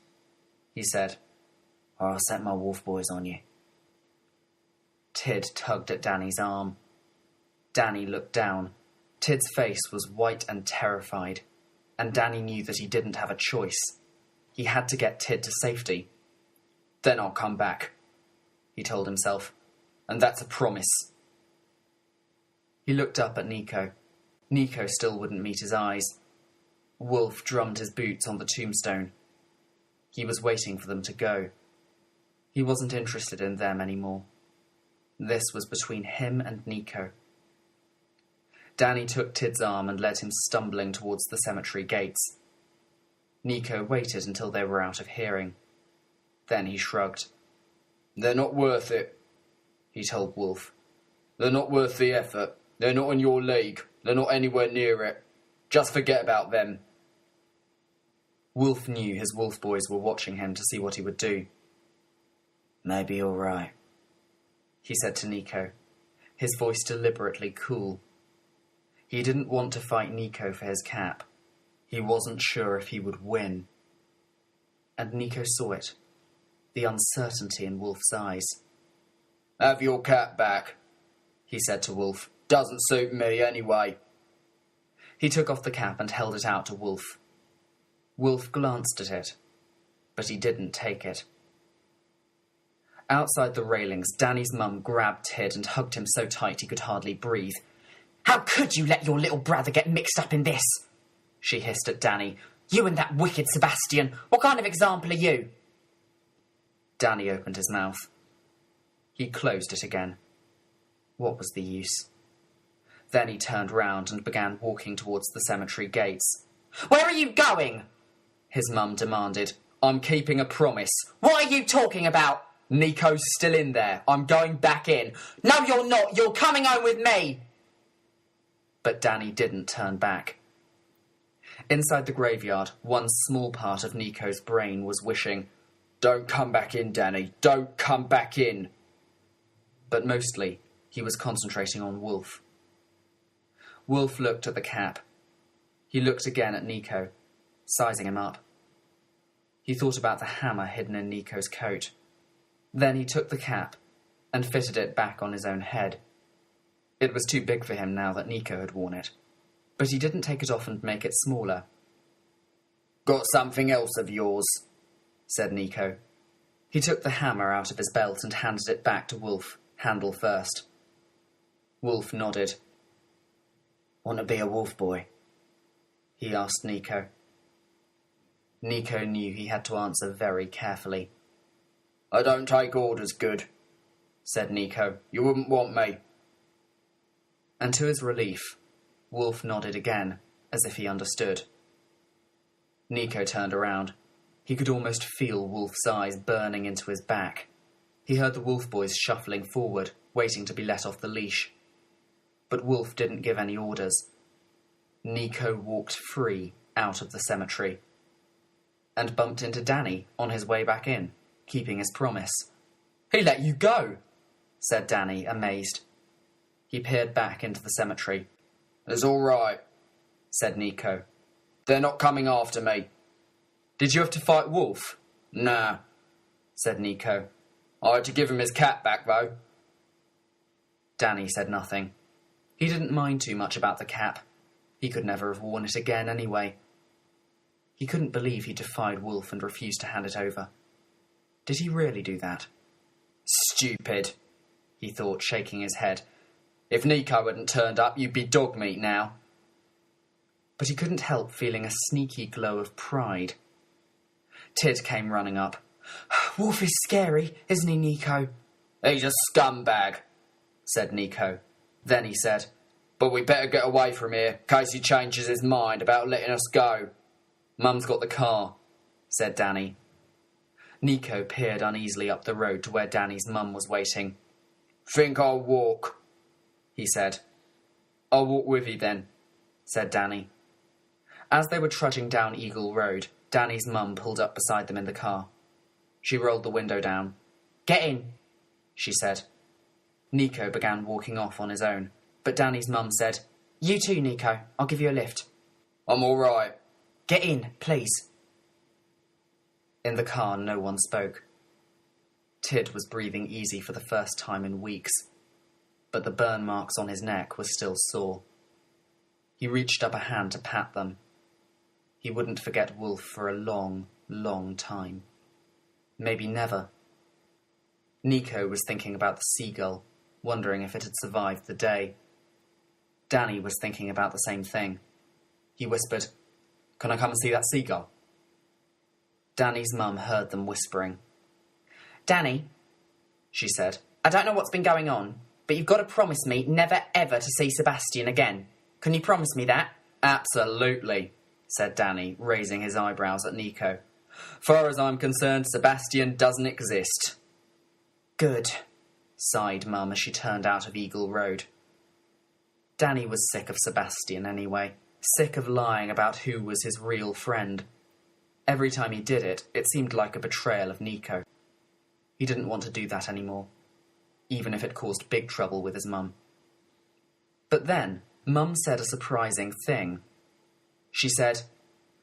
Speaker 1: he said,
Speaker 3: "or I'll set my wolf boys on you."
Speaker 1: Tid tugged at Danny's arm. Danny looked down. Tid's face was white and terrified, and Danny knew that he didn't have a choice. He had to get Tid to safety. "Then I'll come back," he told himself, "and that's a promise." He looked up at Nico. Nico still wouldn't meet his eyes. Wolf drummed his boots on the tombstone. He was waiting for them to go. He wasn't interested in them anymore. This was between him and Nico. Danny took Tid's arm and led him stumbling towards the cemetery gates. Nico waited until they were out of hearing. Then he shrugged. "They're not worth it," he told Wolf. "They're not worth the effort. They're not in your league. They're not anywhere near it. Just forget about them." Wolf knew his wolf boys were watching him to see what he would do.
Speaker 3: "Maybe you're right,"
Speaker 1: he said to Nico, his voice deliberately cool. He didn't want to fight Nico for his cap. He wasn't sure if he would win. And Nico saw it, the uncertainty in Wolf's eyes. "Have your cap back," he said to Wolf. "Doesn't suit me anyway." He took off the cap and held it out to Wolf. Wolf glanced at it, but he didn't take it. Outside the railings, Danny's mum grabbed Tid and hugged him so tight he could hardly breathe.
Speaker 3: "How could you let your little brother get mixed up in this?" she hissed at Danny. "You and that wicked Sebastian. What kind of example are you?"
Speaker 1: Danny opened his mouth. He closed it again. What was the use? Then he turned round and began walking towards the cemetery gates.
Speaker 3: "Where are you going?"
Speaker 1: his mum demanded. "I'm keeping a promise."
Speaker 3: "What are you talking about?"
Speaker 1: "Nico's still in there. I'm going back in."
Speaker 3: "No, you're not. You're coming home with me."
Speaker 1: But Danny didn't turn back. Inside the graveyard, one small part of Nico's brain was wishing, "Don't come back in, Danny. Don't come back in." But mostly, he was concentrating on Wolf. Wolf looked at the cap. He looked again at Nico, sizing him up. He thought about the hammer hidden in Nico's coat. Then he took the cap and fitted it back on his own head. It was too big for him now that Nico had worn it, but he didn't take it off and make it smaller. "Got something else of yours," said Nico. He took the hammer out of his belt and handed it back to Wolf, handle first. Wolf nodded. "Want to be a wolf boy?" he asked Nico. Nico knew he had to answer very carefully. "I don't take orders good," said Nico. "You wouldn't want me." And to his relief, Wolf nodded again, as if he understood. Nico turned around. He could almost feel Wolf's eyes burning into his back. He heard the wolf boys shuffling forward, waiting to be let off the leash. But Wolf didn't give any orders. Nico walked free out of the cemetery and bumped into Danny on his way back in, keeping his promise. "He let you go," said Danny, amazed. He peered back into the cemetery. "It's all right," said Nico. "They're not coming after me." "Did you have to fight Wolf?" "Nah," said Nico. "I had to give him his cat back, though." Danny said nothing. He didn't mind too much about the cap. He could never have worn it again anyway. He couldn't believe he defied Wolf and refused to hand it over. Did he really do that? "Stupid," he thought, shaking his head. "If Nico hadn't turned up, you'd be dog meat now." But he couldn't help feeling a sneaky glow of pride. Tid came running up.
Speaker 3: "Wolf is scary, isn't he, Nico?"
Speaker 2: "He's a scumbag,"
Speaker 1: said Nico. Then he said,
Speaker 2: "But we better get away from here, in case he changes his mind about letting us go."
Speaker 1: "Mum's got the car," said Danny. Nico peered uneasily up the road to where Danny's mum was waiting.
Speaker 2: "Think I'll walk,"
Speaker 1: he said. "I'll walk with you then," said Danny. As they were trudging down Eagle Road, Danny's mum pulled up beside them in the car. She rolled the window down.
Speaker 3: "Get in,"
Speaker 1: she said. Nico began walking off on his own, but Danny's mum said, "You too, Nico. I'll give you a lift."
Speaker 2: "I'm all right."
Speaker 3: "Get in, please."
Speaker 1: In the car, no one spoke. Tid was breathing easy for the first time in weeks, but the burn marks on his neck were still sore. He reached up a hand to pat them. He wouldn't forget Wolf for a long, long time. Maybe never. Nico was thinking about the seagull, wondering if it had survived the day. Danny was thinking about the same thing. He whispered, "Can I come and see that seagull?" Danny's mum heard them whispering.
Speaker 3: "Danny,"
Speaker 1: she said,
Speaker 3: "I don't know what's been going on, but you've got to promise me never ever to see Sebastian again. Can you promise me that?"
Speaker 1: "Absolutely," said Danny, raising his eyebrows at Nico. "Far as I'm concerned, Sebastian doesn't exist."
Speaker 3: "Good,"
Speaker 1: sighed Mum as she turned out of Eagle Road. Danny was sick of Sebastian anyway, sick of lying about who was his real friend. Every time he did it, it seemed like a betrayal of Nico. He didn't want to do that anymore, even if it caused big trouble with his mum. But then, Mum said a surprising thing. She said,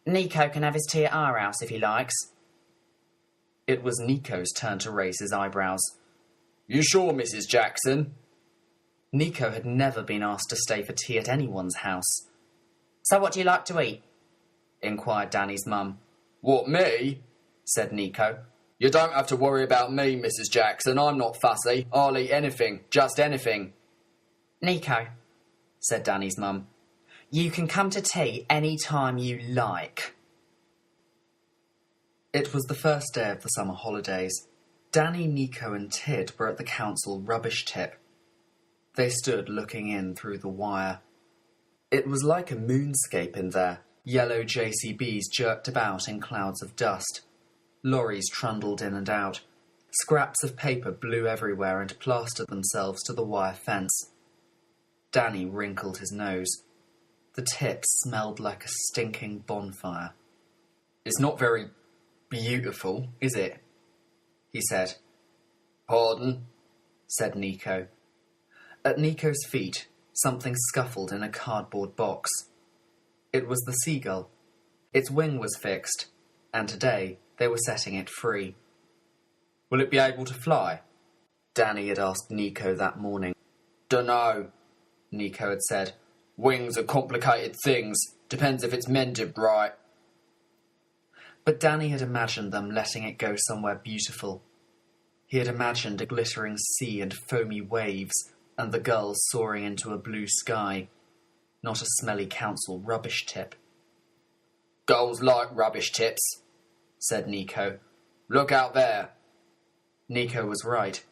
Speaker 3: "Nico can have his tea at our house if he likes."
Speaker 1: It was Nico's turn to raise his eyebrows.
Speaker 2: "You sure, Mrs. Jackson?"
Speaker 1: Nico had never been asked to stay for tea at anyone's house.
Speaker 3: "So what do you like to eat?"
Speaker 1: inquired Danny's mum.
Speaker 2: "What, me?"
Speaker 1: said Nico.
Speaker 2: You don't have to worry about me, Mrs. Jackson. I'm not fussy. I'll eat anything, just anything.
Speaker 3: Nico, said Danny's mum, you can come to tea any time you like.
Speaker 1: It was the first day of the summer holidays. Danny, Nico and Tid were at the council rubbish tip. They stood looking in through the wire. It was like a moonscape in there. Yellow JCBs jerked about in clouds of dust. Lorries trundled in and out. Scraps of paper blew everywhere and plastered themselves to the wire fence. Danny wrinkled his nose. The tip smelled like a stinking bonfire. "It's not very beautiful, is it?" he said.
Speaker 2: "Pardon?"
Speaker 1: said Nico. At Nico's feet, something scuffled in a cardboard box. It was the seagull. Its wing was fixed, and today they were setting it free. "Will it be able to fly?" Danny had asked Nico that morning.
Speaker 2: "Dunno," Nico had said. "Wings are complicated things. Depends if it's mended right."
Speaker 1: But Danny had imagined them letting it go somewhere beautiful. He had imagined a glittering sea and foamy waves, and the gulls soaring into a blue sky, not a smelly council rubbish tip.
Speaker 2: "Gulls like rubbish tips," said Nico. "Look out there."
Speaker 1: Nico was right.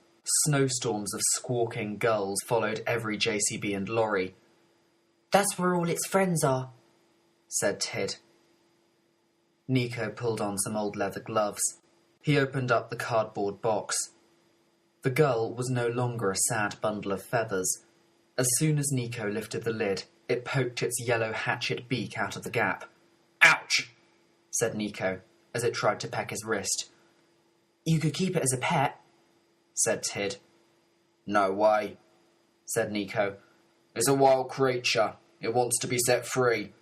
Speaker 1: Snowstorms of squawking gulls followed every JCB and lorry.
Speaker 3: "That's where all its friends are,"
Speaker 1: said Tid. Nico pulled on some old leather gloves. He opened up the cardboard box. The gull was no longer a sad bundle of feathers. As soon as Nico lifted the lid, it poked its yellow hatchet beak out of the gap.
Speaker 2: "Ouch!"
Speaker 1: said Nico, as it tried to peck his wrist.
Speaker 3: "You could keep it as a pet,"
Speaker 1: said Tid.
Speaker 2: "No way,"
Speaker 1: said Nico.
Speaker 2: "It's a wild creature. It wants to be set free.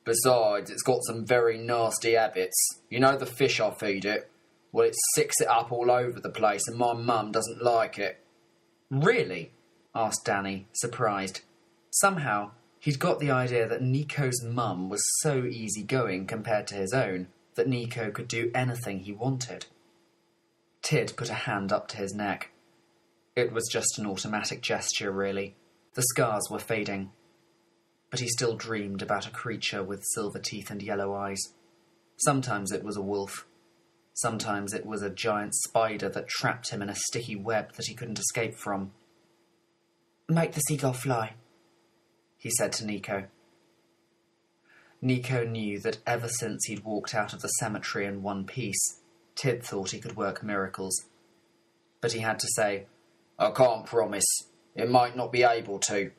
Speaker 2: Besides, it's got some very nasty habits. You know the fish I feed it? Well, it sicks it up all over the place, and my mum doesn't like it."
Speaker 1: "Really?" asked Danny, surprised. Somehow, he'd got the idea that Nico's mum was so easygoing compared to his own that Nico could do anything he wanted. Tid put a hand up to his neck. It was just an automatic gesture, really. The scars were fading. But he still dreamed about a creature with silver teeth and yellow eyes. Sometimes it was a wolf. Sometimes it was a giant spider that trapped him in a sticky web that he couldn't escape from.
Speaker 3: "Make the seagull fly,"
Speaker 1: he said to Nico. Nico knew that ever since he'd walked out of the cemetery in one piece, Tid thought he could work miracles. But he had to say,
Speaker 2: "I can't promise. It might not be able to."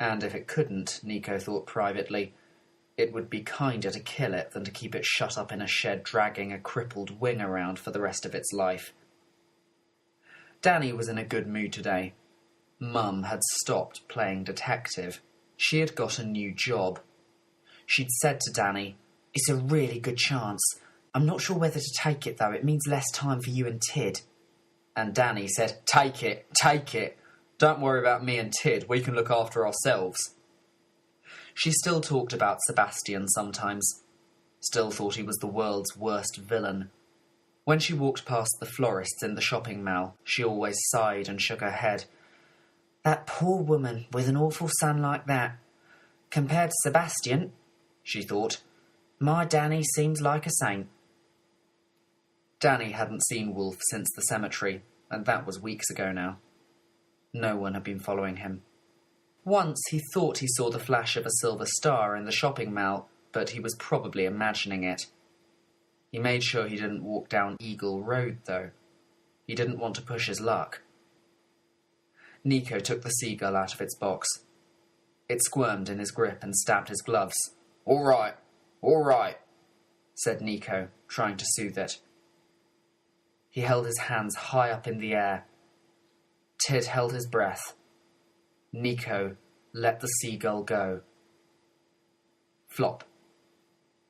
Speaker 1: And if it couldn't, Nico thought privately, it would be kinder to kill it than to keep it shut up in a shed dragging a crippled wing around for the rest of its life. Danny was in a good mood today. Mum had stopped playing detective. She had got a new job. She'd said to Danny,
Speaker 3: "It's a really good chance. I'm not sure whether to take it, though. It means less time for you and Tid."
Speaker 1: And Danny said, take it. Don't worry about me and Tid. We can look after ourselves." She still talked about Sebastian sometimes. Still thought he was the world's worst villain. When she walked past the florists in the shopping mall, she always sighed and shook her head.
Speaker 3: "That poor woman with an awful son like that. Compared to Sebastian," she thought, "my Danny seems like a saint."
Speaker 1: Danny hadn't seen Wolf since the cemetery, and that was weeks ago now. No one had been following him. Once he thought he saw the flash of a silver star in the shopping mall, but he was probably imagining it. He made sure he didn't walk down Eagle Road, though. He didn't want to push his luck. Nico took the seagull out of its box. It squirmed in his grip and stabbed his gloves.
Speaker 2: All right,
Speaker 1: said Nico, trying to soothe it. He held his hands high up in the air. Tid held his breath. Nico let the seagull go. Flop.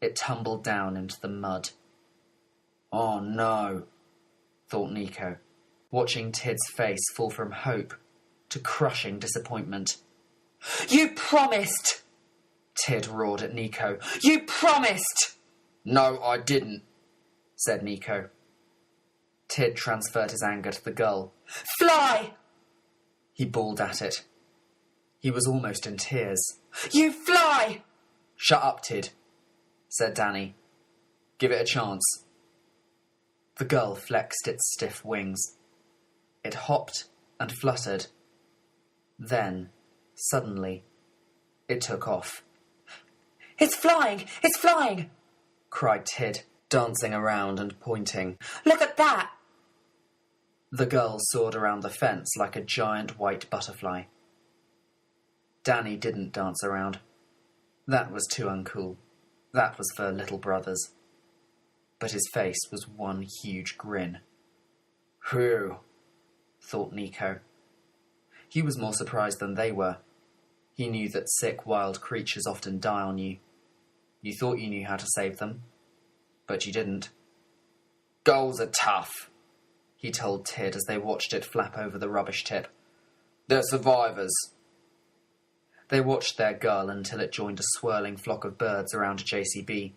Speaker 1: It tumbled down into the mud.
Speaker 2: "Oh no,"
Speaker 1: thought Nico, watching Tid's face fall from hope to crushing disappointment.
Speaker 3: "You promised!"
Speaker 1: Tid roared at Nico.
Speaker 3: "You promised!"
Speaker 2: "No, I didn't,"
Speaker 1: said Nico. Tid transferred his anger to the gull.
Speaker 3: Fly!
Speaker 1: He bawled at it. He was almost in tears.
Speaker 3: You fly!
Speaker 1: Shut up, Tid, said Danny. Give it a chance. The gull flexed its stiff wings. It hopped and fluttered. Then, suddenly, it took off.
Speaker 3: It's flying! It's flying!
Speaker 1: Cried Tid, dancing around and pointing.
Speaker 3: Look at that!
Speaker 1: The gull soared around the fence like a giant white butterfly. Danny didn't dance around. That was too uncool. That was for little brothers. But his face was one huge grin. Whew, thought Nico. He was more surprised than they were. He knew that sick, wild creatures often die on you. You thought you knew how to save them, but you didn't. Gulls are tough, he told Tid as they watched it flap over the rubbish tip. They're survivors. They watched their gull until it joined a swirling flock of birds around a JCB.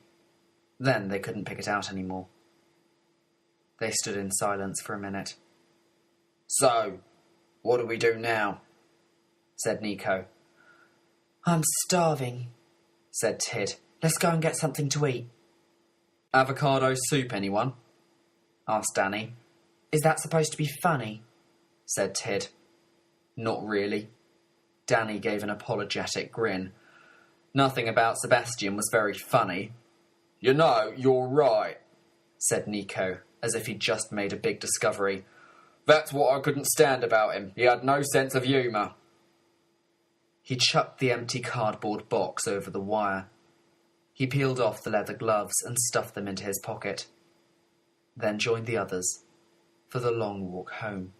Speaker 1: Then they couldn't pick it out anymore. They stood in silence for a minute. So, what do we do now? Said Nico.
Speaker 3: I'm starving, said Tid. Let's go and get something to eat.
Speaker 1: Avocado soup, anyone? Asked Danny.
Speaker 3: Is that supposed to be funny?
Speaker 1: Said Tid. Not really. Danny gave an apologetic grin. Nothing about Sebastian was very funny. You know, you're right, said Nico, as if he'd just made a big discovery. That's what I couldn't stand about him. He had no sense of humour. He chucked the empty cardboard box over the wire. He peeled off the leather gloves and stuffed them into his pocket. Then joined the others for the long walk home.